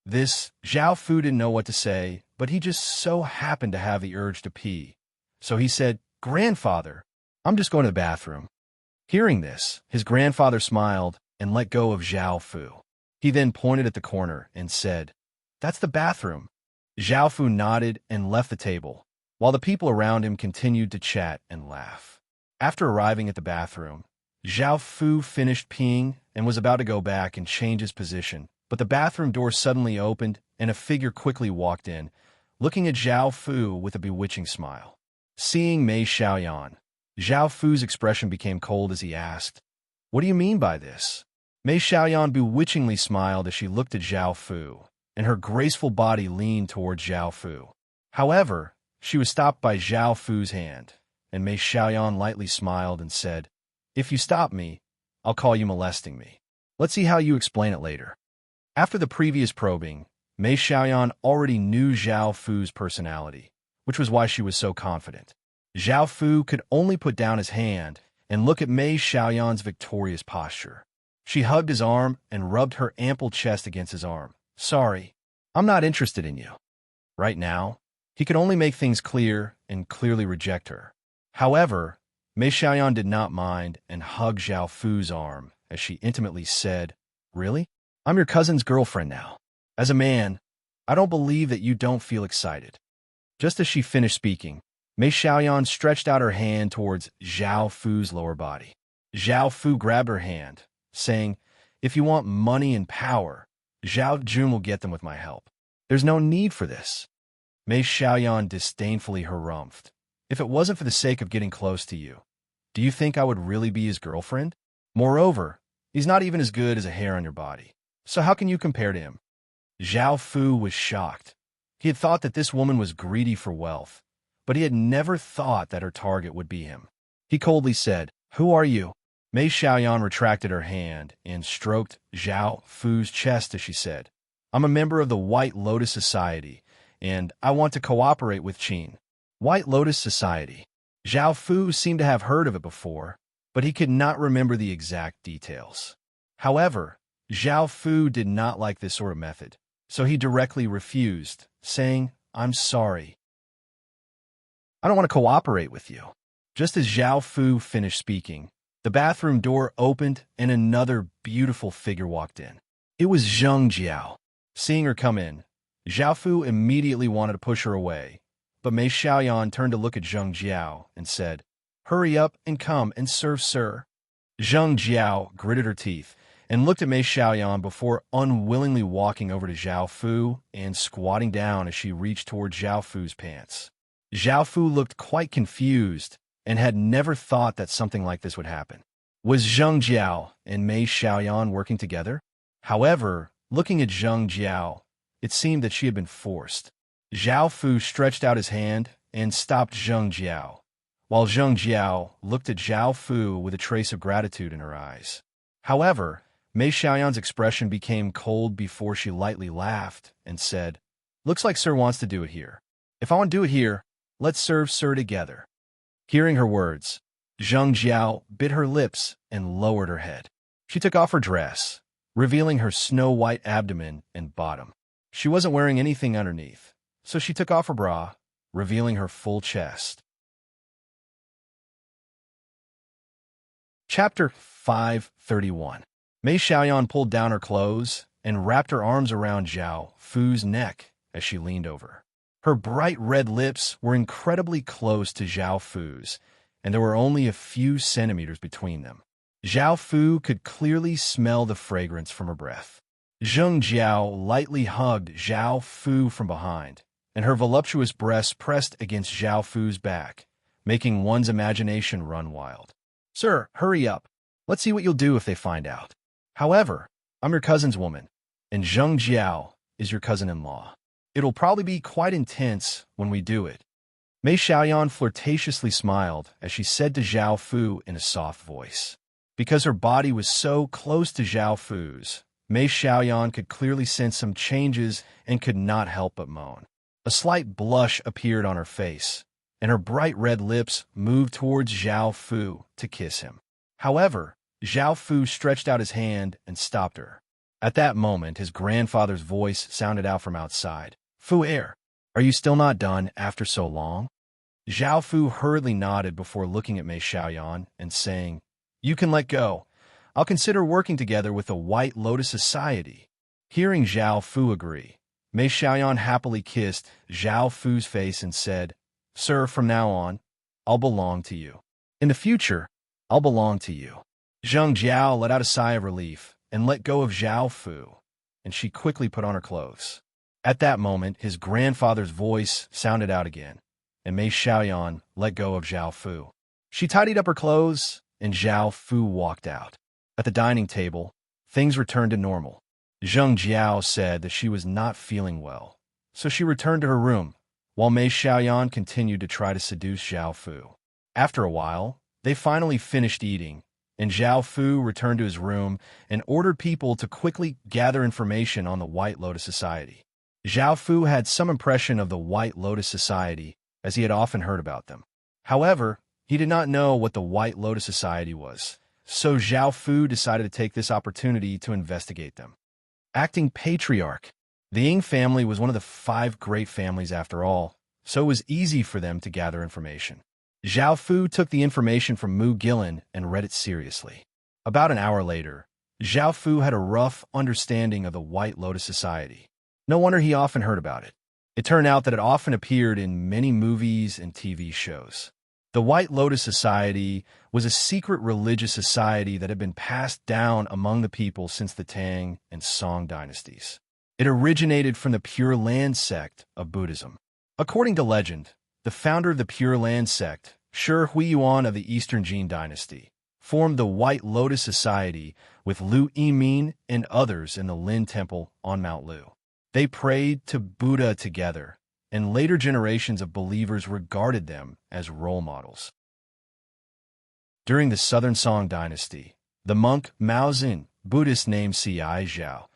This, Zhao Fu didn't know what to say, but he just so happened to have the urge to pee. So he said, Grandfather, I'm just going to the bathroom. Hearing this, his grandfather smiled and let go of Zhao Fu. He then pointed at the corner and said, That's the bathroom. Zhao Fu nodded and left the table, while the people around him continued to chat and laugh. After arriving at the bathroom, Zhao Fu finished peeing and was about to go back and change his position, but the bathroom door suddenly opened and a figure quickly walked in, looking at Zhao Fu with a bewitching smile. Seeing Mei Xiaoyan, Zhao Fu's expression became cold as he asked, What do you mean by this? Mei Xiaoyan bewitchingly smiled as she looked at Zhao Fu, and her graceful body leaned towards Zhao Fu. However, she was stopped by Zhao Fu's hand, and Mei Xiaoyan lightly smiled and said, "If you stop me, I'll call you molesting me. Let's see how you explain it later." After the previous probing, Mei Xiaoyan already knew Zhao Fu's personality, which was why she was so confident. Zhao Fu could only put down his hand and look at Mei Xiaoyan's victorious posture. She hugged his arm and rubbed her ample chest against his arm. "Sorry, I'm not interested in you." Right now, he could only make things clear and clearly reject her. However, Mei Xiaoyan did not mind and hugged Zhao Fu's arm as she intimately said, "Really? I'm your cousin's girlfriend now. As a man, I don't believe that you don't feel excited." Just as she finished speaking, Mei Xiaoyan stretched out her hand towards Zhao Fu's lower body. Zhao Fu grabbed her hand, saying, "If you want money and power, Zhao Jun will get them with my help. There's no need for this." Mei Xiaoyan disdainfully harumphed. "If it wasn't for the sake of getting close to you, do you think I would really be his girlfriend? Moreover, he's not even as good as a hair on your body. So how can you compare to him?" Zhao Fu was shocked. He had thought that this woman was greedy for wealth, but he had never thought that her target would be him. He coldly said, "Who are you?" Mei Xiaoyan retracted her hand and stroked Zhao Fu's chest as she said, "I'm a member of the White Lotus Society, and I want to cooperate with Qin." White Lotus Society. Zhao Fu seemed to have heard of it before, but he could not remember the exact details. However, Zhao Fu did not like this sort of method, so he directly refused, saying, "I'm sorry. I don't want to cooperate with you." Just as Zhao Fu finished speaking, the bathroom door opened and another beautiful figure walked in. It was Zheng Jiao. Seeing her come in, Zhao Fu immediately wanted to push her away, but Mei Xiaoyan turned to look at Zheng Jiao and said, "Hurry up and come and serve, sir." Zheng Jiao gritted her teeth and looked at Mei Xiaoyan before unwillingly walking over to Zhao Fu and squatting down as she reached toward Zhao Fu's pants. Zhao Fu looked quite confused and had never thought that something like this would happen. Was Zheng Jiao and Mei Xiaoyan working together? However, looking at Zheng Jiao, it seemed that she had been forced. Zhao Fu stretched out his hand and stopped Zheng Jiao, while Zheng Jiao looked at Zhao Fu with a trace of gratitude in her eyes. However, Mei Xiaoyan's expression became cold before she lightly laughed and said, "Looks like Sir wants to do it here. If I want to do it here, let's serve Sir together." Hearing her words, Zheng Jiao bit her lips and lowered her head. She took off her dress, revealing her snow-white abdomen and bottom. She wasn't wearing anything underneath, so she took off her bra, revealing her full chest. Chapter 531. Mei Xiaoyan pulled down her clothes and wrapped her arms around Zhao Fu's neck as she leaned over. Her bright red lips were incredibly close to Zhao Fu's, and there were only a few centimeters between them. Zhao Fu could clearly smell the fragrance from her breath. Zheng Jiao lightly hugged Zhao Fu from behind, and her voluptuous breasts pressed against Zhao Fu's back, making one's imagination run wild. "Sir, hurry up. Let's see what you'll do if they find out. However, I'm your cousin's woman, and Zheng Jiao is your cousin-in-law. It'll probably be quite intense when we do it." Mei Xiaoyan flirtatiously smiled as she said to Zhao Fu in a soft voice. Because her body was so close to Zhao Fu's, Mei Xiaoyan could clearly sense some changes and could not help but moan. A slight blush appeared on her face, and her bright red lips moved towards Zhao Fu to kiss him. However, Zhao Fu stretched out his hand and stopped her. At that moment, his grandfather's voice sounded out from outside. "Fu heir, are you still not done after so long?" Zhao Fu hurriedly nodded before looking at Mei Xiaoyan and saying, "You can let go. I'll consider working together with the White Lotus Society." Hearing Zhao Fu agree, Mei Xiaoyan happily kissed Zhao Fu's face and said, "Sir, from now on, I'll belong to you. In the future, I'll belong to you." Zheng Jiao let out a sigh of relief and let go of Zhao Fu, and she quickly put on her clothes. At that moment, his grandfather's voice sounded out again, and Mei Xiaoyan let go of Zhao Fu. She tidied up her clothes, and Zhao Fu walked out. At the dining table, things returned to normal. Zheng Jiao said that she was not feeling well, so she returned to her room, while Mei Xiaoyan continued to try to seduce Zhao Fu. After a while, they finally finished eating, and Zhao Fu returned to his room and ordered people to quickly gather information on the White Lotus Society. Zhao Fu had some impression of the White Lotus Society, as he had often heard about them. However, he did not know what the White Lotus Society was, so Zhao Fu decided to take this opportunity to investigate them. Acting patriarch. The Ying family was one of the 5 great families after all, so it was easy for them to gather information. Zhao Fu took the information from Mu Gillen and read it seriously. About an hour later, Zhao Fu had a rough understanding of the White Lotus Society. No wonder he often heard about it. It turned out that it often appeared in many movies and TV shows. The White Lotus Society was a secret religious society that had been passed down among the people since the Tang and Song dynasties. It originated from the Pure Land sect of Buddhism. According to legend, the founder of the Pure Land sect, Shi Huiyuan of the Eastern Jin dynasty, formed the White Lotus Society with Liu Yimin and others in the Lin Temple on Mount Lu. They prayed to Buddha together, and later generations of believers regarded them as role models. During the Southern Song dynasty, the monk Mao Xin, Buddhist named Cai Zhao,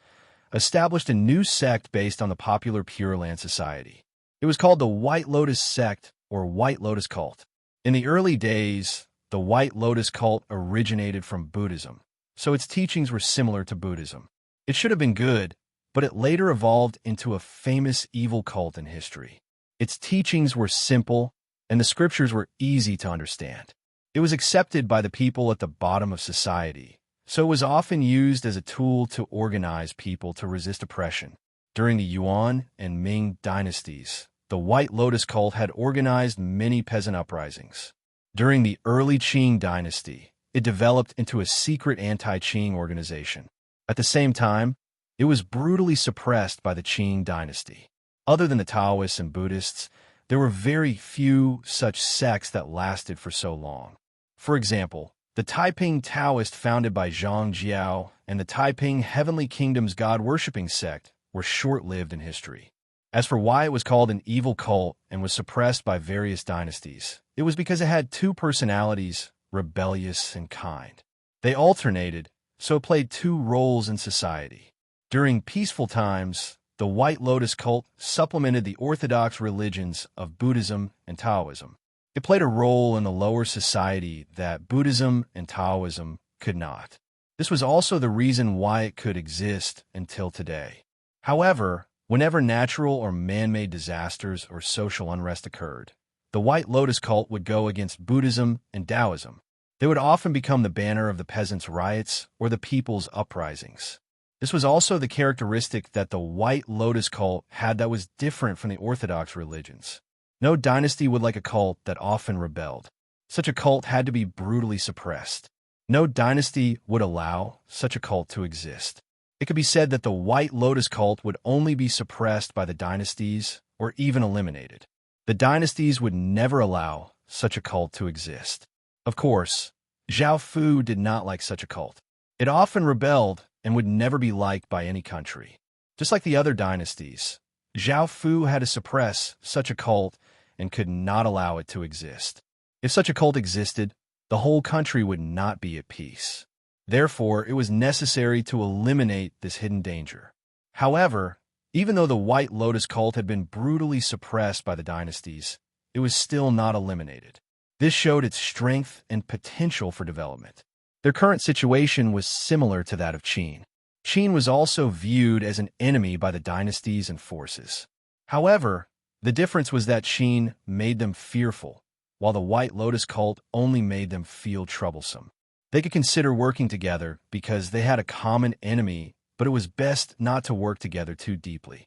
established a new sect based on the popular Pure Land Society. It was called the White Lotus Sect or White Lotus Cult. In the early days, the White Lotus Cult originated from Buddhism, so its teachings were similar to Buddhism. It should have been good, but it later evolved into a famous evil cult in history. Its teachings were simple, and the scriptures were easy to understand. It was accepted by the people at the bottom of society, so it was often used as a tool to organize people to resist oppression. During the Yuan and Ming dynasties, the White Lotus cult had organized many peasant uprisings. During the early Qing dynasty, it developed into a secret anti-Qing organization. At the same time, it was brutally suppressed by the Qing dynasty. Other than the Taoists and Buddhists, there were very few such sects that lasted for so long. For example, the Taiping Taoist founded by Zhang Jiao and the Taiping Heavenly Kingdom's God-worshipping sect were short-lived in history. As for why it was called an evil cult and was suppressed by various dynasties, it was because it had 2 personalities, rebellious and kind. They alternated, so it played 2 roles in society. During peaceful times, the White Lotus cult supplemented the orthodox religions of Buddhism and Taoism. It played a role in the lower society that Buddhism and Taoism could not. This was also the reason why it could exist until today. However, whenever natural or man-made disasters or social unrest occurred, the White Lotus cult would go against Buddhism and Taoism. They would often become the banner of the peasants' riots or the people's uprisings. This was also the characteristic that the White Lotus cult had that was different from the orthodox religions. No dynasty would like a cult that often rebelled. Such a cult had to be brutally suppressed. No dynasty would allow such a cult to exist. It could be said that the White Lotus cult would only be suppressed by the dynasties or even eliminated. The dynasties would never allow such a cult to exist. Of course, Zhao Fu did not like such a cult. It often rebelled and would never be liked by any country. Just like the other dynasties, Zhao Fu had to suppress such a cult and could not allow it to exist. If such a cult existed, the whole country would not be at peace. Therefore, it was necessary to eliminate this hidden danger. However, even though the White Lotus cult had been brutally suppressed by the dynasties, it was still not eliminated. This showed its strength and potential for development. Their current situation was similar to that of Qin. Qin was also viewed as an enemy by the dynasties and forces. However, the difference was that Qin made them fearful, while the White Lotus cult only made them feel troublesome. They could consider working together because they had a common enemy, but it was best not to work together too deeply.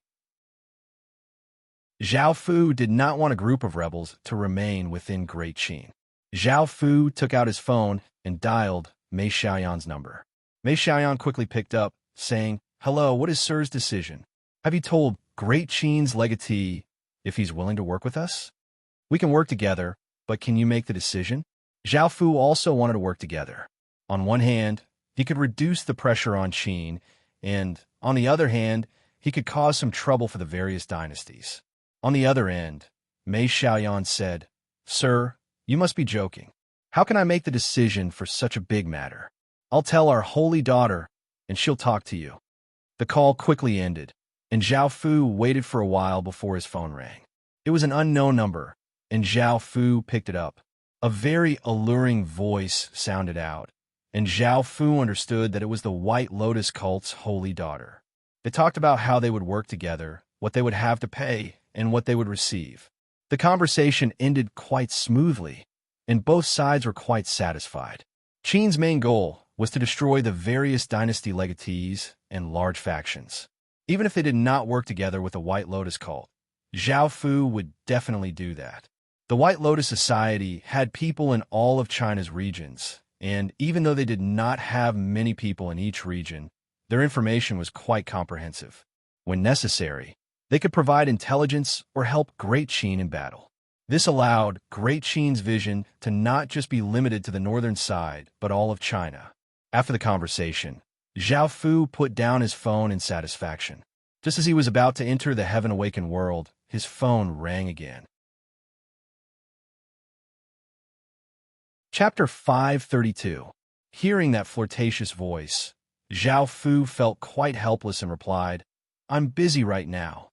Zhao Fu did not want a group of rebels to remain within Great Qin. Zhao Fu took out his phone and dialed Mei Xiaoyan's number. Mei Xiaoyan quickly picked up, saying, "Hello, what is Sir's decision? Have you told Great Qin's legatee if he's willing to work with us? We can work together, but can you make the decision?" Zhao Fu also wanted to work together. On one hand, he could reduce the pressure on Qin, and On the other hand, he could cause some trouble for the various dynasties. On the other end, Mei Xiaoyan said, "Sir, you must be joking. How can I make the decision for such a big matter? I'll tell our holy daughter, and she'll talk to you." The call quickly ended, and Zhao Fu waited for a while before his phone rang. It was an unknown number, and Zhao Fu picked it up. A very alluring voice sounded out, and Zhao Fu understood that it was the White Lotus cult's holy daughter. They talked about how they would work together, what they would have to pay, and what they would receive. The conversation ended quite smoothly, and both sides were quite satisfied. Qin's main goal was to destroy the various dynasty legatees and large factions. Even if they did not work together with the White Lotus cult, Zhao Fu would definitely do that. The White Lotus Society had people in all of China's regions, and even though they did not have many people in each region, their information was quite comprehensive. When necessary, they could provide intelligence or help Great Qin in battle. This allowed Great Qin's vision to not just be limited to the northern side, but all of China. After the conversation, Zhao Fu put down his phone in satisfaction. Just as he was about to enter the Heaven Awakened world, his phone rang again. Chapter 532. Hearing that flirtatious voice, Zhao Fu felt quite helpless and replied, "I'm busy right now."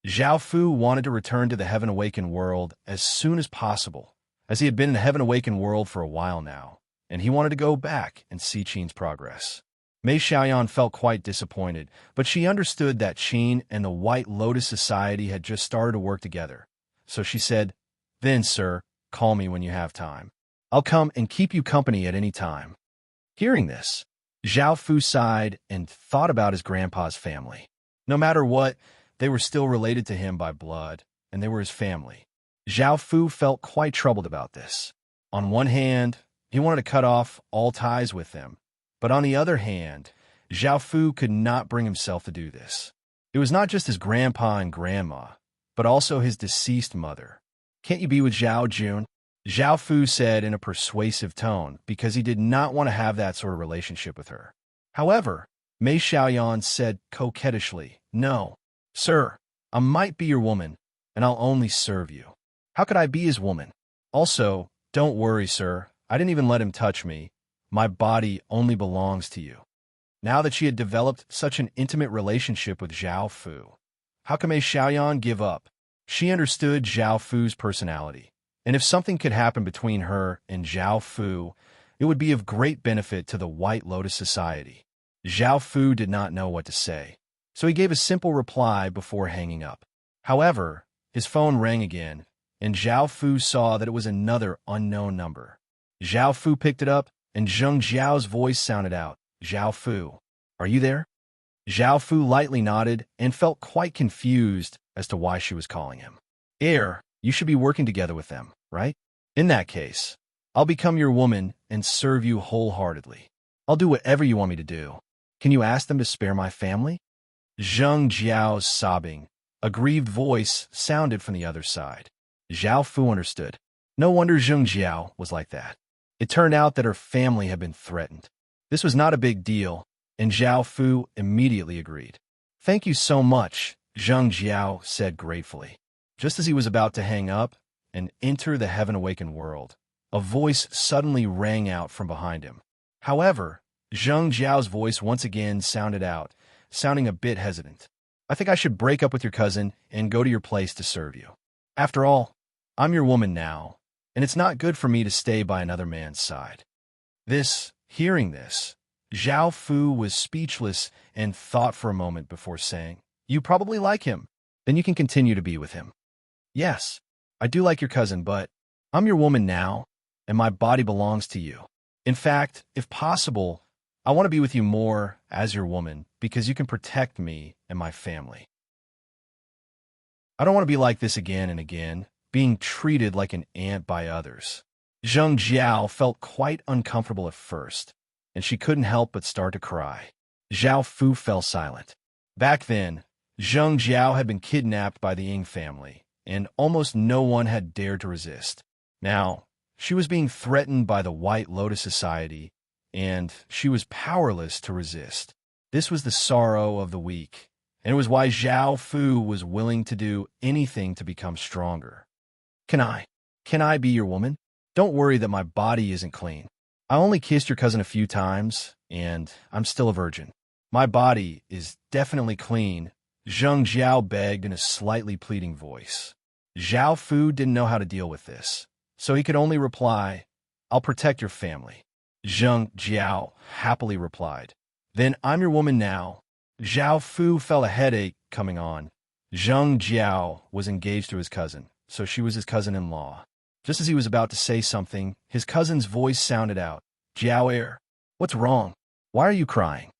Zhao Fu wanted to return to the Heaven Awakened world as soon as possible, as he had been in the Heaven Awakened world for a while now, and he wanted to go back and see Qin's progress. Mei Xiaoyan felt quite disappointed, but she understood that Qin and the White Lotus Society had just started to work together. So she said, "Then, sir, call me when you have time. I'll come and keep you company at any time." Hearing this, Zhao Fu sighed and thought about his grandpa's family. No matter what, they were still related to him by blood, and they were his family. Zhao Fu felt quite troubled about this. On one hand, he wanted to cut off all ties with them, but on the other hand, Zhao Fu could not bring himself to do this. It was not just his grandpa and grandma, but also his deceased mother. "Can't you be with Zhao Jun?" Zhao Fu said in a persuasive tone, because he did not want to have that sort of relationship with her. However, Mei Xiaoyan said coquettishly, "No, sir, I might be your woman, and I'll only serve you. How could I be his woman? Also, don't worry, sir, I didn't even let him touch me. My body only belongs to you." Now that she had developed such an intimate relationship with Zhao Fu, how could Mei Xiaoyan give up? She understood Zhao Fu's personality, and if something could happen between her and Zhao Fu, it would be of great benefit to the White Lotus Society. Zhao Fu did not know what to say, so he gave a simple reply before hanging up. However, his phone rang again, and Zhao Fu saw that it was another unknown number. Zhao Fu picked it up, and Zheng Jiao's voice sounded out, "Zhao Fu, are you there?" Zhao Fu lightly nodded and felt quite confused as to why she was calling him. You should be working together with them, right? In that case, I'll become your woman and serve you wholeheartedly. I'll do whatever you want me to do. Can you ask them to spare my family?" Zheng Jiao's sobbing, aggrieved voice sounded from the other side. Zhao Fu understood. No wonder Zheng Jiao was like that. It turned out that her family had been threatened. This was not a big deal, and Zhao Fu immediately agreed. "Thank you so much," Zheng Jiao said gratefully. Just as he was about to hang up and enter the Heaven Awakened world, a voice suddenly rang out from behind him. However, Zheng Jiao's voice once again sounded out, sounding a bit hesitant. "I think I should break up with your cousin and go to your place to serve you. After all, I'm your woman now, and it's not good for me to stay by another man's side." Hearing this, Zhao Fu was speechless and thought for a moment before saying, "You probably like him. Then you can continue to be with him." "Yes, I do like your cousin, but I'm your woman now, and my body belongs to you. In fact, if possible, I want to be with you more as your woman because you can protect me and my family. I don't want to be like this again and again, being treated like an ant by others." Zheng Jiao felt quite uncomfortable at first, and she couldn't help but start to cry. Zhao Fu fell silent. Back then, Zheng Jiao had been kidnapped by the Ying family, and almost no one had dared to resist. Now, she was being threatened by the White Lotus Society, and she was powerless to resist. This was the sorrow of the weak, and it was why Zhao Fu was willing to do anything to become stronger. Can I be your woman? Don't worry that my body isn't clean. I only kissed your cousin a few times, and I'm still a virgin. My body is definitely clean, Zheng Jiao begged in a slightly pleading voice. Zhao Fu didn't know how to deal with this, so he could only reply, I'll protect your family. Zheng Jiao happily replied. Then I'm your woman now. Zhao Fu felt a headache coming on. Zheng Jiao was engaged to his cousin, so she was his cousin-in-law. Just as he was about to say something, his cousin's voice sounded out. Jiao Er, what's wrong? Why are you crying?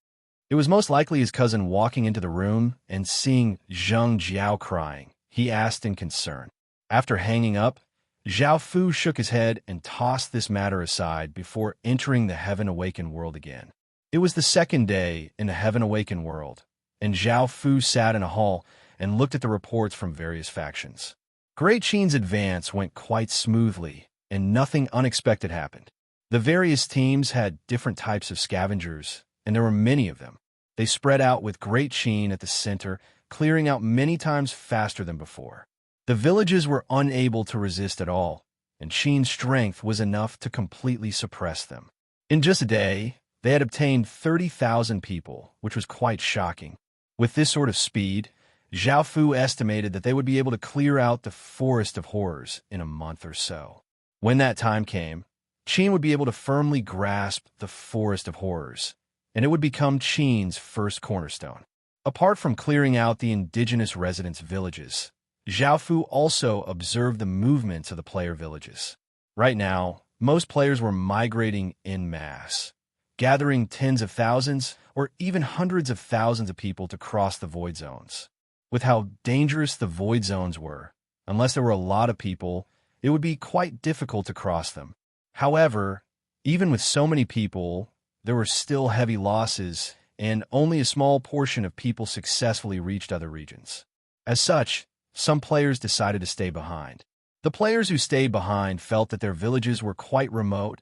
It was most likely his cousin walking into the room and seeing Zheng Jiao crying. He asked in concern. After hanging up, Zhao Fu shook his head and tossed this matter aside before entering the Heaven-Awakened world again. It was the second day in the Heaven-Awakened world, and Zhao Fu sat in a hall and looked at the reports from various factions. Great Qin's advance went quite smoothly, and nothing unexpected happened. The various teams had different types of scavengers, and there were many of them. They spread out with Great Qin at the center, clearing out many times faster than before. The villages were unable to resist at all, and Qin's strength was enough to completely suppress them. In just a day, they had obtained 30,000 people, which was quite shocking. With this sort of speed, Zhao Fu estimated that they would be able to clear out the Forest of Horrors in a month or so. When that time came, Qin would be able to firmly grasp the Forest of Horrors, and it would become Qin's first cornerstone. Apart from clearing out the indigenous residents' villages, Zhao Fu also observed the movements of the player villages. Right now, most players were migrating en masse, gathering tens of thousands or even hundreds of thousands of people to cross the void zones. With how dangerous the void zones were, unless there were a lot of people, it would be quite difficult to cross them. However, even with so many people, there were still heavy losses, and only a small portion of people successfully reached other regions. As such, some players decided to stay behind. The players who stayed behind felt that their villages were quite remote,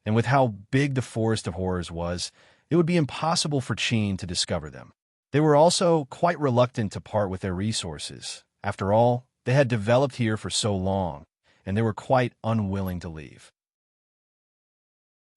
and with how big the Forest of Horrors was, it would be impossible for Qin to discover them. They were also quite reluctant to part with their resources. After all, they had developed here for so long, and they were quite unwilling to leave.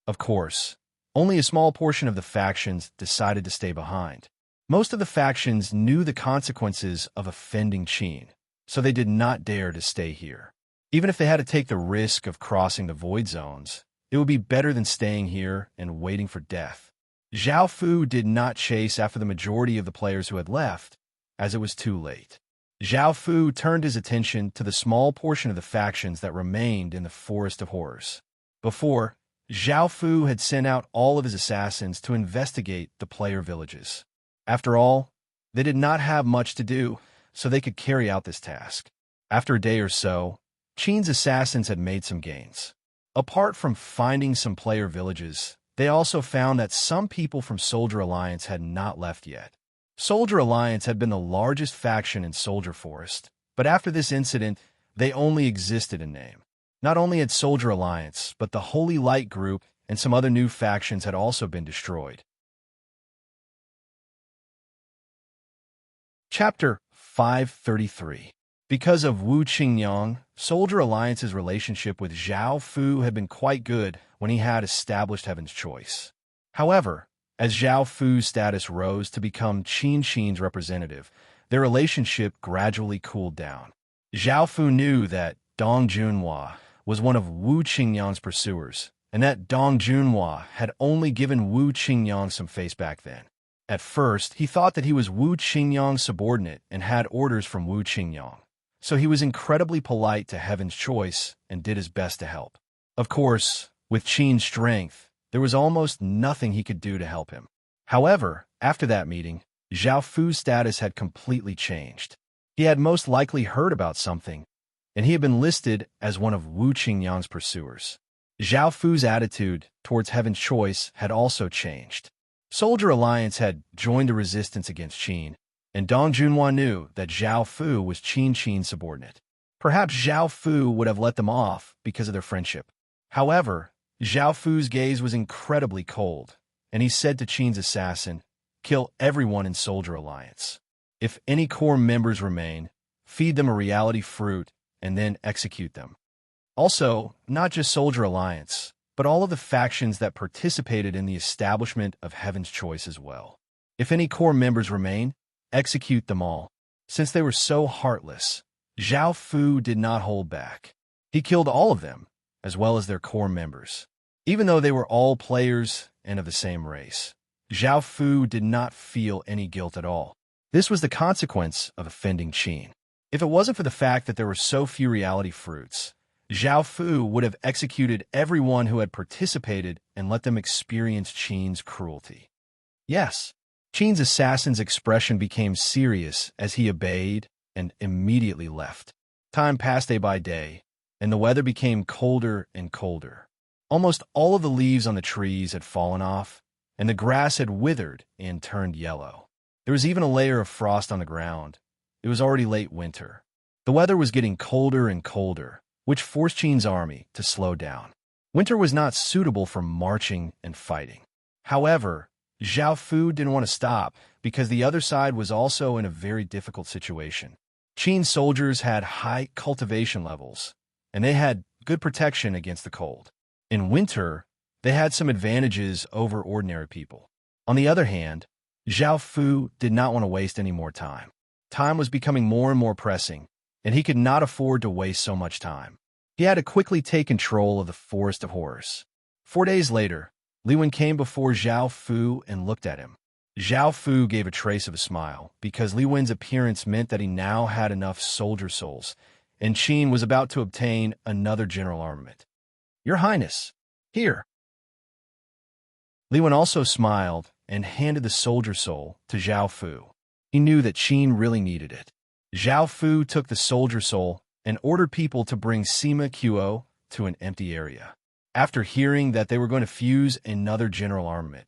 Of course, only a small portion of the factions decided to stay behind. Most of the factions knew the consequences of offending Qin, so they did not dare to stay here. Even if they had to take the risk of crossing the void zones, it would be better than staying here and waiting for death. Zhao Fu did not chase after the majority of the players who had left, as it was too late. Zhao Fu turned his attention to the small portion of the factions that remained in the Forest of Horrors. Before, Zhao Fu had sent out all of his assassins to investigate the player villages. After all, they did not have much to do, so they could carry out this task. After a day or so, Qin's assassins had made some gains. Apart from finding some player villages, they also found that some people from Soldier Alliance had not left yet. Soldier Alliance had been the largest faction in Soldier Forest, but after this incident, they only existed in name. Not only had Soldier Alliance, but the Holy Light Group and some other new factions had also been destroyed. Chapter 533. Because of Wu Qingyang, Soldier Alliance's relationship with Zhao Fu had been quite good when he had established Heaven's Choice. However, as Zhao Fu's status rose to become Qin's representative, their relationship gradually cooled down. Zhao Fu knew that Dong Junhua was one of Wu Qingyang's pursuers, and that Dong Junhua had only given Wu Qingyang some face back then. At first, he thought that he was Wu Qingyang's subordinate and had orders from Wu Qingyang. So he was incredibly polite to Heaven's Choice and did his best to help. Of course, with Qin's strength, there was almost nothing he could do to help him. However, after that meeting, Zhao Fu's status had completely changed. He had most likely heard about something, and he had been listed as one of Wu Qingyang's pursuers. Zhao Fu's attitude towards Heaven's Choice had also changed. Soldier Alliance had joined the resistance against Qin, and Dong Junhua knew that Zhao Fu was Qin's subordinate. Perhaps Zhao Fu would have let them off because of their friendship. However, Zhao Fu's gaze was incredibly cold, and he said to Qin's assassin, kill everyone in Soldier Alliance. If any core members remain, feed them a reality fruit and then execute them. Also, not just Soldier Alliance, but all of the factions that participated in the establishment of Heaven's Choice as well. If any core members remain, execute them all. Since they were so heartless, Zhao Fu did not hold back. He killed all of them, as well as their core members. Even though they were all players and of the same race, Zhao Fu did not feel any guilt at all. This was the consequence of offending Qin. If it wasn't for the fact that there were so few reality fruits, Zhao Fu would have executed everyone who had participated and let them experience Qin's cruelty. Yes, Qin's assassin's expression became serious as he obeyed and immediately left. Time passed day by day, and the weather became colder and colder. Almost all of the leaves on the trees had fallen off, and the grass had withered and turned yellow. There was even a layer of frost on the ground. It was already late winter. The weather was getting colder and colder, which forced Qin's army to slow down. Winter was not suitable for marching and fighting. However, Zhao Fu didn't want to stop because the other side was also in a very difficult situation. Qin's soldiers had high cultivation levels, and they had good protection against the cold. In winter, they had some advantages over ordinary people. On the other hand, Zhao Fu did not want to waste any more time. Time was becoming more and more pressing, and he could not afford to waste so much time. He had to quickly take control of the Forest of Horrors. 4 days later, Li Wen came before Zhao Fu and looked at him. Zhao Fu gave a trace of a smile, because Li Wen's appearance meant that he now had enough soldier souls, and Qin was about to obtain another general armament. "Your Highness, here." Li Wen also smiled and handed the soldier soul to Zhao Fu. He knew that Qin really needed it. Zhao Fu took the soldier soul and ordered people to bring Sima Qiu to an empty area. After hearing that they were going to fuse another general armament,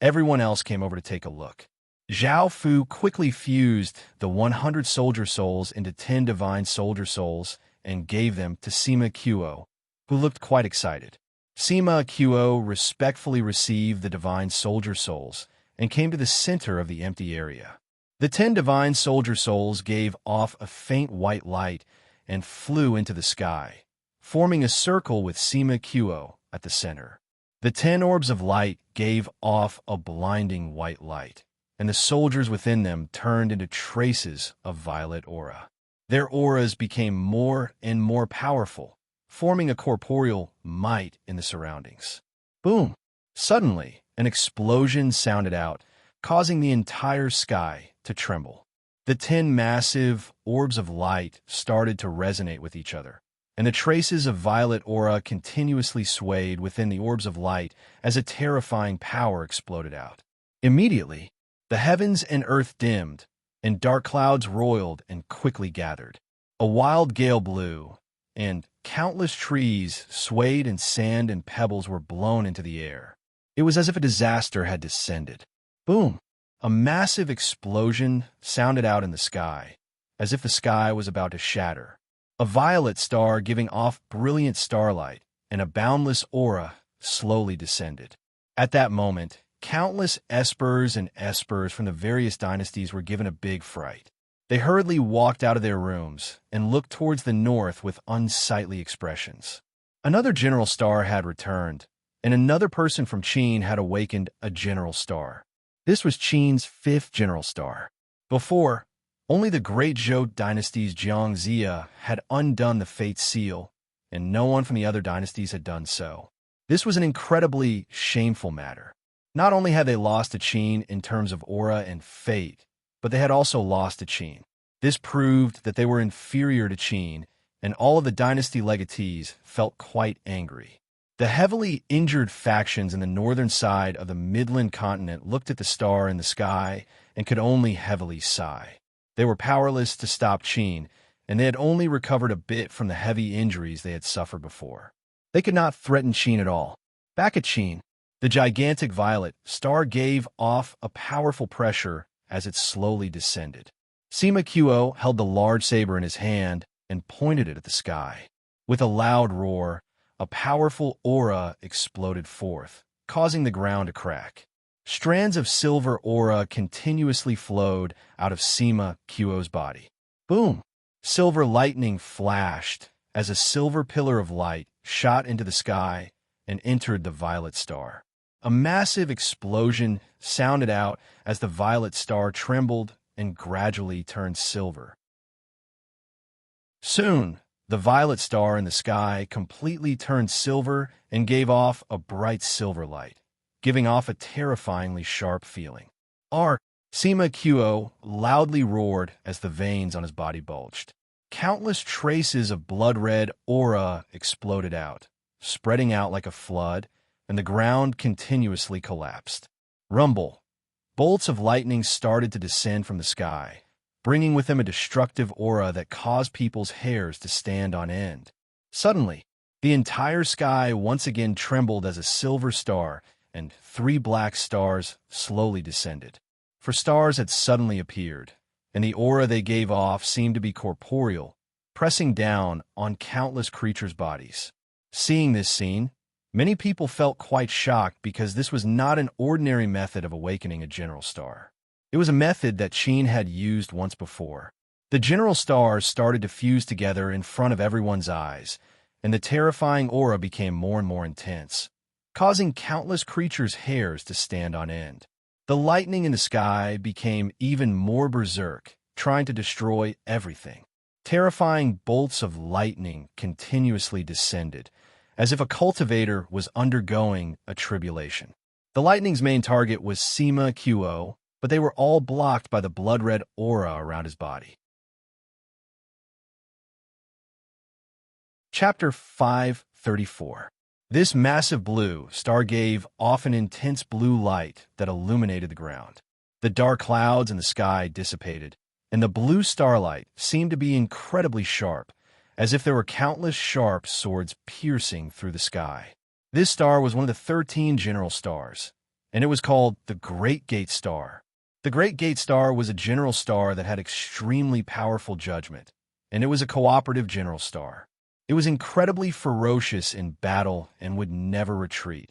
everyone else came over to take a look. Zhao Fu quickly fused the 100 soldier souls into 10 divine soldier souls and gave them to Sima Qiu, who looked quite excited. Sima Qiu respectfully received the divine soldier souls and came to the center of the empty area. The 10 divine soldier souls gave off a faint white light and flew into the sky, forming a circle with Sima Qiu at the center. The 10 orbs of light gave off a blinding white light, and the soldiers within them turned into traces of violet aura. Their auras became more and more powerful, forming a corporeal might in the surroundings. Boom! Suddenly, an explosion sounded out, causing the entire sky to tremble. The 10 massive orbs of light started to resonate with each other, and the traces of violet aura continuously swayed within the orbs of light as a terrifying power exploded out. Immediately, the heavens and earth dimmed, and dark clouds roiled and quickly gathered. A wild gale blew, and countless trees swayed and sand and pebbles were blown into the air. It was as if a disaster had descended. Boom! A massive explosion sounded out in the sky, as if the sky was about to shatter. A violet star giving off brilliant starlight and a boundless aura slowly descended. At that moment, countless espers and espers from the various dynasties were given a big fright. They hurriedly walked out of their rooms and looked towards the north with unsightly expressions. Another general star had returned, and another person from Qin had awakened a general star. This was Qin's 5th general star. Before, only the great Zhou dynasty's Jiang Zia had undone the fate seal, and no one from the other dynasties had done so. This was an incredibly shameful matter. Not only had they lost to Qin in terms of aura and fate, but they had also lost to Qin. This proved that they were inferior to Qin, and all of the dynasty legatees felt quite angry. The heavily injured factions in the northern side of the Midland continent looked at the star in the sky and could only heavily sigh. They were powerless to stop Qin, and they had only recovered a bit from the heavy injuries they had suffered before. They could not threaten Qin at all. Back at Qin, the gigantic violet star gave off a powerful pressure as it slowly descended. Sima Qiu held the large saber in his hand and pointed it at the sky. With a loud roar, a powerful aura exploded forth, causing the ground to crack. Strands of silver aura continuously flowed out of Sima Qiuo's body. Boom! Silver lightning flashed as a silver pillar of light shot into the sky and entered the violet star. A massive explosion sounded out as the violet star trembled and gradually turned silver. Soon, the violet star in the sky completely turned silver and gave off a bright silver light, giving off a terrifyingly sharp feeling. Sima Qiuo loudly roared as the veins on his body bulged. Countless traces of blood-red aura exploded out, spreading out like a flood, and the ground continuously collapsed. Rumble. Bolts of lightning started to descend from the sky, bringing with them a destructive aura that caused people's hairs to stand on end. Suddenly, the entire sky once again trembled as a silver star and 3 black stars slowly descended. For stars had suddenly appeared, and the aura they gave off seemed to be corporeal, pressing down on countless creatures' bodies. Seeing this scene, many people felt quite shocked because this was not an ordinary method of awakening a general star. It was a method that Qin had used once before. The general stars started to fuse together in front of everyone's eyes, and the terrifying aura became more and more intense, causing countless creatures' hairs to stand on end. The lightning in the sky became even more berserk, trying to destroy everything. Terrifying bolts of lightning continuously descended, as if a cultivator was undergoing a tribulation. The lightning's main target was Sima Qiuo, but they were all blocked by the blood-red aura around his body. Chapter 534. This massive blue star gave off an intense blue light that illuminated the ground. The dark clouds in the sky dissipated, and the blue starlight seemed to be incredibly sharp, as if there were countless sharp swords piercing through the sky. This star was one of the 13 general stars, and it was called the Great Gate Star. The Great Gate Star was a general star that had extremely powerful judgment, and it was a cooperative general star. It was incredibly ferocious in battle and would never retreat,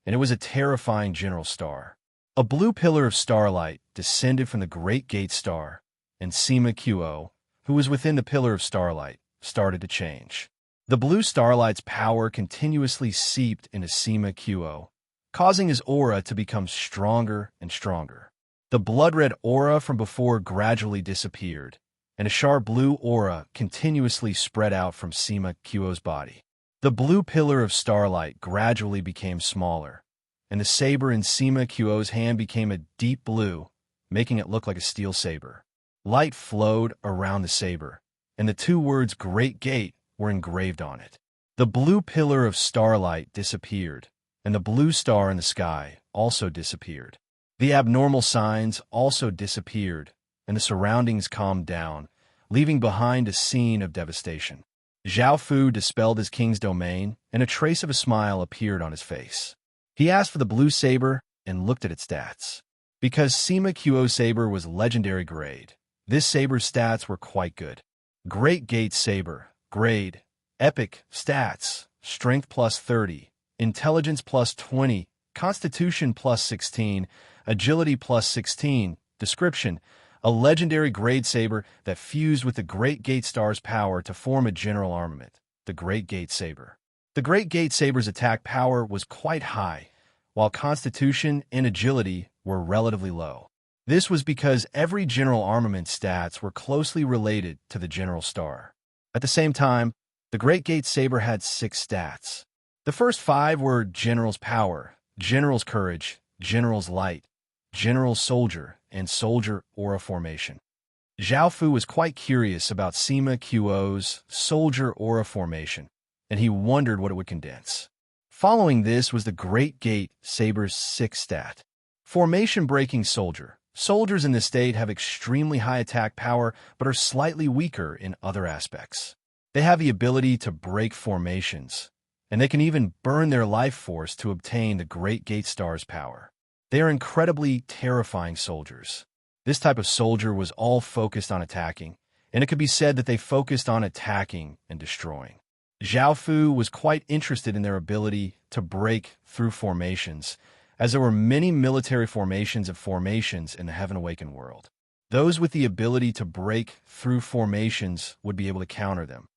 and it was a terrifying general star. A blue pillar of starlight descended from the Great Gate Star, and Sima Qiuo, who was within the pillar of starlight, started to change. The blue starlight's power continuously seeped into Sima Qiuo, causing his aura to become stronger and stronger. The blood-red aura from before gradually disappeared, and a sharp blue aura continuously spread out from Sima Qiuo's body. The blue pillar of starlight gradually became smaller, and the saber in Sima Qiuo's hand became a deep blue, making it look like a steel saber. Light flowed around the saber, and the 2 words Great Gate were engraved on it. The blue pillar of starlight disappeared, and the blue star in the sky also disappeared. The abnormal signs also disappeared, and the surroundings calmed down, leaving behind a scene of devastation. Zhao Fu dispelled his king's domain, and a trace of a smile appeared on his face. He asked for the blue saber and looked at its stats. Because Sima Qiuo's saber was legendary grade, this saber's stats were quite good. Great Gate Saber, grade, epic, stats, strength plus 30, intelligence plus 20, constitution plus 16, agility plus 16, description, a legendary grade saber that fused with the Great Gate Star's power to form a general armament, the Great Gate Saber. The Great Gate Saber's attack power was quite high, while constitution and agility were relatively low. This was because every general armament stats were closely related to the general star. At the same time, the Great Gate Saber had 6 stats. The first 5 were General's Power, General's Courage, General's Light, General's Soldier, and Soldier Aura Formation. Zhao Fu was quite curious about Sima Qiuo's Soldier Aura Formation, and he wondered what it would condense. Following this was the Great Gate Saber's 6th stat. Formation Breaking Soldier. Soldiers in this state have extremely high attack power, but are slightly weaker in other aspects. They have the ability to break formations, and they can even burn their life force to obtain the Great Gate Star's power. They are incredibly terrifying soldiers. This type of soldier was all focused on attacking, and it could be said that they focused on attacking and destroying. Zhao Fu was quite interested in their ability to break through formations, as there were many military formations of formations in the Heaven-Awakened world. Those with the ability to break through formations would be able to counter them.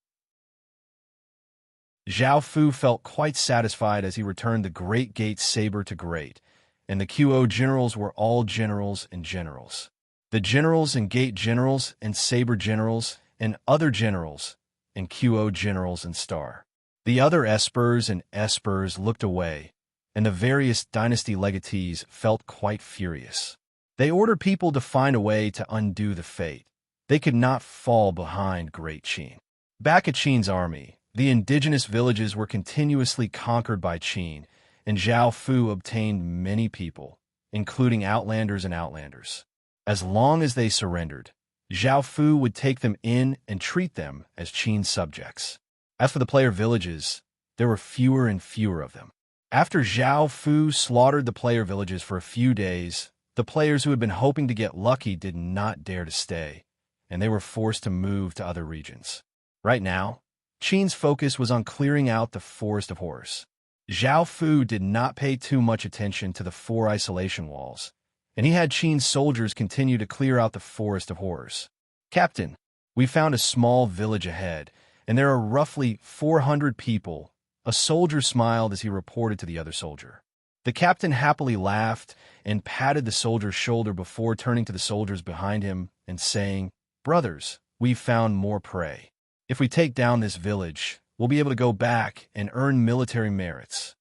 Zhao Fu felt quite satisfied as he returned the Great Gate saber to Great, and the QO generals were all generals and generals. The generals and Gate generals and saber generals and other generals and QO generals and star. The other espers and espers looked away, and the various dynasty legatees felt quite furious. They ordered people to find a way to undo the fate. They could not fall behind Great Qin. Back at Qin's army, the indigenous villages were continuously conquered by Qin, and Zhao Fu obtained many people, including outlanders and outlanders. As long as they surrendered, Zhao Fu would take them in and treat them as Qin subjects. As for the player villages, there were fewer and fewer of them. After Zhao Fu slaughtered the player villages for a few days, the players who had been hoping to get lucky did not dare to stay, and they were forced to move to other regions. Right now, Qin's focus was on clearing out the Forest of Horrors. Zhao Fu did not pay too much attention to the 4 isolation walls, and he had Qin's soldiers continue to clear out the Forest of Horrors. "Captain, we found a small village ahead, and there are roughly 400 people." A soldier smiled as he reported to the other soldier. The captain happily laughed and patted the soldier's shoulder before turning to the soldiers behind him and saying, "Brothers, we've found more prey. If we take down this village, we'll be able to go back and earn military merits."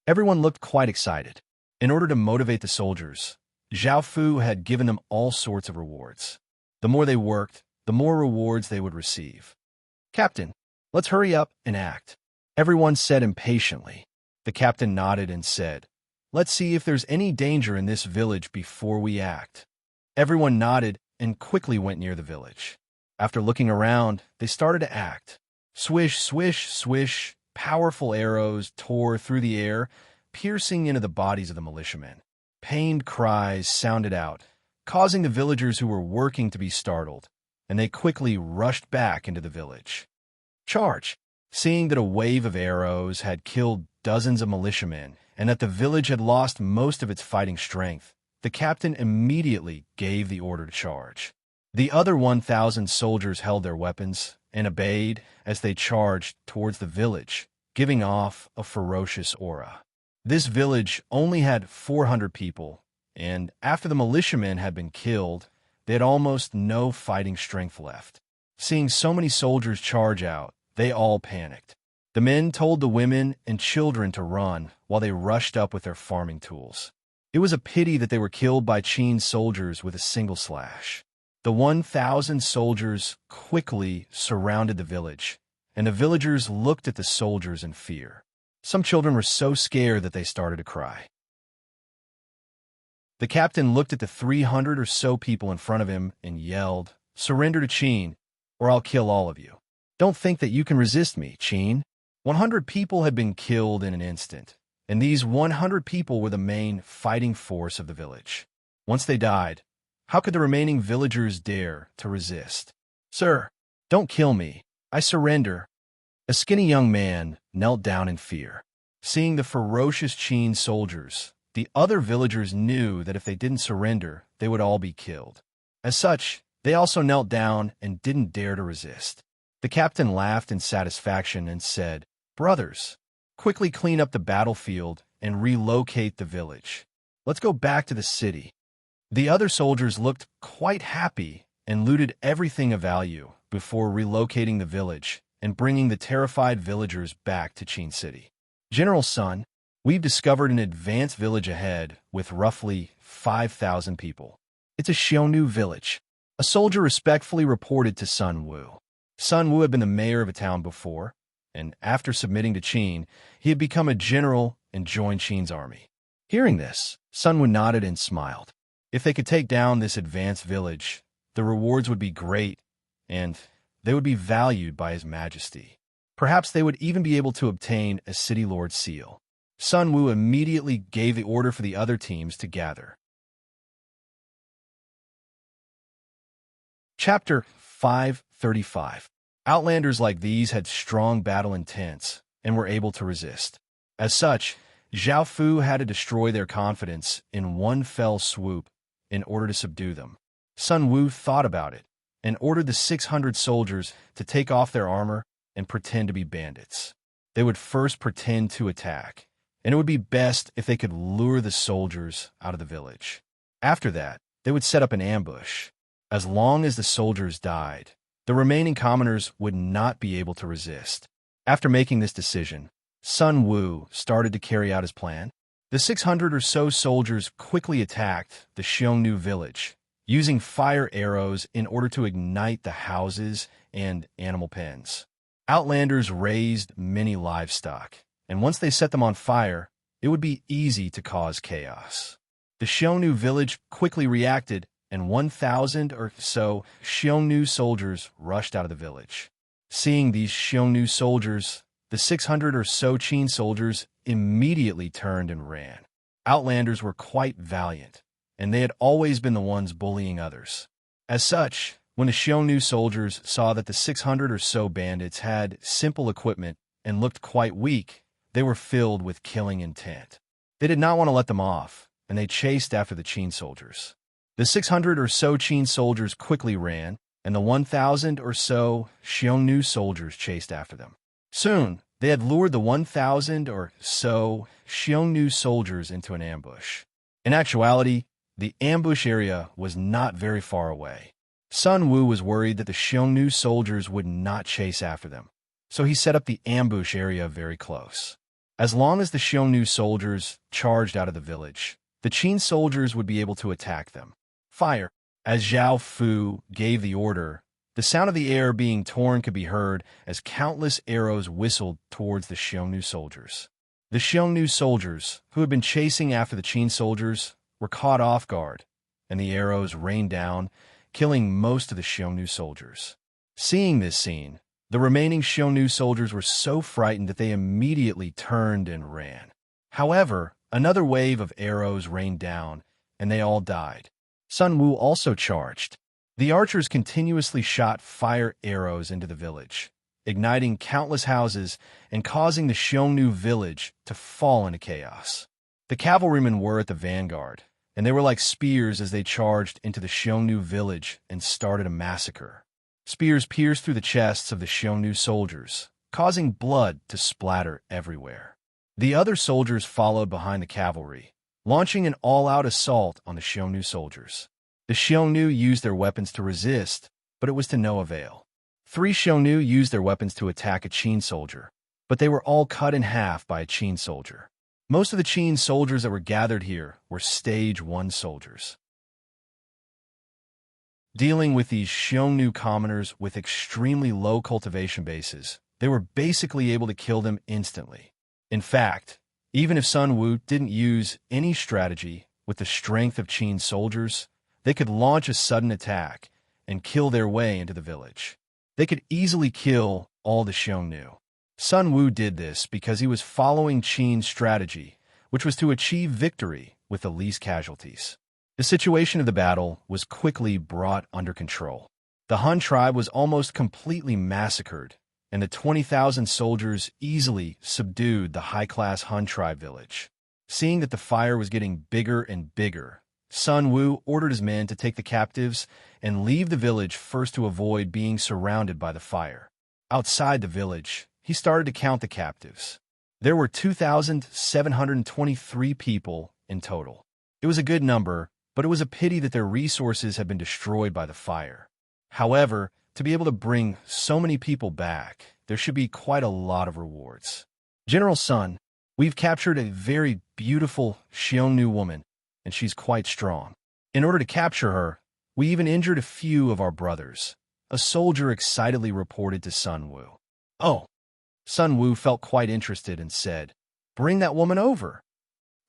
Everyone looked quite excited. In order to motivate the soldiers, Zhao Fu had given them all sorts of rewards. The more they worked, the more rewards they would receive. "Captain, let's hurry up and act," everyone said impatiently. The captain nodded and said, "Let's see if there's any danger in this village before we act." Everyone nodded and quickly went near the village. After looking around, they started to act. Swish, swish, swish, powerful arrows tore through the air, piercing into the bodies of the militiamen. Pained cries sounded out, causing the villagers who were working to be startled, and they quickly rushed back into the village. "Charge!" Seeing that a wave of arrows had killed dozens of militiamen and that the village had lost most of its fighting strength, the captain immediately gave the order to charge. The other 1,000 soldiers held their weapons and obeyed as they charged towards the village, giving off a ferocious aura. This village only had 400 people, and after the militiamen had been killed, they had almost no fighting strength left. Seeing so many soldiers charge out, they all panicked. The men told the women and children to run while they rushed up with their farming tools. It was a pity that they were killed by Qin's soldiers with a single slash. The 1,000 soldiers quickly surrounded the village, and the villagers looked at the soldiers in fear. Some children were so scared that they started to cry. The captain looked at the 300 or so people in front of him and yelled, "Surrender to Qin, or I'll kill all of you. Don't think that you can resist me, Qin." 100 people had been killed in an instant, and these 100 people were the main fighting force of the village. Once they died, how could the remaining villagers dare to resist? "Sir, don't kill me. I surrender." A skinny young man knelt down in fear. Seeing the ferocious Qin soldiers, the other villagers knew that if they didn't surrender, they would all be killed. As such, they also knelt down and didn't dare to resist. The captain laughed in satisfaction and said, "Brothers, quickly clean up the battlefield and relocate the village. Let's go back to the city." The other soldiers looked quite happy and looted everything of value before relocating the village and bringing the terrified villagers back to Qin City. "General Sun, we've discovered an advanced village ahead with roughly 5,000 people. It's a Xiongnu village," a soldier respectfully reported to Sun Wu. Sun Wu had been the mayor of a town before, and after submitting to Qin, he had become a general and joined Qin's army. Hearing this, Sun Wu nodded and smiled. If they could take down this advanced village, the rewards would be great, and they would be valued by His Majesty. Perhaps they would even be able to obtain a City Lord seal. Sun Wu immediately gave the order for the other teams to gather. Chapter 535. Outlanders like these had strong battle intents and were able to resist. As such, Zhao Fu had to destroy their confidence in one fell swoop in order to subdue them. Sun Wu thought about it and ordered the 600 soldiers to take off their armor and pretend to be bandits. They would first pretend to attack, and it would be best if they could lure the soldiers out of the village. After that, they would set up an ambush. As long as the soldiers died, the remaining commoners would not be able to resist. After making this decision, Sun Wu started to carry out his plan. The 600 or so soldiers quickly attacked the Xiongnu village, using fire arrows in order to ignite the houses and animal pens. Outlanders raised many livestock, and once they set them on fire, it would be easy to cause chaos. The Xiongnu village quickly reacted, and 1,000 or so Xiongnu soldiers rushed out of the village. Seeing these Xiongnu soldiers, the 600 or so Qin soldiers immediately turned and ran. Outlanders were quite valiant, and they had always been the ones bullying others. As such, when the Xiongnu soldiers saw that the 600 or so bandits had simple equipment and looked quite weak, they were filled with killing intent. They did not want to let them off, and they chased after the Qin soldiers. The 600 or so Qin soldiers quickly ran, and the 1,000 or so Xiongnu soldiers chased after them. Soon, they had lured the 1,000 or so Xiongnu soldiers into an ambush. In actuality, the ambush area was not very far away. Sun Wu was worried that the Xiongnu soldiers would not chase after them, so he set up the ambush area very close. As long as the Xiongnu soldiers charged out of the village, the Qin soldiers would be able to attack them. Fire! As Zhao Fu gave the order, the sound of the air being torn could be heard as countless arrows whistled towards the Xiongnu soldiers. The Xiongnu soldiers, who had been chasing after the Qin soldiers, were caught off guard, and the arrows rained down, killing most of the Xiongnu soldiers. Seeing this scene, the remaining Xiongnu soldiers were so frightened that they immediately turned and ran. However, another wave of arrows rained down, and they all died. Sun Wu also charged. The archers continuously shot fire arrows into the village, igniting countless houses and causing the Xiongnu village to fall into chaos. The cavalrymen were at the vanguard, and they were like spears as they charged into the Xiongnu village and started a massacre. Spears pierced through the chests of the Xiongnu soldiers, causing blood to splatter everywhere. The other soldiers followed behind the cavalry, launching an all-out assault on the Xiongnu soldiers. The Xiongnu used their weapons to resist, but it was to no avail. 3 Xiongnu used their weapons to attack a Qin soldier, but they were all cut in half by a Qin soldier. Most of the Qin soldiers that were gathered here were Stage 1 soldiers. Dealing with these Xiongnu commoners with extremely low cultivation bases, they were basically able to kill them instantly. In fact, even if Sun Wu didn't use any strategy with the strength of Qin soldiers, they could launch a sudden attack and kill their way into the village. They could easily kill all the Xiongnu. Sun Wu did this because he was following Qin's strategy, which was to achieve victory with the least casualties. The situation of the battle was quickly brought under control. The Han tribe was almost completely massacred, and the 20,000 soldiers easily subdued the high-class Han tribe village. Seeing that the fire was getting bigger and bigger, Sun Wu ordered his men to take the captives and leave the village first to avoid being surrounded by the fire. Outside the village, he started to count the captives. There were 2,723 people in total. It was a good number, but it was a pity that their resources had been destroyed by the fire. However, to be able to bring so many people back, there should be quite a lot of rewards. General Sun, we've captured a very beautiful Xiongnu woman, and she's quite strong. In order to capture her, we even injured a few of our brothers, a soldier excitedly reported to Sun Wu. Oh! Sun Wu felt quite interested and said, "Bring that woman over."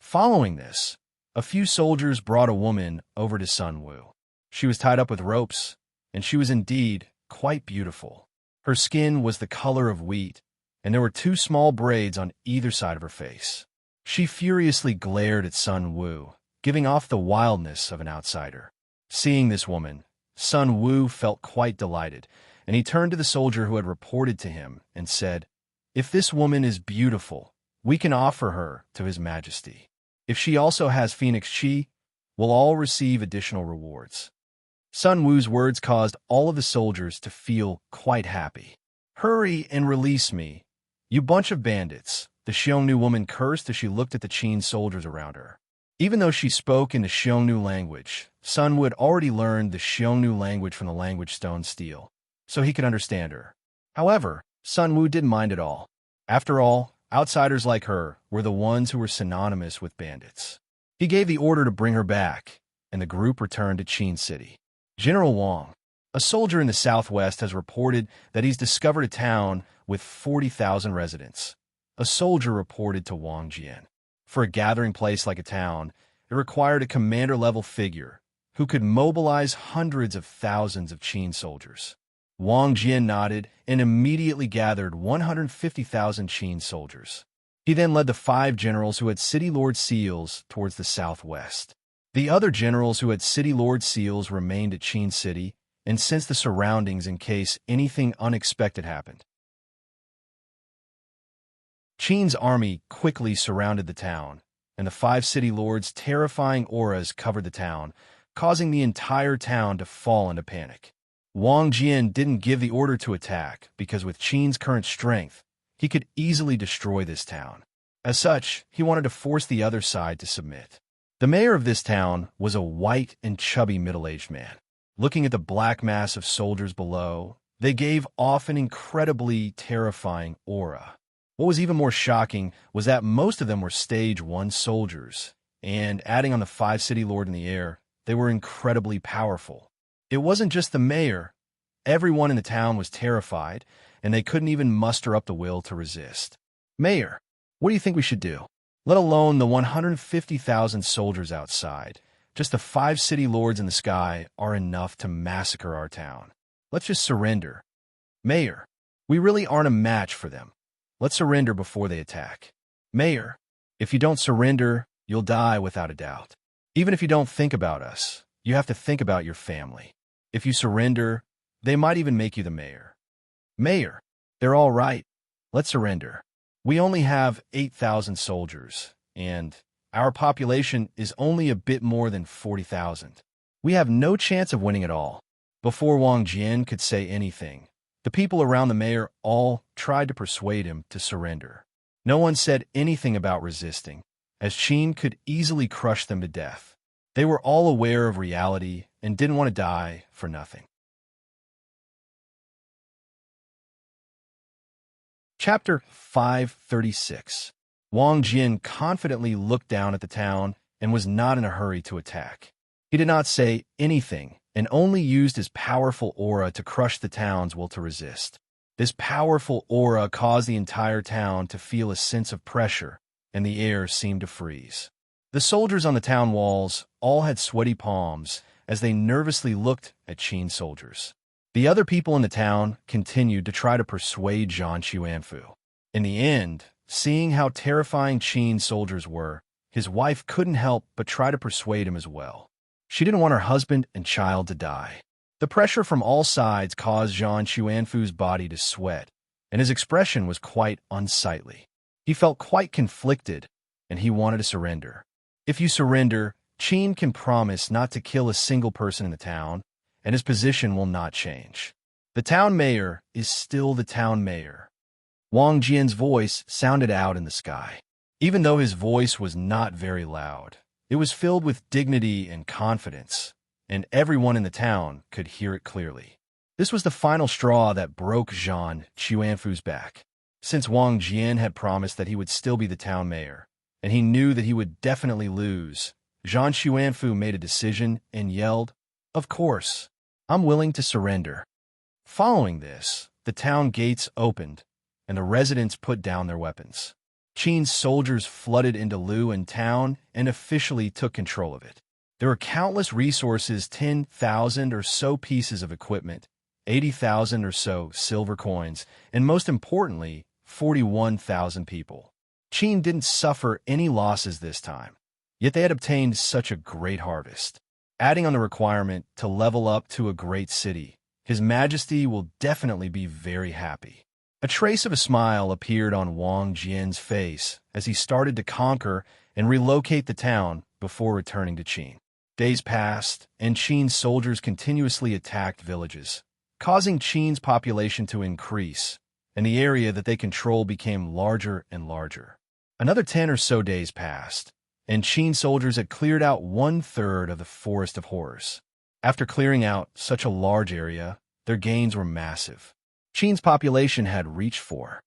Following this, a few soldiers brought a woman over to Sun Wu. She was tied up with ropes, and she was indeed quite beautiful. Her skin was the color of wheat, and there were 2 small braids on either side of her face. She furiously glared at Sun Wu, giving off the wildness of an outsider. Seeing this woman, Sun Wu felt quite delighted, and he turned to the soldier who had reported to him and said, "If this woman is beautiful, we can offer her to His Majesty. If she also has Phoenix Chi, we'll all receive additional rewards." Sun Wu's words caused all of the soldiers to feel quite happy. "Hurry and release me, you bunch of bandits," the Xiongnu woman cursed as she looked at the Qin soldiers around her. Even though she spoke in the Xiongnu language, Sun Wu had already learned the Xiongnu language from the language Stone Steel, so he could understand her. However, Sun Wu didn't mind at all. After all, outsiders like her were the ones who were synonymous with bandits. He gave the order to bring her back, and the group returned to Qin City. General Wang, a soldier in the southwest, has reported that he's discovered a town with 40,000 residents. A soldier reported to Wang Jian. For a gathering place like a town, it required a commander-level figure who could mobilize hundreds of thousands of Qin soldiers. Wang Jian nodded and immediately gathered 150,000 Qin soldiers. He then led the 5 generals who had City Lord Seals towards the southwest. The other generals who had City Lord Seals remained at Qin City and sensed the surroundings in case anything unexpected happened. Qin's army quickly surrounded the town, and the 5 city lords' terrifying auras covered the town, causing the entire town to fall into panic. Wang Jian didn't give the order to attack because with Qin's current strength, he could easily destroy this town. As such, he wanted to force the other side to submit. The mayor of this town was a white and chubby middle-aged man. Looking at the black mass of soldiers below, they gave off an incredibly terrifying aura. What was even more shocking was that most of them were Stage 1 soldiers, and adding on the 5 city lord in the air, they were incredibly powerful. It wasn't just the mayor. Everyone in the town was terrified, and they couldn't even muster up the will to resist. "Mayor, what do you think we should do? Let alone the 150,000 soldiers outside. Just the 5 city lords in the sky are enough to massacre our town. Let's just surrender. Mayor, we really aren't a match for them. Let's surrender before they attack. Mayor, if you don't surrender, you'll die without a doubt. Even if you don't think about us, you have to think about your family. If you surrender, they might even make you the mayor. Mayor, they're all right. Let's surrender. We only have 8,000 soldiers, and our population is only a bit more than 40,000. We have no chance of winning at all." Before Wang Jian could say anything, the people around the mayor all tried to persuade him to surrender. No one said anything about resisting, as Qin could easily crush them to death. They were all aware of reality and didn't want to die for nothing. Chapter 536. Wang Jian confidently looked down at the town and was not in a hurry to attack. He did not say anything and only used his powerful aura to crush the town's will to resist. This powerful aura caused the entire town to feel a sense of pressure, and the air seemed to freeze. The soldiers on the town walls all had sweaty palms as they nervously looked at Qin soldiers. The other people in the town continued to try to persuade Zhang Xuanfu. In the end, seeing how terrifying Qin soldiers were, his wife couldn't help but try to persuade him as well. She didn't want her husband and child to die. The pressure from all sides caused Zhang Xuanfu's body to sweat, and his expression was quite unsightly. He felt quite conflicted, and he wanted to surrender. If you surrender, Qin can promise not to kill a single person in the town, and his position will not change. The town mayor is still the town mayor. Wang Jian's voice sounded out in the sky. Even though his voice was not very loud, it was filled with dignity and confidence, and everyone in the town could hear it clearly. This was the final straw that broke Zhang Xuanfu's back. Since Wang Jian had promised that he would still be the town mayor, and he knew that he would definitely lose, Zhang Xuanfu made a decision and yelled, "Of course, I'm willing to surrender." Following this, the town gates opened, and the residents put down their weapons. Qin's soldiers flooded into Luan town and officially took control of it. There were countless resources, 10,000 or so pieces of equipment, 80,000 or so silver coins, and most importantly, 41,000 people. Qin didn't suffer any losses this time, yet they had obtained such a great harvest. Adding on the requirement to level up to a great city, His Majesty will definitely be very happy. A trace of a smile appeared on Wang Jian's face as he started to conquer and relocate the town before returning to Qin. Days passed, and Qin's soldiers continuously attacked villages, causing Qin's population to increase, and the area that they control became larger and larger. Another 10 or so days passed, and Qin soldiers had cleared out 1/3 of the Forest of Horrors. After clearing out such a large area, their gains were massive. Qin's population had reached 4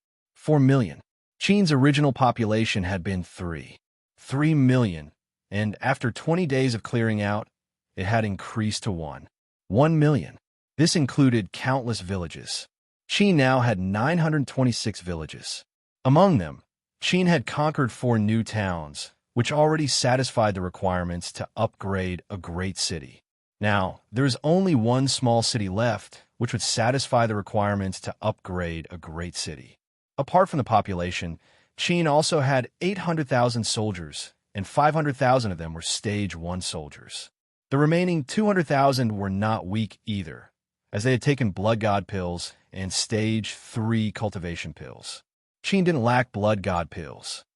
million. Qin's original population had been 3 million, and after 20 days of clearing out, it had increased to 1 million. This included countless villages. Qin now had 926 villages. Among them, Qin had conquered 4 new towns, which already satisfied the requirements to upgrade a great city. Now, there is only one small city left, which would satisfy the requirements to upgrade a great city. Apart from the population, Qin also had 800,000 soldiers, and 500,000 of them were Stage 1 soldiers. The remaining 200,000 were not weak either, as they had taken Blood God pills and Stage 3 cultivation pills. Qin didn't lack Blood God pills.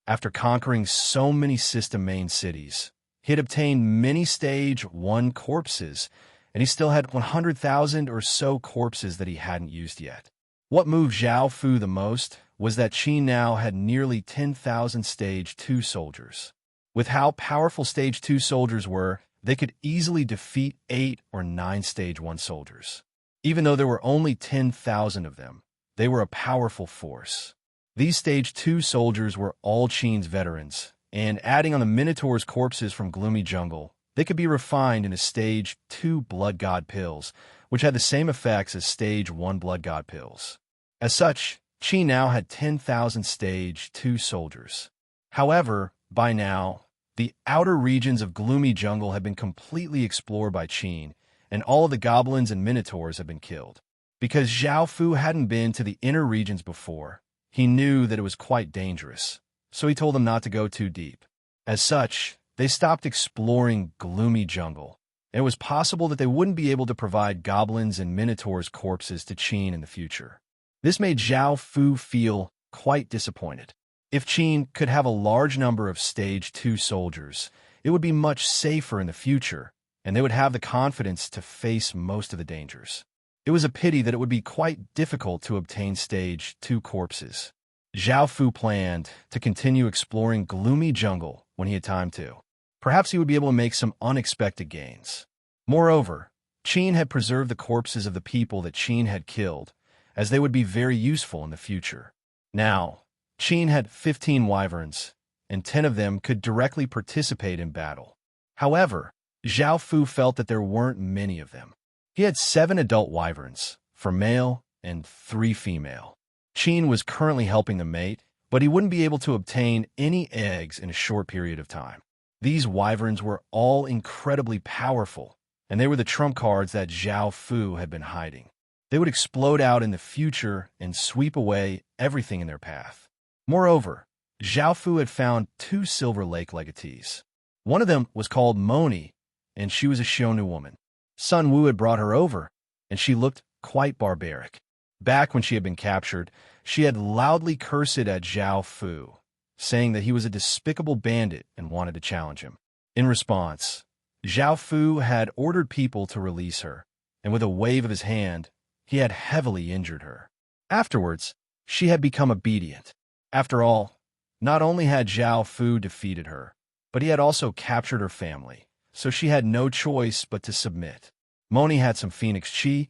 After conquering so many system main cities, he had obtained many Stage 1 corpses, and he still had 100,000 or so corpses that he hadn't used yet. What moved Zhao Fu the most was that Qin now had nearly 10,000 Stage 2 soldiers. With how powerful Stage 2 soldiers were, they could easily defeat 8 or 9 Stage 1 soldiers. Even though there were only 10,000 of them, they were a powerful force. These Stage 2 soldiers were all Qin's veterans, and adding on the Minotaur's corpses from Gloomy Jungle, they could be refined into Stage 2 Blood God pills, which had the same effects as Stage 1 Blood God pills. As such, Qin now had 10,000 Stage 2 soldiers. However, by now, the outer regions of Gloomy Jungle had been completely explored by Qin, and all of the goblins and minotaurs had been killed. Because Zhao Fu hadn't been to the inner regions before, he knew that it was quite dangerous, so he told them not to go too deep. As such, they stopped exploring Gloomy Jungle. It was possible that they wouldn't be able to provide goblins and minotaurs' corpses to Qin in the future. This made Zhao Fu feel quite disappointed. If Qin could have a large number of Stage 2 soldiers, it would be much safer in the future, and they would have the confidence to face most of the dangers. It was a pity that it would be quite difficult to obtain Stage 2 corpses. Zhao Fu planned to continue exploring Gloomy Jungle when he had time to. Perhaps he would be able to make some unexpected gains. Moreover, Qin had preserved the corpses of the people that Qin had killed, as they would be very useful in the future. Now, Qin had 15 wyverns, and 10 of them could directly participate in battle. However, Zhao Fu felt that there weren't many of them. He had 7 adult wyverns, 4 male and 3 female. Qin was currently helping them mate, but he wouldn't be able to obtain any eggs in a short period of time. These wyverns were all incredibly powerful, and they were the trump cards that Zhao Fu had been hiding. They would explode out in the future and sweep away everything in their path. Moreover, Zhao Fu had found 2 Silver Lake legatees. One of them was called Moni, and she was a Shonu woman. Sun Wu had brought her over, and she looked quite barbaric. Back when she had been captured, she had loudly cursed at Zhao Fu, saying that he was a despicable bandit and wanted to challenge him. In response, Zhao Fu had ordered people to release her, and with a wave of his hand, he had heavily injured her. Afterwards, she had become obedient. After all, not only had Zhao Fu defeated her, but he had also captured her family, so she had no choice but to submit. Moni had some phoenix chi,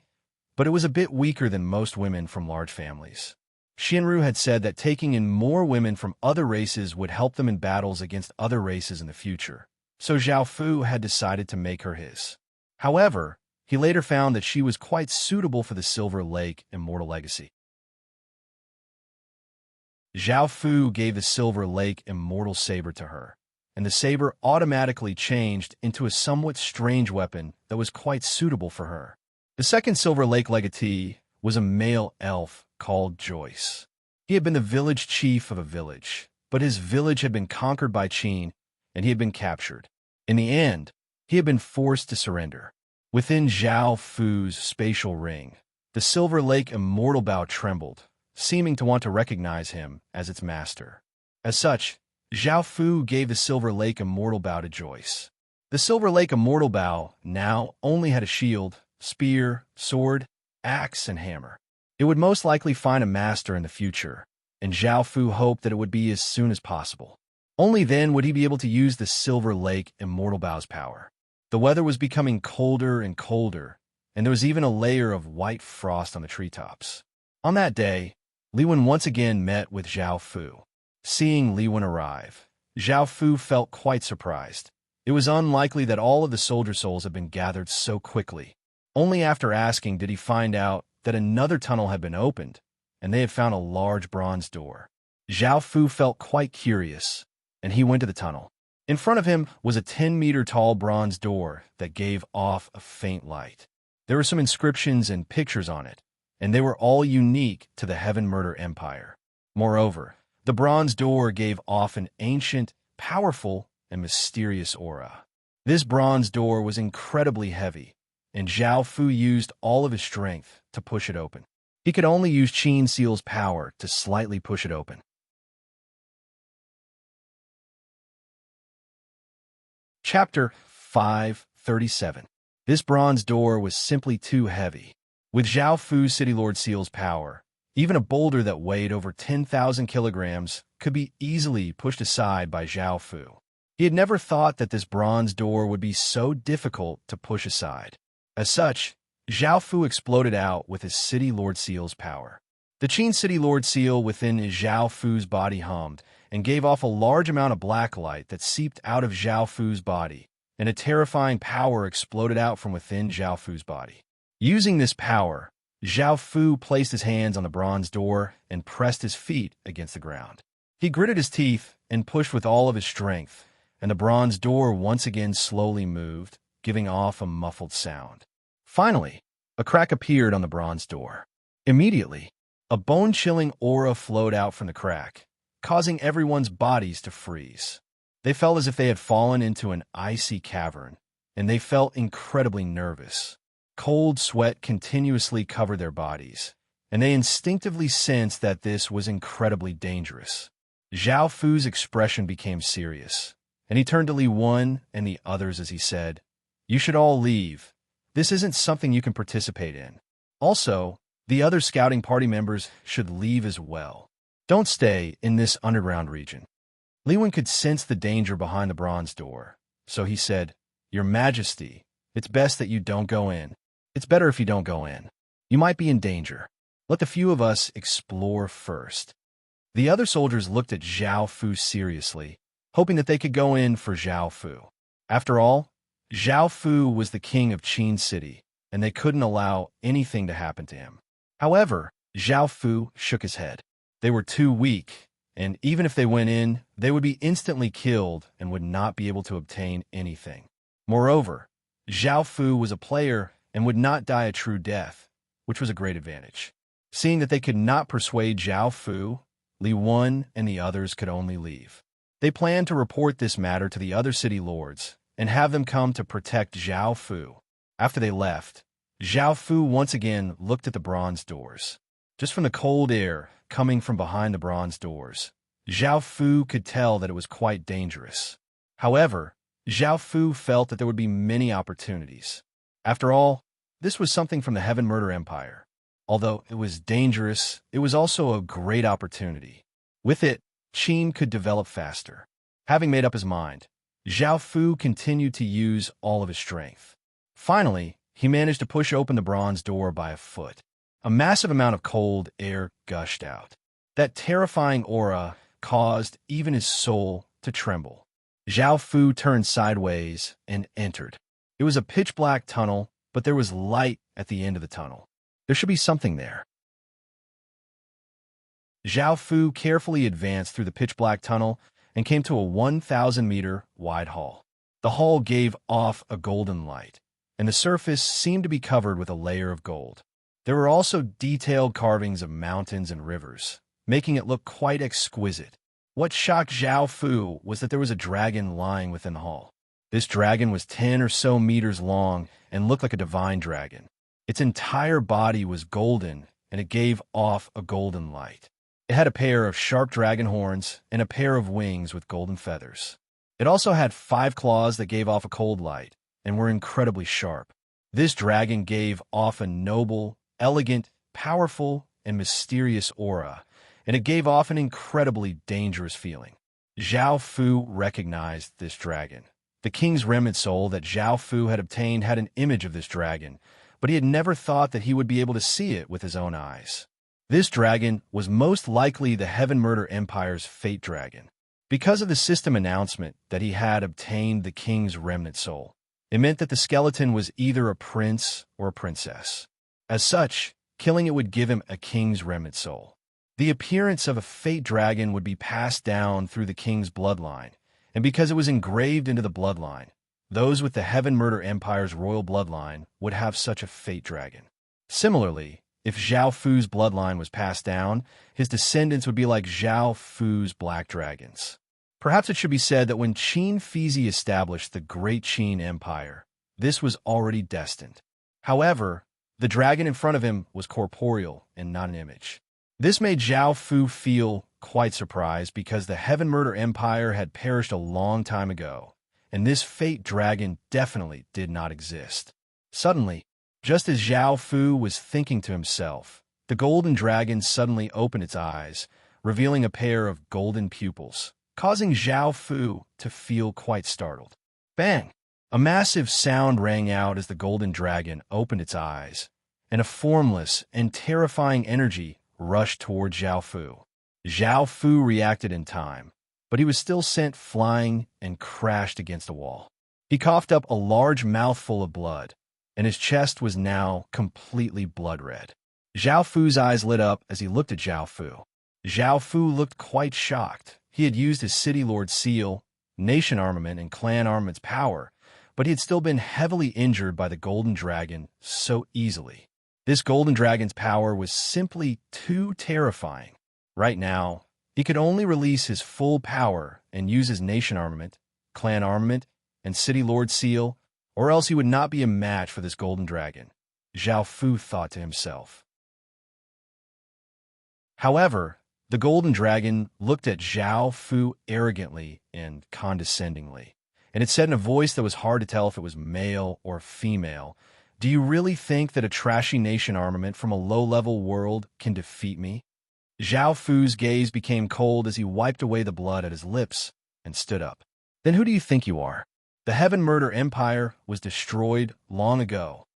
but it was a bit weaker than most women from large families. Shinru had said that taking in more women from other races would help them in battles against other races in the future, so Zhao Fu had decided to make her his. However, he later found that she was quite suitable for the Silver Lake Immortal Legacy. Zhao Fu gave the Silver Lake Immortal Saber to her, and the saber automatically changed into a somewhat strange weapon that was quite suitable for her. The second Silver Lake legatee was a male elf called Joyce. He had been the village chief of a village, but his village had been conquered by Qin, and he had been captured. In the end, he had been forced to surrender. Within Zhao Fu's spatial ring, The Silver Lake Immortal Bow trembled, seeming to want to recognize him as its master. As such, Zhao Fu gave the Silver Lake Immortal Bow to Joyce. The Silver Lake Immortal Bow now only had a shield, spear, sword, axe, and hammer. It would most likely find a master in the future, and Zhao Fu hoped that it would be as soon as possible. Only then would he be able to use the Silver Lake Immortal Bow's power. The weather was becoming colder and colder, and there was even a layer of white frost on the treetops. On that day, Li Wen once again met with Zhao Fu. Seeing Li Wen arrive, Zhao Fu felt quite surprised. It was unlikely that all of the soldier souls had been gathered so quickly. Only after asking did he find out that another tunnel had been opened, and they had found a large bronze door. Zhao Fu felt quite curious, and he went to the tunnel. In front of him was a 10-meter-tall bronze door that gave off a faint light. There were some inscriptions and pictures on it, and they were all unique to the Heaven Murder Empire. Moreover, the bronze door gave off an ancient, powerful, and mysterious aura. This bronze door was incredibly heavy, and Zhao Fu used all of his strength to push it open. He could only use Qin Seal's power to slightly push it open. Chapter 537. This bronze door was simply too heavy. With Zhao Fu's City Lord Seal's power, even a boulder that weighed over 10,000 kilograms could be easily pushed aside by Zhao Fu. He had never thought that this bronze door would be so difficult to push aside. As such, Zhao Fu exploded out with his City Lord Seal's power. The Qin City Lord Seal within Zhao Fu's body hummed and gave off a large amount of black light that seeped out of Zhao Fu's body, and a terrifying power exploded out from within Zhao Fu's body. Using this power, Zhao Fu placed his hands on the bronze door and pressed his feet against the ground. He gritted his teeth and pushed with all of his strength, and the bronze door once again slowly moved, giving off a muffled sound. Finally, a crack appeared on the bronze door. Immediately, a bone-chilling aura flowed out from the crack, causing everyone's bodies to freeze. They felt as if they had fallen into an icy cavern, and they felt incredibly nervous. Cold sweat continuously covered their bodies, and they instinctively sensed that this was incredibly dangerous. Zhao Fu's expression became serious, and he turned to Li Wen and the others as he said, "You should all leave. This isn't something you can participate in. Also, the other scouting party members should leave as well. Don't stay in this underground region." Li Wen could sense the danger behind the bronze door, so he said, "Your Majesty, it's best that you don't go in. It's better if you don't go in. You might be in danger. Let the few of us explore first." The other soldiers looked at Zhao Fu seriously, hoping that they could go in for Zhao Fu. After all, Zhao Fu was the king of Qin City, and they couldn't allow anything to happen to him. However, Zhao Fu shook his head. They were too weak, and even if they went in, they would be instantly killed and would not be able to obtain anything. Moreover, Zhao Fu was a player and would not die a true death, which was a great advantage. Seeing that they could not persuade Zhao Fu, Li Wen and the others could only leave. They planned to report this matter to the other city lords and have them come to protect Zhao Fu. After they left, Zhao Fu once again looked at the bronze doors. Just from the cold air coming from behind the bronze doors, Zhao Fu could tell that it was quite dangerous. However, Zhao Fu felt that there would be many opportunities. After all, this was something from the Heaven Murder Empire. Although it was dangerous, it was also a great opportunity. With it, Qin could develop faster. Having made up his mind, Zhao Fu continued to use all of his strength. Finally, he managed to push open the bronze door by a foot. A massive amount of cold air gushed out. That terrifying aura caused even his soul to tremble. Zhao Fu turned sideways and entered. It was a pitch-black tunnel, but there was light at the end of the tunnel. There should be something there. Zhao Fu carefully advanced through the pitch-black tunnel and came to a 1,000-meter wide hall. The hall gave off a golden light, and the surface seemed to be covered with a layer of gold. There were also detailed carvings of mountains and rivers, making it look quite exquisite. What shocked Zhao Fu was that there was a dragon lying within the hall. This dragon was 10 or so meters long and looked like a divine dragon. Its entire body was golden, and it gave off a golden light. It had a pair of sharp dragon horns and a pair of wings with golden feathers. It also had 5 claws that gave off a cold light and were incredibly sharp. This dragon gave off a noble, elegant, powerful, and mysterious aura, and it gave off an incredibly dangerous feeling. Zhao Fu recognized this dragon. The king's remnant soul that Zhao Fu had obtained had an image of this dragon, but he had never thought that he would be able to see it with his own eyes. This dragon was most likely the Heaven Murder Empire's fate dragon. Because of the system announcement that he had obtained the king's remnant soul, it meant that the skeleton was either a prince or a princess. As such, killing it would give him a king's remnant soul. The appearance of a fate dragon would be passed down through the king's bloodline, and because it was engraved into the bloodline, those with the Heaven Murder Empire's royal bloodline would have such a fate dragon. Similarly, if Zhao Fu's bloodline was passed down, his descendants would be like Zhao Fu's black dragons. Perhaps it should be said that when Qin Fizi established the Great Qin Empire, this was already destined. However, the dragon in front of him was corporeal and not an image. This made Zhao Fu feel quite surprised because the Heaven Murder Empire had perished a long time ago, and this fate dragon definitely did not exist. Suddenly, just as Zhao Fu was thinking to himself, the golden dragon suddenly opened its eyes, revealing a pair of golden pupils, causing Zhao Fu to feel quite startled. Bang! A massive sound rang out as the golden dragon opened its eyes, and a formless and terrifying energy rushed toward Zhao Fu. Zhao Fu reacted in time, but he was still sent flying and crashed against a wall. He coughed up a large mouthful of blood, and his chest was now completely blood red. Zhao Fu's eyes lit up as he looked at Zhao Fu. Zhao Fu looked quite shocked. He had used his City Lord seal, nation armament, and clan armament's power, but he had still been heavily injured by the golden dragon so easily. This golden dragon's power was simply too terrifying. Right now, he could only release his full power and use his nation armament, clan armament, and City Lord seal, or else he would not be a match for this golden dragon, Zhao Fu thought to himself. However, the golden dragon looked at Zhao Fu arrogantly and condescendingly, and it said in a voice that was hard to tell if it was male or female, "Do you really think that a trashy nation armament from a low-level world can defeat me?" Zhao Fu's gaze became cold as he wiped away the blood at his lips and stood up. "Then who do you think you are? The Heaven Murder Empire was destroyed long ago."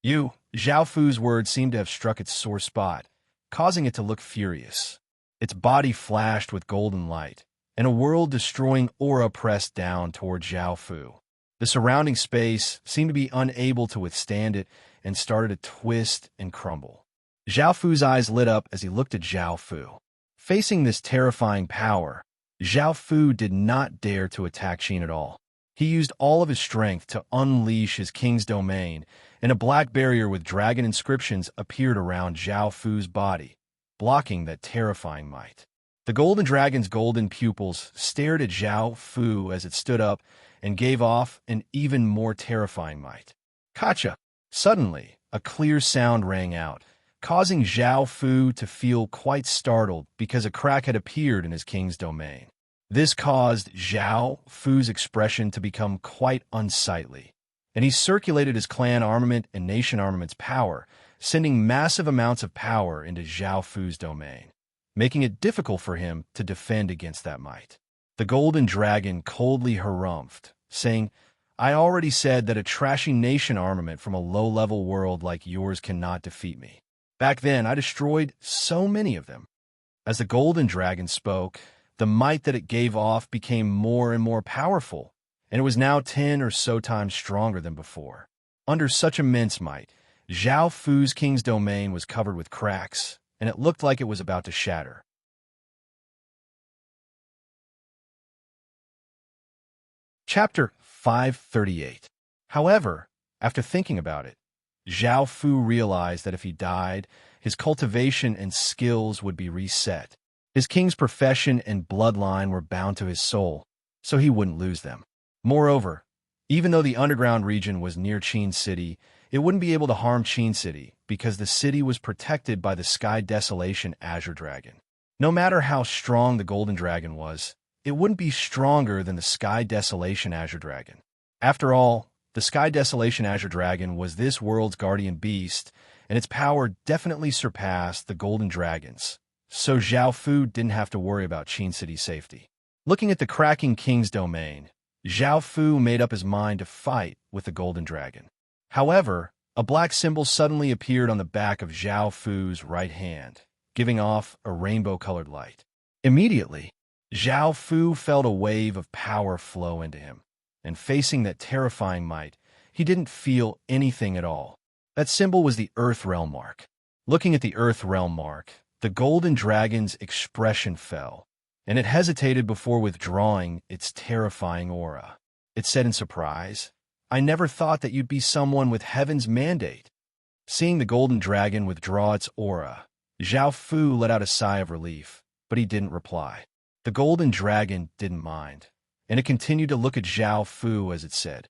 Zhao Fu's words seemed to have struck its sore spot, causing it to look furious. Its body flashed with golden light, and a world-destroying aura pressed down toward Zhao Fu. The surrounding space seemed to be unable to withstand it and started to twist and crumble. Zhao Fu's eyes lit up as he looked at Zhao Fu. Facing this terrifying power, Zhao Fu did not dare to attack Qin at all. He used all of his strength to unleash his king's domain, and a black barrier with dragon inscriptions appeared around Zhao Fu's body, blocking that terrifying might. The golden dragon's golden pupils stared at Zhao Fu as it stood up and gave off an even more terrifying might. Gotcha! Suddenly, a clear sound rang out, causing Zhao Fu to feel quite startled because a crack had appeared in his king's domain. This caused Zhao Fu's expression to become quite unsightly, and he circulated his clan armament and nation armament's power, sending massive amounts of power into Zhao Fu's domain, making it difficult for him to defend against that might. The golden dragon coldly harumphed, saying, "I already said that a trashy nation armament from a low-level world like yours cannot defeat me. Back then, I destroyed so many of them." As the golden dragon spoke, the might that it gave off became more and more powerful, and it was now 10 or so times stronger than before. Under such immense might, Zhao Fu's king's domain was covered with cracks, and it looked like it was about to shatter. Chapter 538. However, after thinking about it, Zhao Fu realized that if he died, his cultivation and skills would be reset. His king's profession and bloodline were bound to his soul, so he wouldn't lose them. Moreover, Even though the underground region was near Qin City, it wouldn't be able to harm Qin City because the city was protected by the Sky Desolation Azure Dragon. No matter how strong the Golden Dragon was, it wouldn't be stronger than the Sky Desolation Azure Dragon. After all, the Sky Desolation Azure Dragon was this world's guardian beast, and its power definitely surpassed the Golden Dragon's, so Zhao Fu didn't have to worry about Qin City's safety. Looking at the cracking king's domain, Zhao Fu made up his mind to fight with the Golden Dragon. However, a black symbol suddenly appeared on the back of Zhao Fu's right hand, giving off a rainbow-colored light. Immediately, Zhao Fu felt a wave of power flow into him, and facing that terrifying might, he didn't feel anything at all. That symbol was the Earth Realm mark. Looking at the Earth Realm mark, the Golden Dragon's expression fell, and it hesitated before withdrawing its terrifying aura. It said in surprise, "I never thought that you'd be someone with heaven's mandate." Seeing the Golden Dragon withdraw its aura, Zhao Fu let out a sigh of relief, but he didn't reply. The Golden Dragon didn't mind, and it continued to look at Zhao Fu as it said,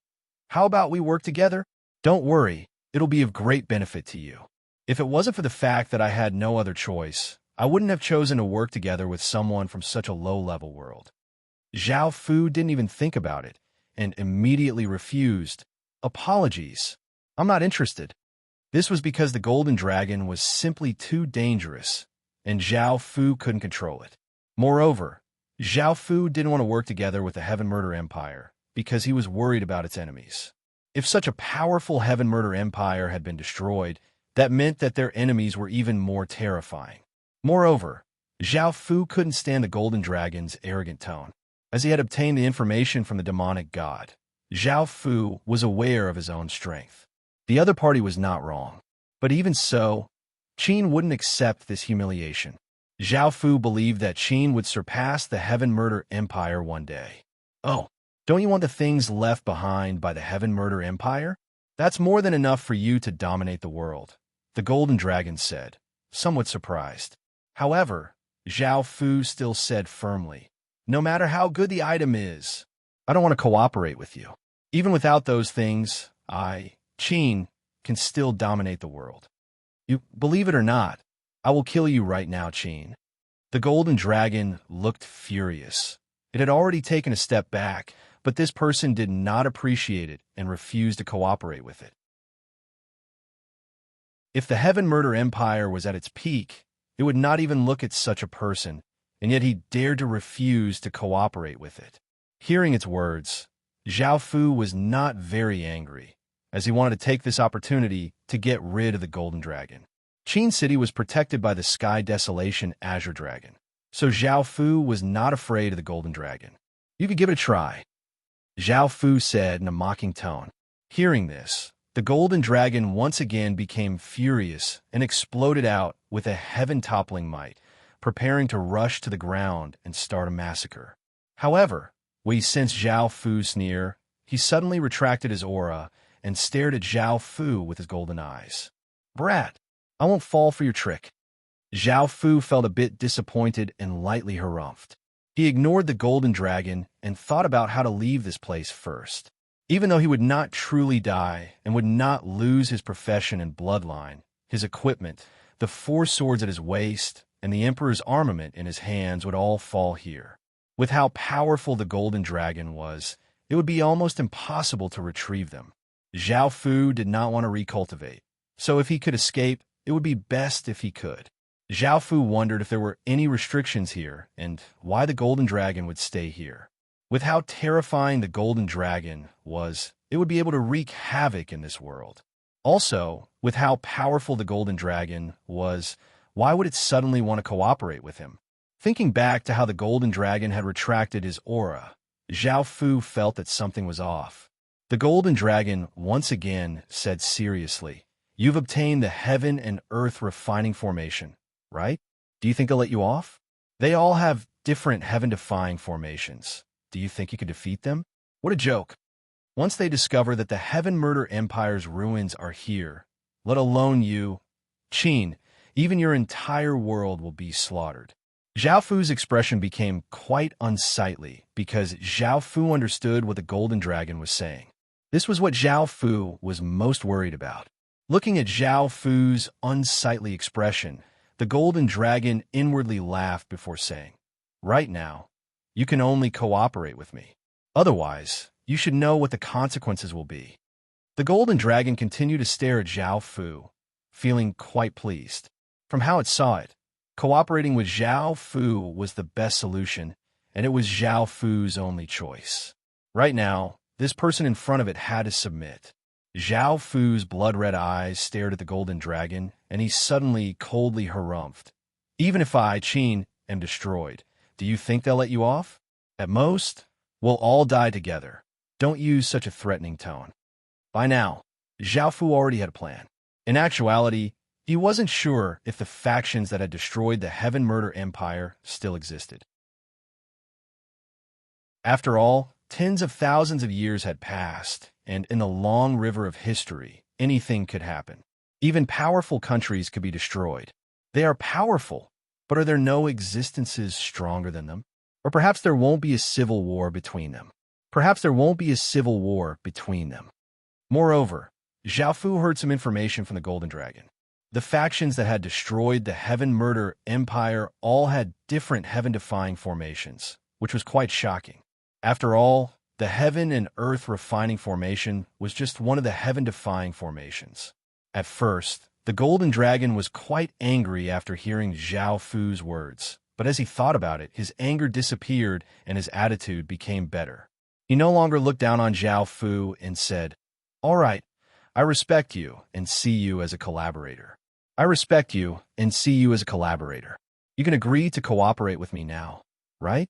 "How about we work together? Don't worry, it'll be of great benefit to you. If it wasn't for the fact that I had no other choice, I wouldn't have chosen to work together with someone from such a low-level world." Zhao Fu didn't even think about it, and immediately refused. "Apologies. I'm not interested." This was because the Golden Dragon was simply too dangerous, and Zhao Fu couldn't control it. Moreover, Zhao Fu didn't want to work together with the Heaven Murder Empire because he was worried about its enemies. If such a powerful Heaven Murder Empire had been destroyed, that meant that their enemies were even more terrifying. Moreover, Zhao Fu couldn't stand the Golden Dragon's arrogant tone. As he had obtained the information from the demonic god, Zhao Fu was aware of his own strength. The other party was not wrong. But even so, Qin wouldn't accept this humiliation. Zhao Fu believed that Qin would surpass the Heaven Murder Empire one day. "Oh, don't you want the things left behind by the Heaven Murder Empire? That's more than enough for you to dominate the world," the Golden Dragon said, somewhat surprised. However, Zhao Fu still said firmly, "No matter how good the item is, I don't want to cooperate with you. Even without those things, Qin, can still dominate the world. You believe it or not, I will kill you right now, Qin." The Golden Dragon looked furious. It had already taken a step back, but this person did not appreciate it and refused to cooperate with it. If the Heaven Murder Empire was at its peak, it would not even look at such a person, and yet he dared to refuse to cooperate with it. Hearing its words, Zhao Fu was not very angry, as he wanted to take this opportunity to get rid of the Golden Dragon. Qin City was protected by the Sky Desolation Azure Dragon, so Zhao Fu was not afraid of the Golden Dragon. "You could give it a try," Zhao Fu said in a mocking tone. Hearing this, the Golden Dragon once again became furious and exploded out with a heaven-toppling might, preparing to rush to the ground and start a massacre. However, when he sensed Zhao Fu's near, he suddenly retracted his aura and stared at Zhao Fu with his golden eyes. "Brat, I won't fall for your trick." Zhao Fu felt a bit disappointed and lightly harumphed. He ignored the Golden Dragon and thought about how to leave this place first. Even though he would not truly die and would not lose his profession and bloodline, his equipment, the 4 swords at his waist, and the Emperor's armament in his hands would all fall here. With how powerful the Golden Dragon was, it would be almost impossible to retrieve them. Zhao Fu did not want to recultivate, so if he could escape, it would be best if he could. Zhao Fu wondered if there were any restrictions here and why the Golden Dragon would stay here. With how terrifying the Golden Dragon was, it would be able to wreak havoc in this world. Also, with how powerful the Golden Dragon was, why would it suddenly want to cooperate with him? Thinking back to how the Golden Dragon had retracted his aura, Zhao Fu felt that something was off. The Golden Dragon once again said seriously, "You've obtained the Heaven and Earth Refining Formation, right? Do you think they'll let you off? They all have different heaven-defying formations. Do you think you could defeat them? What a joke. Once they discover that the Heaven Murder Empire's ruins are here, let alone you, Qin, even your entire world will be slaughtered." Zhao Fu's expression became quite unsightly because Zhao Fu understood what the Golden Dragon was saying. This was what Zhao Fu was most worried about. Looking at Zhao Fu's unsightly expression, the golden dragon inwardly laughed before saying, "Right now, you can only cooperate with me. Otherwise, you should know what the consequences will be." The golden dragon continued to stare at Zhao Fu, feeling quite pleased. From how it saw it, cooperating with Zhao Fu was the best solution, and it was Zhao Fu's only choice. Right now, this person in front of it had to submit. Zhao Fu's blood-red eyes stared at the golden dragon, and he suddenly coldly harumphed. "Even if I, Qin, am destroyed, do you think they'll let you off? At most, we'll all die together. Don't use such a threatening tone." By now, Zhao Fu already had a plan. In actuality, he wasn't sure if the factions that had destroyed the Heaven Murder Empire still existed. After all, tens of thousands of years had passed, and in the long river of history, anything could happen. Even powerful countries could be destroyed. They are powerful, but are there no existences stronger than them? Or perhaps there won't be a civil war between them. Perhaps there won't be a civil war between them. Moreover, Zhao Fu heard some information from the Golden Dragon. The factions that had destroyed the Heaven Murder Empire all had different heaven-defying formations, which was quite shocking. After all, the Heaven and Earth Refining Formation was just one of the heaven-defying formations. At first, the Golden Dragon was quite angry after hearing Zhao Fu's words, but as he thought about it, his anger disappeared and his attitude became better. He no longer looked down on Zhao Fu and said, "All right, I respect you and see you as a collaborator. I respect you and see you as a collaborator. You can agree to cooperate with me now, right?"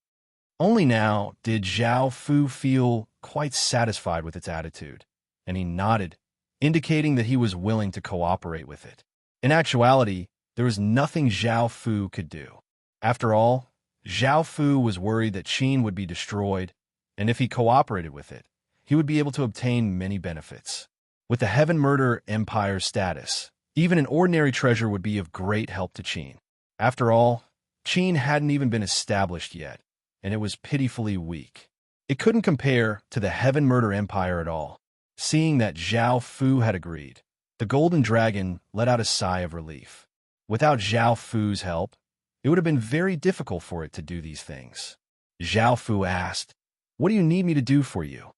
Only now did Zhao Fu feel quite satisfied with its attitude, and he nodded, indicating that he was willing to cooperate with it. In actuality, there was nothing Zhao Fu could do. After all, Zhao Fu was worried that Qin would be destroyed, and if he cooperated with it, he would be able to obtain many benefits. With the Heaven Murder Empire status, even an ordinary treasure would be of great help to Qin. After all, Qin hadn't even been established yet, and it was pitifully weak. It couldn't compare to the Heaven Murder Empire at all. Seeing that Zhao Fu had agreed, the Golden Dragon let out a sigh of relief. Without Zhao Fu's help, it would have been very difficult for it to do these things. Zhao Fu asked, "What do you need me to do for you?"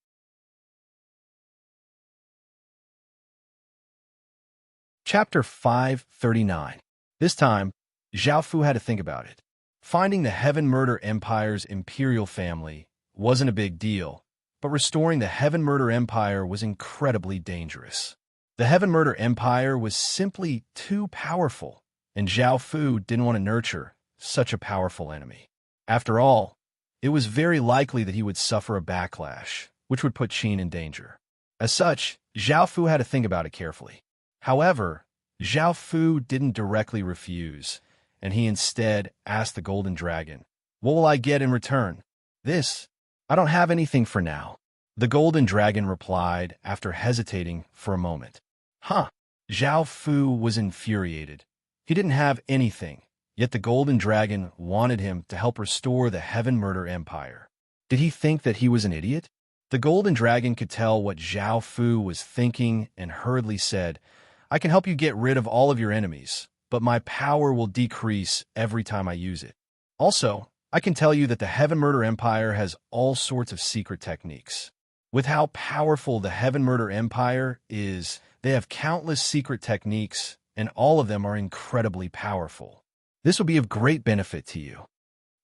Chapter 539. This time, Zhao Fu had to think about it. Finding the Heaven Murder Empire's imperial family wasn't a big deal, but restoring the Heaven Murder Empire was incredibly dangerous. The Heaven Murder Empire was simply too powerful, and Zhao Fu didn't want to nurture such a powerful enemy. After all, it was very likely that he would suffer a backlash, which would put Qin in danger. As such, Zhao Fu had to think about it carefully. However, Zhao Fu didn't directly refuse, and he instead asked the Golden Dragon, "What will I get in return?" "This. I don't have anything for now," the Golden Dragon replied after hesitating for a moment. Huh. Zhao Fu was infuriated. He didn't have anything, yet the Golden Dragon wanted him to help restore the Heaven Murder Empire. Did he think that he was an idiot? The Golden Dragon could tell what Zhao Fu was thinking and hurriedly said, "I can help you get rid of all of your enemies, but my power will decrease every time I use it. Also, I can tell you that the Heaven Murder Empire has all sorts of secret techniques. With how powerful the Heaven Murder Empire is, they have countless secret techniques, and all of them are incredibly powerful. This will be of great benefit to you."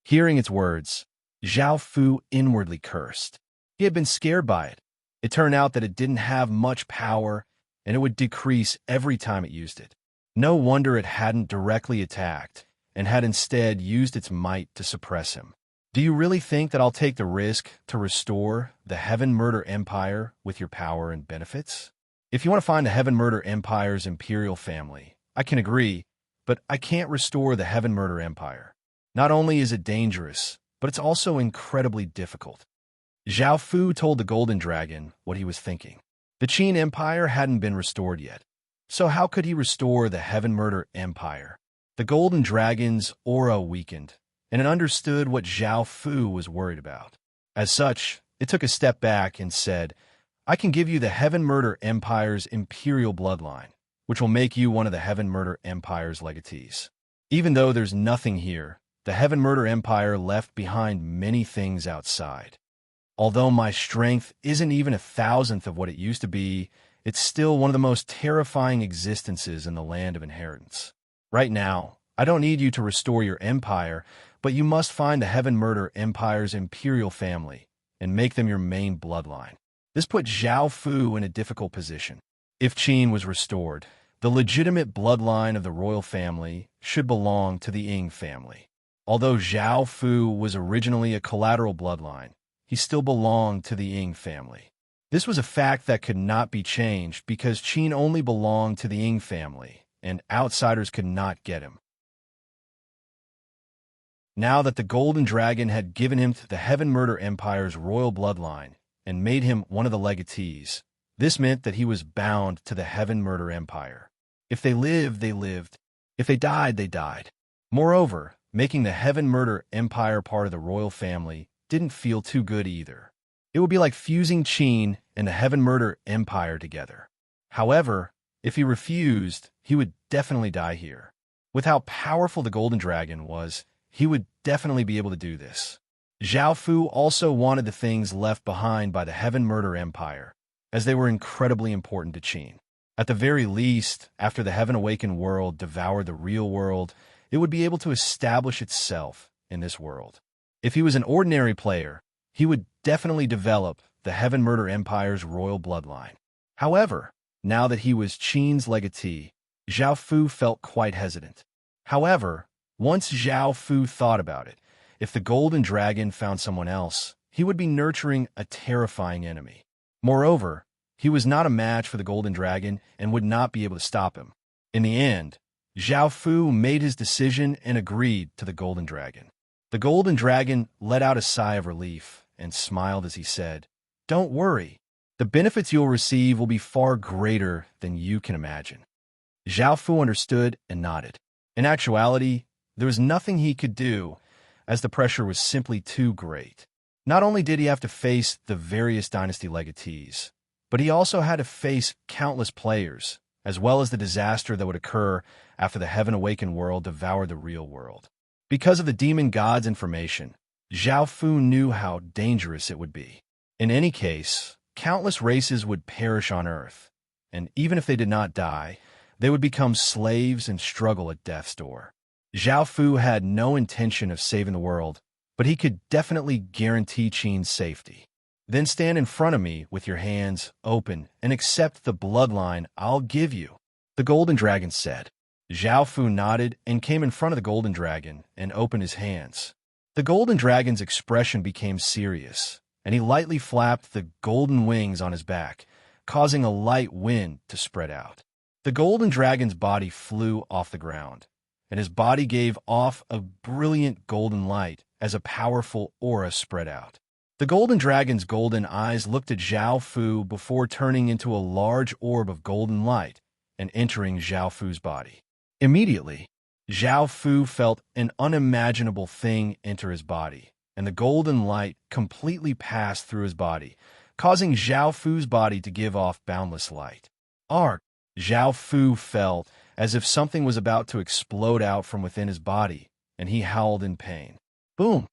Hearing its words, Zhao Fu inwardly cursed. He had been scared by it. It turned out that it didn't have much power, and it would decrease every time it used it. No wonder it hadn't directly attacked, and had instead used its might to suppress him. "Do you really think that I'll take the risk to restore the Heaven Murder Empire with your power and benefits? If you want to find the Heaven Murder Empire's imperial family, I can agree, but I can't restore the Heaven Murder Empire. Not only is it dangerous, but it's also incredibly difficult." Zhao Fu told the Golden Dragon what he was thinking. The Qin Empire hadn't been restored yet, so how could he restore the Heaven Murder Empire? The Golden Dragon's aura weakened, and it understood what Zhao Fu was worried about. As such, it took a step back and said, I can give you the Heaven Murder Empire's imperial bloodline, which will make you one of the Heaven Murder Empire's legatees. Even though there's nothing here, the Heaven Murder Empire left behind many things outside. Although my strength isn't even 1,000th of what it used to be, it's still one of the most terrifying existences in the land of inheritance. Right now, I don't need you to restore your empire, but you must find the Heaven Murder Empire's imperial family and make them your main bloodline. This put Zhao Fu in a difficult position. If Qin was restored, the legitimate bloodline of the royal family should belong to the Ying family. Although Zhao Fu was originally a collateral bloodline, he still belonged to the Ying family. This was a fact that could not be changed because Qin only belonged to the Ying family, and outsiders could not get him. Now that the Golden Dragon had given him to the Heaven Murder Empire's royal bloodline and made him one of the legatees, this meant that he was bound to the Heaven Murder Empire. If they lived, they lived. If they died, they died. Moreover, making the Heaven Murder Empire part of the royal family didn't feel too good either. It would be like fusing Qin and the Heaven Murder Empire together. However, if he refused, he would definitely die here. With how powerful the Golden Dragon was, he would definitely be able to do this. Zhao Fu also wanted the things left behind by the Heaven Murder Empire, as they were incredibly important to Qin. At the very least, after the Heaven Awakened world devoured the real world, it would be able to establish itself in this world. If he was an ordinary player, he would definitely develop the Heaven Murder Empire's royal bloodline. However, now that he was Qin's legatee, Zhao Fu felt quite hesitant. However, once Zhao Fu thought about it, if the Golden Dragon found someone else, he would be nurturing a terrifying enemy. Moreover, he was not a match for the Golden Dragon and would not be able to stop him. In the end, Zhao Fu made his decision and agreed to the Golden Dragon. The Golden Dragon let out a sigh of relief and smiled as he said, "Don't worry. The benefits you'll receive will be far greater than you can imagine." Zhao Fu understood and nodded. In actuality, there was nothing he could do, as the pressure was simply too great. Not only did he have to face the various dynasty legatees, but he also had to face countless players, as well as the disaster that would occur after the Heaven Awakened world devoured the real world. Because of the demon god's information, Zhao Fu knew how dangerous it would be. In any case, countless races would perish on Earth, and even if they did not die, they would become slaves and struggle at death's door. Zhao Fu had no intention of saving the world, but he could definitely guarantee Qin's safety. Then stand in front of me with your hands open and accept the bloodline I'll give you, the Golden Dragon said. Zhao Fu nodded and came in front of the Golden Dragon and opened his hands. The Golden Dragon's expression became serious, and he lightly flapped the golden wings on his back, causing a light wind to spread out. The Golden Dragon's body flew off the ground, and his body gave off a brilliant golden light as a powerful aura spread out. The Golden Dragon's golden eyes looked at Zhao Fu before turning into a large orb of golden light and entering Zhao Fu's body. Immediately, Zhao Fu felt an unimaginable thing enter his body, and the golden light completely passed through his body, causing Zhao Fu's body to give off boundless light. Arc! Zhao Fu felt as if something was about to explode out from within his body, and he howled in pain. Boom!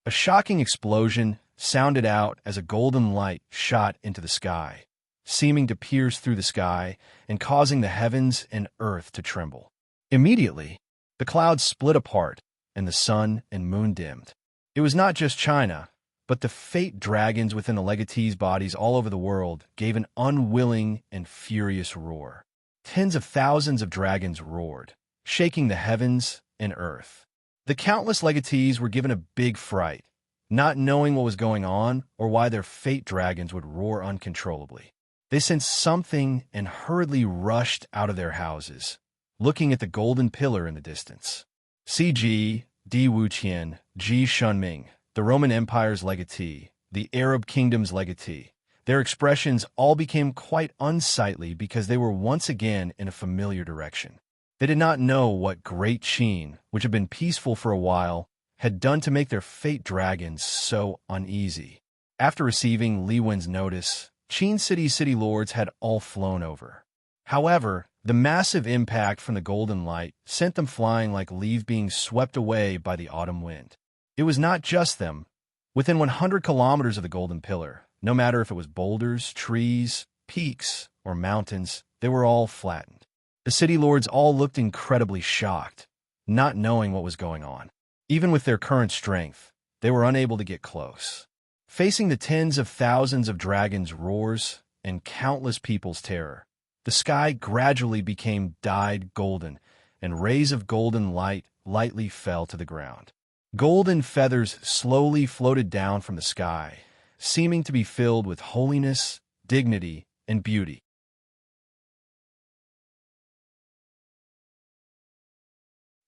A shocking explosion sounded out as a golden light shot into the sky, seeming to pierce through the sky and causing the heavens and earth to tremble. Immediately, the clouds split apart and the sun and moon dimmed. It was not just China, but the fate dragons within the legatees' bodies all over the world gave an unwilling and furious roar. Tens of thousands of dragons roared, shaking the heavens and earth. The countless legatees were given a big fright, not knowing what was going on or why their fate dragons would roar uncontrollably. They sensed something and hurriedly rushed out of their houses, looking at the golden pillar in the distance. CG, Di Wuqian, Ji Shunming, the Roman Empire's legatee, the Arab kingdom's legatee. Their expressions all became quite unsightly because they were once again in a familiar direction. They did not know what Great Qin, which had been peaceful for a while, had done to make their fate dragons so uneasy. After receiving Li Wen's notice, Qin City's city lords had all flown over. However, the massive impact from the golden light sent them flying like leaves being swept away by the autumn wind. It was not just them. Within 100 kilometers of the golden pillar, no matter if it was boulders, trees, peaks, or mountains, they were all flattened. The city lords all looked incredibly shocked, not knowing what was going on. Even with their current strength, they were unable to get close. Facing the tens of thousands of dragons' roars and countless people's terror, the sky gradually became dyed golden, and rays of golden light lightly fell to the ground. Golden feathers slowly floated down from the sky, seeming to be filled with holiness, dignity, and beauty.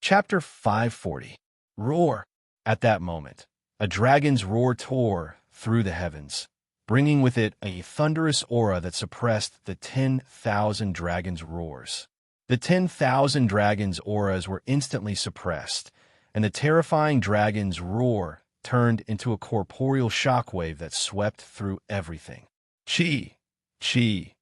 Chapter 540. Roar. At that moment, a dragon's roar tore through the heavens, bringing with it a thunderous aura that suppressed the 10,000 dragons' roars. The 10,000 dragons' auras were instantly suppressed, and the terrifying dragon's roar turned into a corporeal shockwave that swept through everything. Chi! Chi!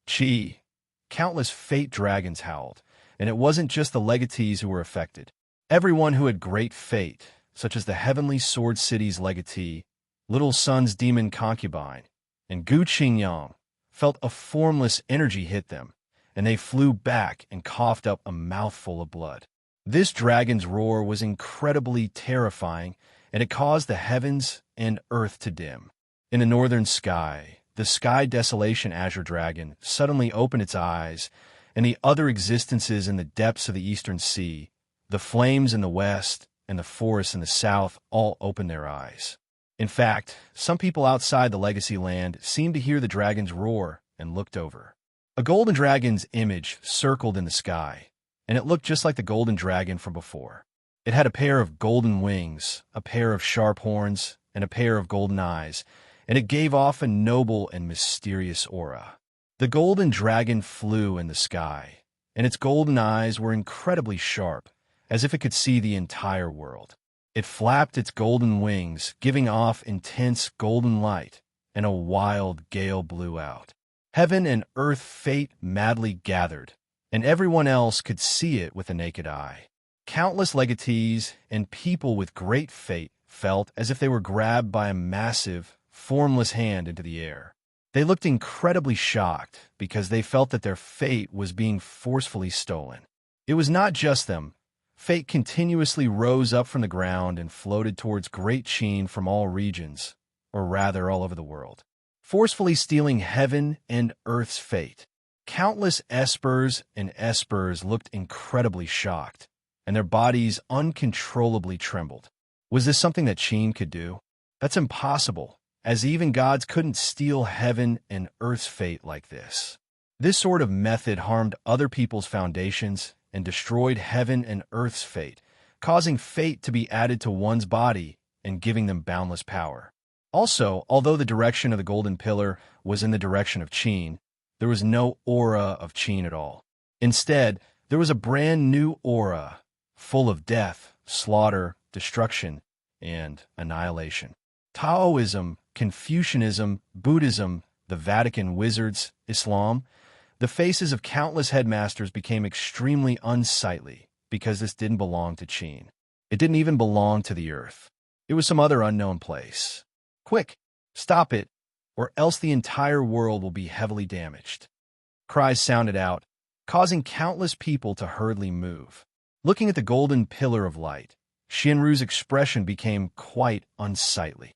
Chi! Countless fate dragons howled, and it wasn't just the legatees who were affected. Everyone who had great fate, such as the Heavenly Sword City's legatee, Little Sun's demon concubine, and Gu Qingyang, felt a formless energy hit them, and they flew back and coughed up a mouthful of blood. This dragon's roar was incredibly terrifying, and it caused the heavens and earth to dim. In the northern sky, the Sky Desolation Azure Dragon suddenly opened its eyes, and the other existences in the depths of the eastern sea, the flames in the west, and the forests in the south all opened their eyes. In fact, some people outside the Legacy Land seemed to hear the dragon's roar and looked over. A golden dragon's image circled in the sky, and it looked just like the golden dragon from before. It had a pair of golden wings, a pair of sharp horns, and a pair of golden eyes, and it gave off a noble and mysterious aura. The golden dragon flew in the sky, and its golden eyes were incredibly sharp, as if it could see the entire world. It flapped its golden wings, giving off intense golden light, and a wild gale blew out. Heaven and earth fate madly gathered, and everyone else could see it with the naked eye. Countless legatees and people with great fate felt as if they were grabbed by a massive, formless hand into the air. They looked incredibly shocked because they felt that their fate was being forcefully stolen. It was not just them. Fate continuously rose up from the ground and floated towards Great Qin from all regions, or rather all over the world, forcefully stealing heaven and earth's fate. Countless espers and espers looked incredibly shocked, and their bodies uncontrollably trembled. Was this something that Qin could do? That's impossible, as even gods couldn't steal heaven and earth's fate like this. This sort of method harmed other people's foundations and destroyed heaven and earth's fate, causing fate to be added to one's body and giving them boundless power. Also, although the direction of the golden pillar was in the direction of Qin, there was no aura of Qin at all. Instead, there was a brand new aura, full of death, slaughter, destruction, and annihilation. Taoism, Confucianism, Buddhism, the Vatican wizards, Islam, the faces of countless headmasters became extremely unsightly because this didn't belong to Qin. It didn't even belong to the earth. It was some other unknown place. Quick, stop it, or else the entire world will be heavily damaged. Cries sounded out, causing countless people to hurriedly move. Looking at the golden pillar of light, Xianru's expression became quite unsightly.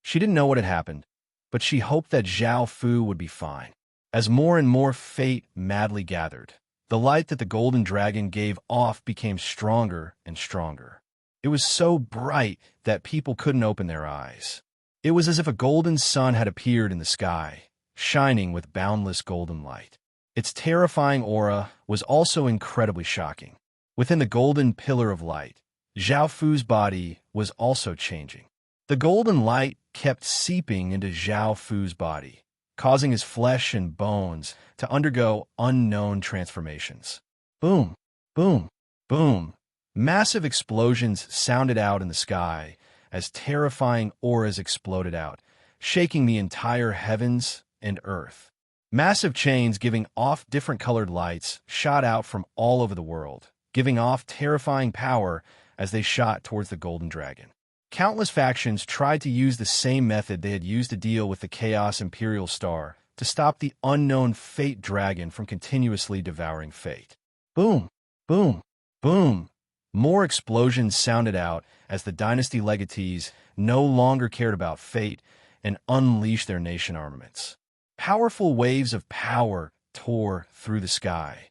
She didn't know what had happened, but she hoped that Zhao Fu would be fine. As more and more fate madly gathered, the light that the golden dragon gave off became stronger and stronger. It was so bright that people couldn't open their eyes. It was as if a golden sun had appeared in the sky, shining with boundless golden light. Its terrifying aura was also incredibly shocking. Within the golden pillar of light, Zhao Fu's body was also changing. The golden light kept seeping into Zhao Fu's body, causing his flesh and bones to undergo unknown transformations. Boom, boom, boom. Massive explosions sounded out in the sky as terrifying auras exploded out, shaking the entire heavens and earth. Massive chains giving off different colored lights shot out from all over the world, giving off terrifying power as they shot towards the golden dragon. Countless factions tried to use the same method they had used to deal with the Chaos Imperial Star to stop the unknown Fate Dragon from continuously devouring Fate. Boom! Boom! Boom! More explosions sounded out as the Dynasty legatees no longer cared about Fate and unleashed their nation armaments. Powerful waves of power tore through the sky.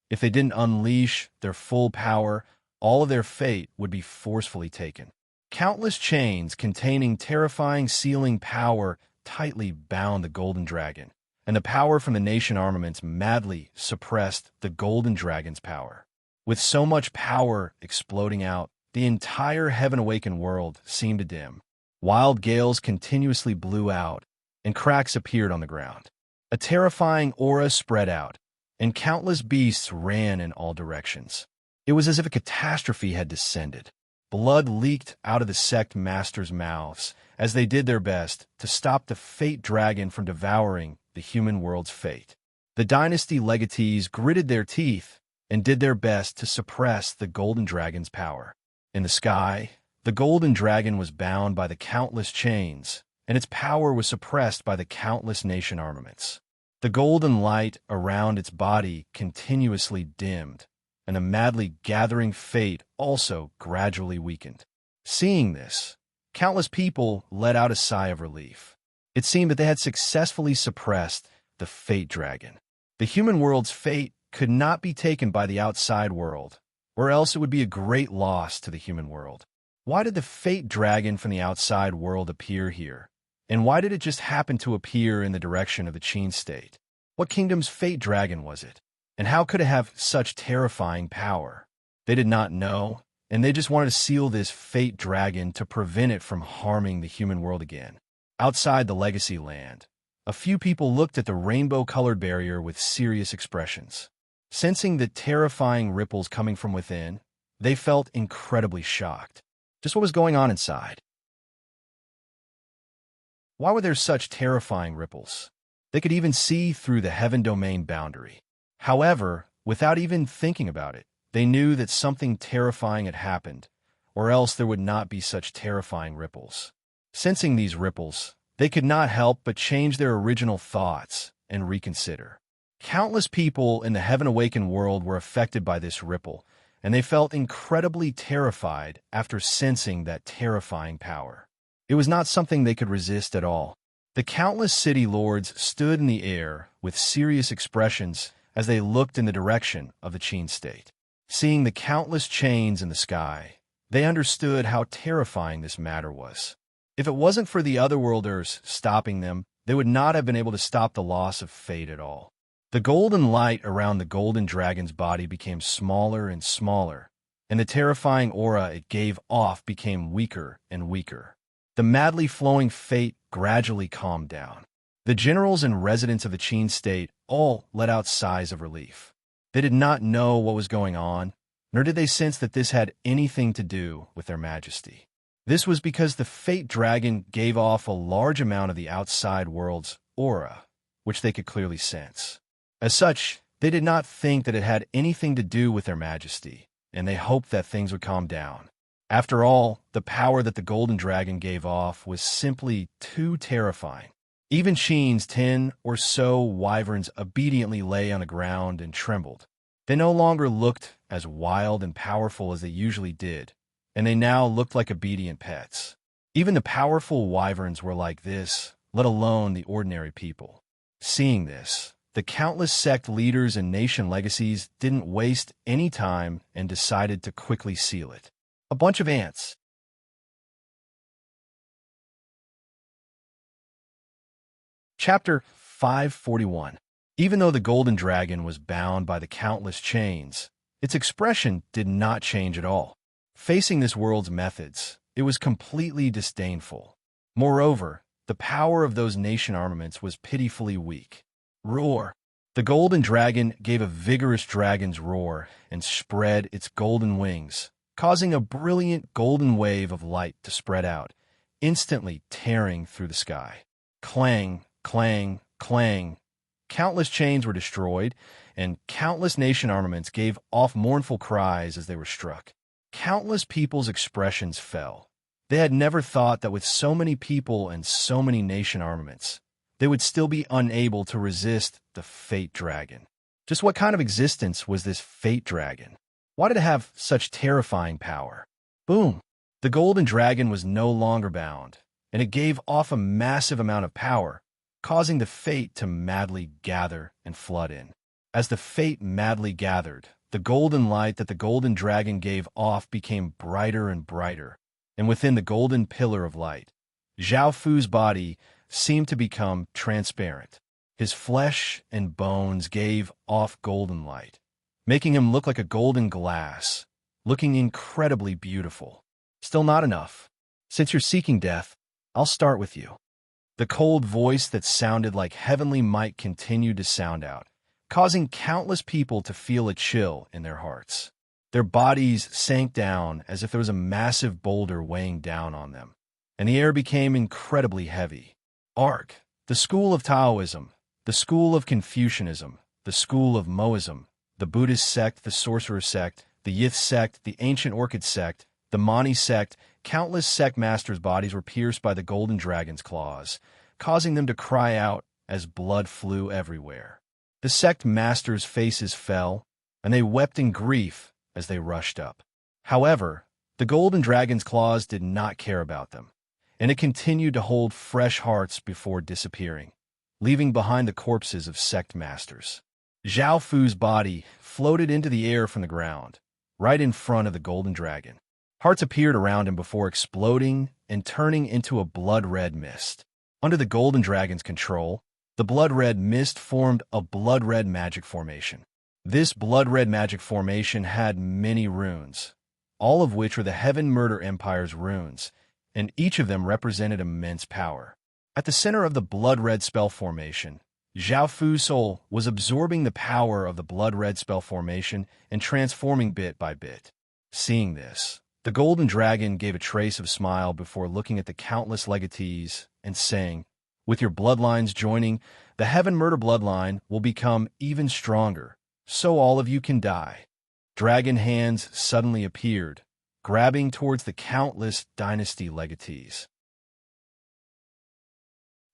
If they didn't unleash their full power, all of their fate would be forcefully taken. Countless chains containing terrifying sealing power tightly bound the golden dragon, and the power from the nation armaments madly suppressed the golden dragon's power. With so much power exploding out, the entire heaven-awakened world seemed to dim. Wild gales continuously blew out, and cracks appeared on the ground. A terrifying aura spread out, and countless beasts ran in all directions. It was as if a catastrophe had descended. Blood leaked out of the sect masters' mouths as they did their best to stop the Fate Dragon from devouring the human world's fate. The Dynasty legatees gritted their teeth and did their best to suppress the golden dragon's power. In the sky, the golden dragon was bound by the countless chains, and its power was suppressed by the countless nation armaments. The golden light around its body continuously dimmed, and the madly gathering fate also gradually weakened. Seeing this, countless people let out a sigh of relief. It seemed that they had successfully suppressed the Fate Dragon. The human world's fate could not be taken by the outside world, or else it would be a great loss to the human world. Why did the Fate Dragon from the outside world appear here? And why did it just happen to appear in the direction of the Qin state? What kingdom's Fate Dragon was it? And how could it have such terrifying power? They did not know, and they just wanted to seal this Fate Dragon to prevent it from harming the human world again. Outside the Legacy Land, a few people looked at the rainbow-colored barrier with serious expressions. Sensing the terrifying ripples coming from within, they felt incredibly shocked. Just what was going on inside? Why were there such terrifying ripples? They could even see through the heaven domain boundary. However, without even thinking about it, they knew that something terrifying had happened, or else there would not be such terrifying ripples. Sensing these ripples, they could not help but change their original thoughts and reconsider. Countless people in the heaven-awakened world were affected by this ripple, and they felt incredibly terrified after sensing that terrifying power. It was not something they could resist at all. The countless city lords stood in the air with serious expressions as they looked in the direction of the Qin state. Seeing the countless chains in the sky, they understood how terrifying this matter was. If it wasn't for the otherworlders stopping them, they would not have been able to stop the loss of fate at all. The golden light around the golden dragon's body became smaller and smaller, and the terrifying aura it gave off became weaker and weaker. The madly flowing fate gradually calmed down. The generals and residents of the Qin state all let out sighs of relief. They did not know what was going on, nor did they sense that this had anything to do with their majesty. This was because the Fate Dragon gave off a large amount of the outside world's aura, which they could clearly sense. As such, they did not think that it had anything to do with their majesty, and they hoped that things would calm down. After all, the power that the golden dragon gave off was simply too terrifying. Even Qin's 10 or so wyverns obediently lay on the ground and trembled. They no longer looked as wild and powerful as they usually did, and they now looked like obedient pets. Even the powerful wyverns were like this, let alone the ordinary people. Seeing this, the countless sect leaders and nation legacies didn't waste any time and decided to quickly seal it. A bunch of ants. Chapter 541. Even though the golden dragon was bound by the countless chains, its expression did not change at all. Facing this world's methods, it was completely disdainful. Moreover, the power of those nation armaments was pitifully weak. Roar! The golden dragon gave a vigorous dragon's roar and spread its golden wings, causing a brilliant golden wave of light to spread out, instantly tearing through the sky. Clang, clang, clang. Countless chains were destroyed, and countless nation armaments gave off mournful cries as they were struck. Countless people's expressions fell. They had never thought that with so many people and so many nation armaments, they would still be unable to resist the Fate Dragon. Just what kind of existence was this Fate Dragon? Why did it have such terrifying power? Boom! The Golden Dragon was no longer bound, and it gave off a massive amount of power, causing the Fate to madly gather and flood in. As the Fate madly gathered, the golden light that the Golden Dragon gave off became brighter and brighter, and within the golden pillar of light, Zhao Fu's body seemed to become transparent. His flesh and bones gave off golden light, making him look like a golden glass, looking incredibly beautiful. Still not enough. Since you're seeking death, I'll start with you. The cold voice that sounded like heavenly might continued to sound out, causing countless people to feel a chill in their hearts. Their bodies sank down as if there was a massive boulder weighing down on them, and the air became incredibly heavy. Arc, the school of Taoism, the school of Confucianism, the school of Moism, the Buddhist sect, the sorcerer sect, the Yith sect, the ancient orchid sect, the Mani sect, countless sect masters' bodies were pierced by the Golden Dragon's claws, causing them to cry out as blood flew everywhere. The sect masters' faces fell, and they wept in grief as they rushed up. However, the Golden Dragon's claws did not care about them, and it continued to hold fresh hearts before disappearing, leaving behind the corpses of sect masters. Zhao Fu's body floated into the air from the ground, right in front of the Golden Dragon. Hearts appeared around him before exploding and turning into a blood-red mist. Under the Golden Dragon's control, the blood-red mist formed a blood-red magic formation. This blood-red magic formation had many runes, all of which were the Heaven Murder Empire's runes, and each of them represented immense power. At the center of the blood-red spell formation, Zhao Fu's soul was absorbing the power of the blood-red spell formation and transforming bit by bit. Seeing this, the Golden Dragon gave a trace of smile before looking at the countless legatees and saying, "With your bloodlines joining, the Heaven Murder bloodline will become even stronger, so all of you can die." Dragon hands suddenly appeared, grabbing towards the countless dynasty legatees.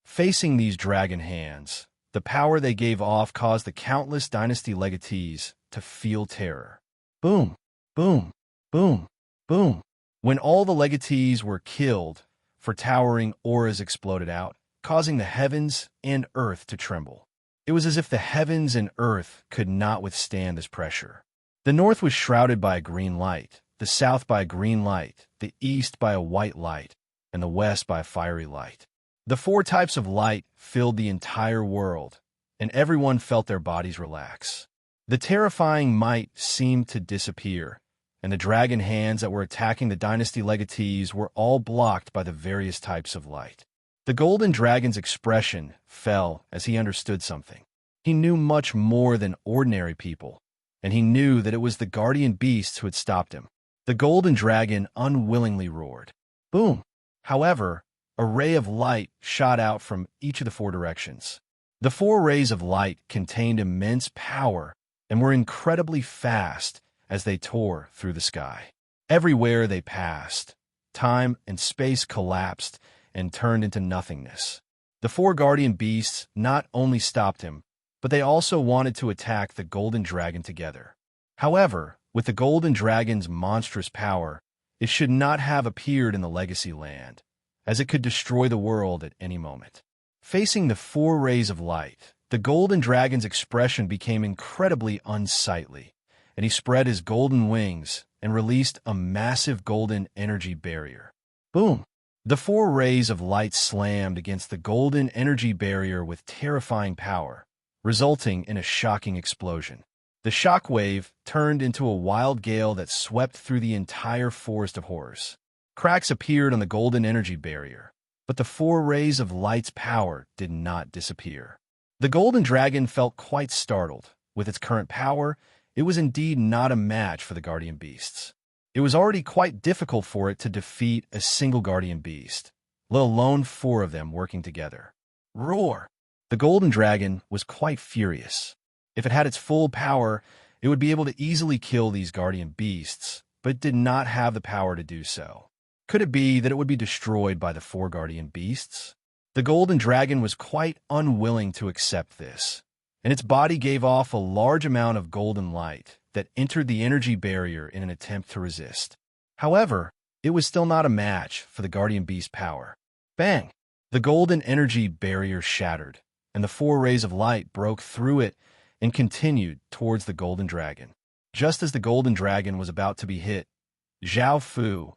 Facing these dragon hands, the power they gave off caused the countless dynasty legatees to feel terror. Boom, boom, boom, boom. When all the legatees were killed, for towering auras exploded out, causing the heavens and earth to tremble. It was as if the heavens and earth could not withstand this pressure. The north was shrouded by a green light, the south by a green light, the east by a white light, and the west by a fiery light. The four types of light filled the entire world, and everyone felt their bodies relax. The terrifying might seemed to disappear, and the dragon hands that were attacking the dynasty legatees were all blocked by the various types of light. The Golden Dragon's expression fell as he understood something. He knew much more than ordinary people, and he knew that it was the guardian beasts who had stopped him. The Golden Dragon unwillingly roared. Boom! However, a ray of light shot out from each of the four directions. The four rays of light contained immense power and were incredibly fast as they tore through the sky. Everywhere they passed, time and space collapsed and turned into nothingness. The four guardian beasts not only stopped him, but they also wanted to attack the Golden Dragon together. However, with the Golden Dragon's monstrous power, it should not have appeared in the Legacy Land, as it could destroy the world at any moment. Facing the four rays of light, the Golden Dragon's expression became incredibly unsightly, and he spread his golden wings and released a massive golden energy barrier. Boom! The four rays of light slammed against the golden energy barrier with terrifying power, resulting in a shocking explosion. The shockwave turned into a wild gale that swept through the entire forest of horrors. Cracks appeared on the golden energy barrier, but the four rays of light's power did not disappear. The Golden Dragon felt quite startled. With its current power, it was indeed not a match for the guardian beasts. It was already quite difficult for it to defeat a single guardian beast, let alone four of them working together. Roar! The golden dragon was quite furious. If it had its full power, it would be able to easily kill these guardian beasts, but it did not have the power to do so. Could it be that it would be destroyed by the four guardian beasts? The golden dragon was quite unwilling to accept this, and its body gave off a large amount of golden light that entered the energy barrier in an attempt to resist. However, it was still not a match for the guardian beast's power. Bang! The golden energy barrier shattered, and the four rays of light broke through it and continued towards the golden dragon. Just as the golden dragon was about to be hit, Zhao Fu,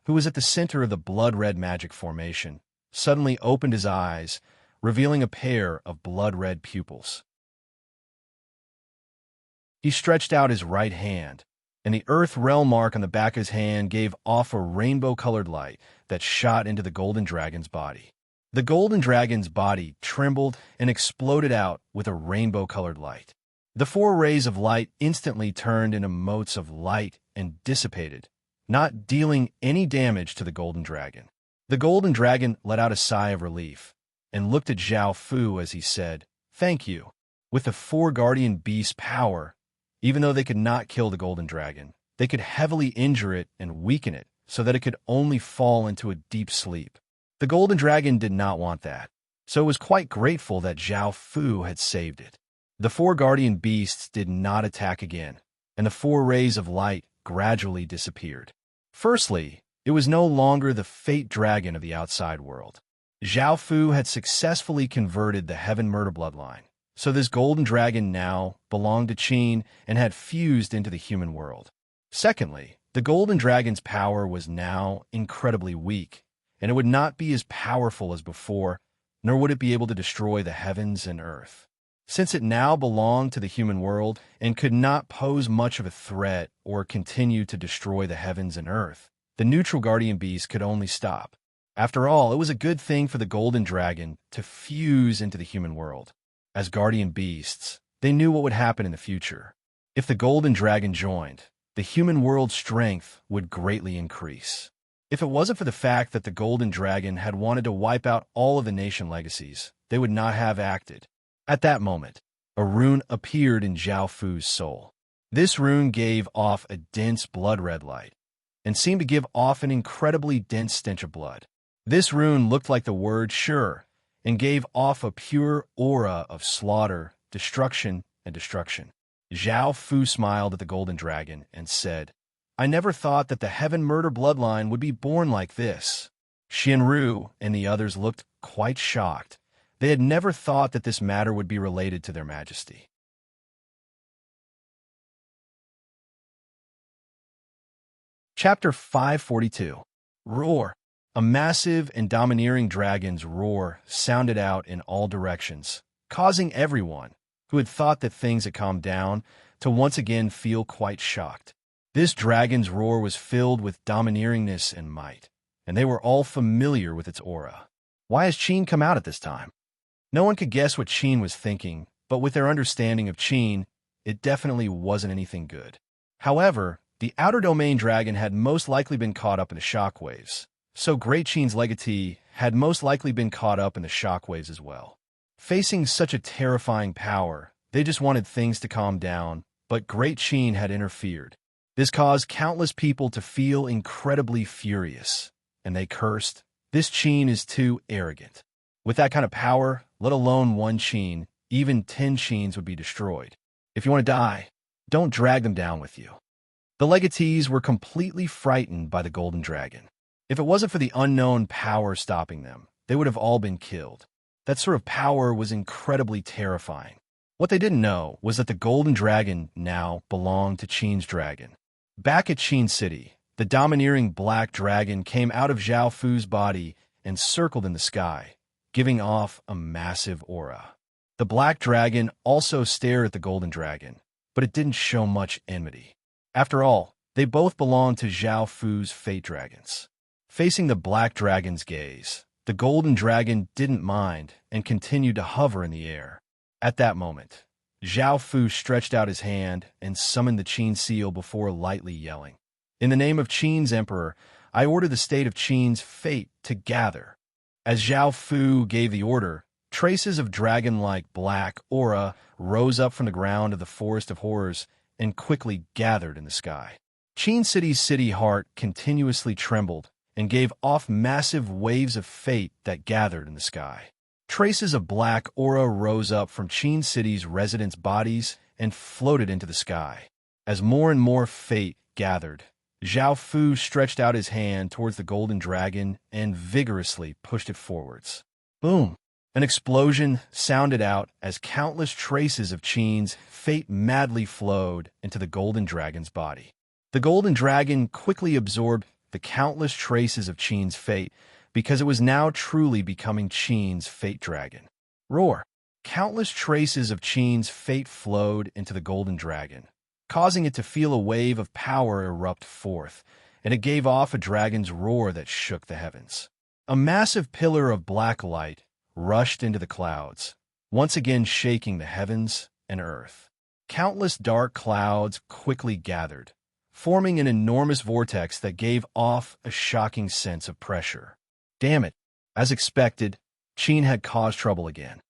who was at the center of the blood-red magic formation, suddenly opened his eyes, revealing a pair of blood-red pupils. He stretched out his right hand, and the Earth realm mark on the back of his hand gave off a rainbow-colored light that shot into the golden dragon's body. The golden dragon's body trembled and exploded out with a rainbow-colored light. The four rays of light instantly turned into motes of light and dissipated, not dealing any damage to the golden dragon. The golden dragon let out a sigh of relief and looked at Zhao Fu as he said, "Thank you." With the four guardian beasts' power, even though they could not kill the golden dragon, they could heavily injure it and weaken it so that it could only fall into a deep sleep. The golden dragon did not want that, so it was quite grateful that Zhao Fu had saved it. The four guardian beasts did not attack again, and the four rays of light gradually disappeared. Firstly, it was no longer the fate dragon of the outside world. Zhao Fu had successfully converted the heaven murder bloodline, so this golden dragon now belonged to Qin and had fused into the human world. Secondly, the golden dragon's power was now incredibly weak, and it would not be as powerful as before, nor would it be able to destroy the heavens and earth. Since it now belonged to the human world and could not pose much of a threat or continue to destroy the heavens and earth, the neutral guardian beast could only stop. After all, it was a good thing for the golden dragon to fuse into the human world. As guardian beasts, they knew what would happen in the future. If the golden dragon joined, the human world's strength would greatly increase. If it wasn't for the fact that the golden dragon had wanted to wipe out all of the nation legacies, they would not have acted. At that moment, a rune appeared in Zhao Fu's soul. This rune gave off a dense blood-red light and seemed to give off an incredibly dense stench of blood. This rune looked like the word sure and gave off a pure aura of slaughter, destruction, and destruction. Zhao Fu smiled at the golden dragon and said, "I never thought that the heaven murder bloodline would be born like this." Shinru and the others looked quite shocked. They had never thought that this matter would be related to their majesty. Chapter 542. Roar. A massive and domineering dragon's roar sounded out in all directions, causing everyone who had thought that things had calmed down to once again feel quite shocked. This dragon's roar was filled with domineeringness and might, and they were all familiar with its aura. Why has Qin come out at this time? No one could guess what Qin was thinking, but with their understanding of Qin, it definitely wasn't anything good. However, the outer domain dragon had most likely been caught up in the shockwaves, so Great Qin's legatee had most likely been caught up in the shockwaves as well. Facing such a terrifying power, they just wanted things to calm down, but Great Qin had interfered. This caused countless people to feel incredibly furious, and they cursed, "This Qin is too arrogant." With that kind of power, let alone one Qin, even 10 Qins would be destroyed. If you want to die, don't drag them down with you. The legatees were completely frightened by the golden dragon. If it wasn't for the unknown power stopping them, they would have all been killed. That sort of power was incredibly terrifying. What they didn't know was that the golden dragon now belonged to Qin's dragon. Back at Qin City, the domineering black dragon came out of Zhao Fu's body and circled in the sky, giving off a massive aura. The black dragon also stared at the golden dragon, but it didn't show much enmity. After all, they both belonged to Zhao Fu's fate dragons. Facing the black dragon's gaze, the golden dragon didn't mind and continued to hover in the air. At that moment, Zhao Fu stretched out his hand and summoned the Qin seal before lightly yelling, In the name of Qin's emperor, I order the state of Qin's fate to gather. As Zhao Fu gave the order, traces of dragon-like black aura rose up from the ground of the Forest of Horrors and quickly gathered in the sky. Qin City's city heart continuously trembled and gave off massive waves of fate that gathered in the sky. Traces of black aura rose up from Qin City's residents' bodies and floated into the sky. As more and more fate gathered, Zhao Fu stretched out his hand towards the golden dragon and vigorously pushed it forwards. Boom! An explosion sounded out as countless traces of Qin's fate madly flowed into the golden dragon's body. The golden dragon quickly absorbed the countless traces of Qin's fate because it was now truly becoming Qin's fate dragon. Roar! Countless traces of Qin's fate flowed into the golden dragon, causing it to feel a wave of power erupt forth, and it gave off a dragon's roar that shook the heavens. A massive pillar of black light rushed into the clouds, once again shaking the heavens and earth. Countless dark clouds quickly gathered, forming an enormous vortex that gave off a shocking sense of pressure. Damn it! As expected, Qin had caused trouble again.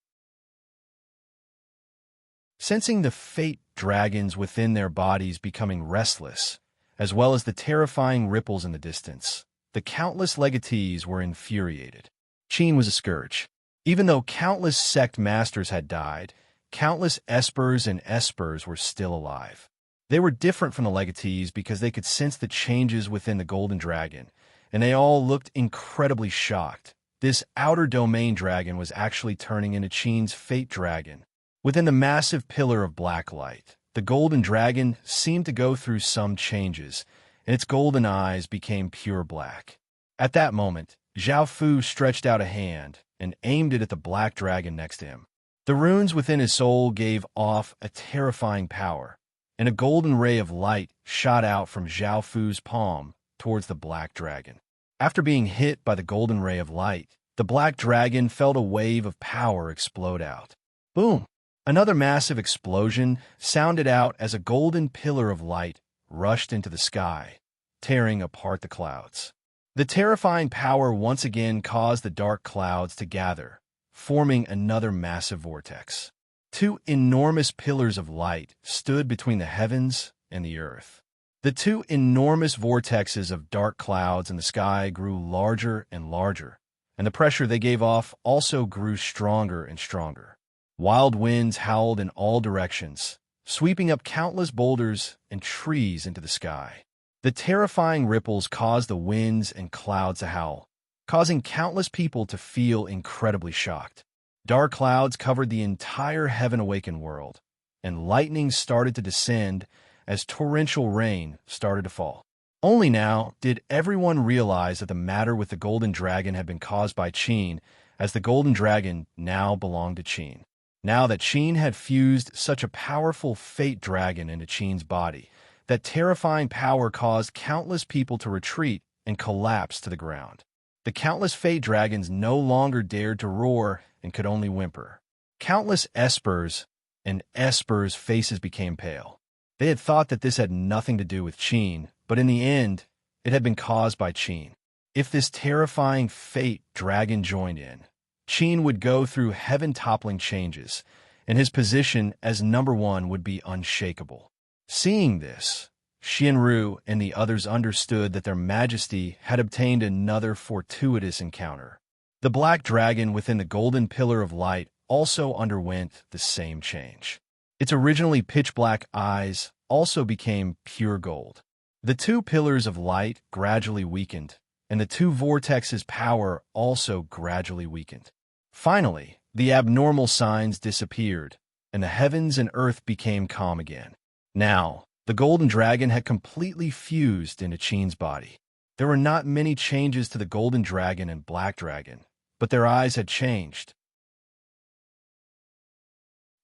Sensing the fate dragons within their bodies becoming restless, as well as the terrifying ripples in the distance, the countless legatees were infuriated. Qin was a scourge. Even though countless sect masters had died, countless espers and espers were still alive. They were different from the legatees because they could sense the changes within the golden dragon, and they all looked incredibly shocked. This outer domain dragon was actually turning into Qin's fate dragon. Within the massive pillar of black light, the golden dragon seemed to go through some changes, and its golden eyes became pure black. At that moment, Zhao Fu stretched out a hand and aimed it at the black dragon next to him. The runes within his soul gave off a terrifying power, and a golden ray of light shot out from Zhao Fu's palm towards the black dragon. After being hit by the golden ray of light, the black dragon felt a wave of power explode out. Boom! Another massive explosion sounded out as a golden pillar of light rushed into the sky, tearing apart the clouds. The terrifying power once again caused the dark clouds to gather, forming another massive vortex. Two enormous pillars of light stood between the heavens and the earth. The two enormous vortexes of dark clouds in the sky grew larger and larger, and the pressure they gave off also grew stronger and stronger. Wild winds howled in all directions, sweeping up countless boulders and trees into the sky. The terrifying ripples caused the winds and clouds to howl, causing countless people to feel incredibly shocked. Dark clouds covered the entire heaven-awakened world, and lightning started to descend as torrential rain started to fall. Only now did everyone realize that the matter with the golden dragon had been caused by Qin, as the golden dragon now belonged to Qin. Now that Qin had fused such a powerful fate dragon into Qin's body, that terrifying power caused countless people to retreat and collapse to the ground. The countless fate dragons no longer dared to roar and could only whimper. Countless espers and espers' faces became pale. They had thought that this had nothing to do with Qin, but in the end, it had been caused by Qin. If this terrifying fate dragon joined in, Qin would go through heaven-toppling changes, and his position as number one would be unshakable. Seeing this, Xianru and the others understood that their majesty had obtained another fortuitous encounter. The black dragon within the golden pillar of light also underwent the same change. Its originally pitch-black eyes also became pure gold. The two pillars of light gradually weakened, and the two vortexes' power also gradually weakened. Finally, the abnormal signs disappeared, and the heavens and earth became calm again. Now, the golden dragon had completely fused into Qin's body. There were not many changes to the golden dragon and black dragon, but their eyes had changed.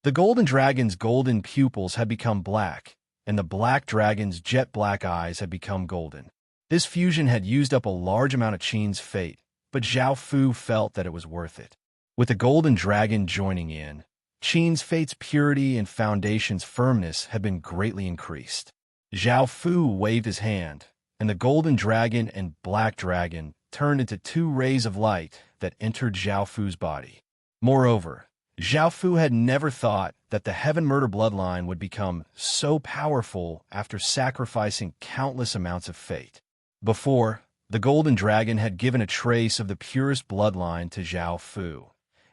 The golden dragon's golden pupils had become black, and the black dragon's jet-black eyes had become golden. This fusion had used up a large amount of Qin's fate, but Zhao Fu felt that it was worth it. With the golden dragon joining in, Qin's fate's purity and foundation's firmness had been greatly increased. Zhao Fu waved his hand, and the golden dragon and black dragon turned into two rays of light that entered Zhao Fu's body. Moreover, Zhao Fu had never thought that the Heaven Murder bloodline would become so powerful after sacrificing countless amounts of fate. Before, the golden dragon had given a trace of the purest bloodline to Zhao Fu,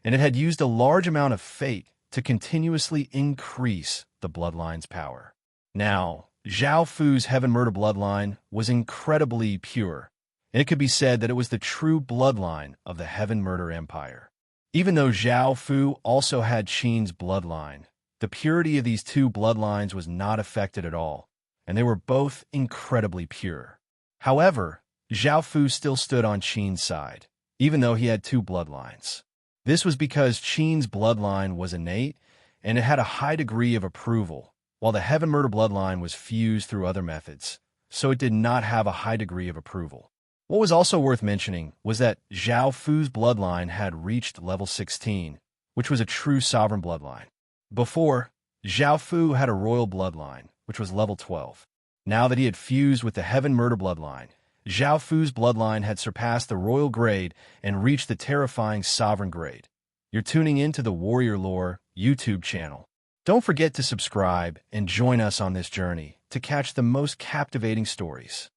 and it had used a large amount of fate to continuously increase the bloodline's power. Now, Zhao Fu's Heaven Murder bloodline was incredibly pure, and it could be said that it was the true bloodline of the Heaven Murder Empire. Even though Zhao Fu also had Qin's bloodline, the purity of these two bloodlines was not affected at all, and they were both incredibly pure. However, Zhao Fu still stood on Qin's side, even though he had two bloodlines. This was because Qin's bloodline was innate, and it had a high degree of approval, while the Heaven Murder bloodline was fused through other methods, so it did not have a high degree of approval. What was also worth mentioning was that Zhao Fu's bloodline had reached level 16, which was a true sovereign bloodline. Before, Zhao Fu had a royal bloodline, which was level 12. Now that he had fused with the Heaven Murder bloodline, Zhao Fu's bloodline had surpassed the royal grade and reached the terrifying sovereign grade. You're tuning into the Warrior Lore YouTube channel. Don't forget to subscribe and join us on this journey to catch the most captivating stories.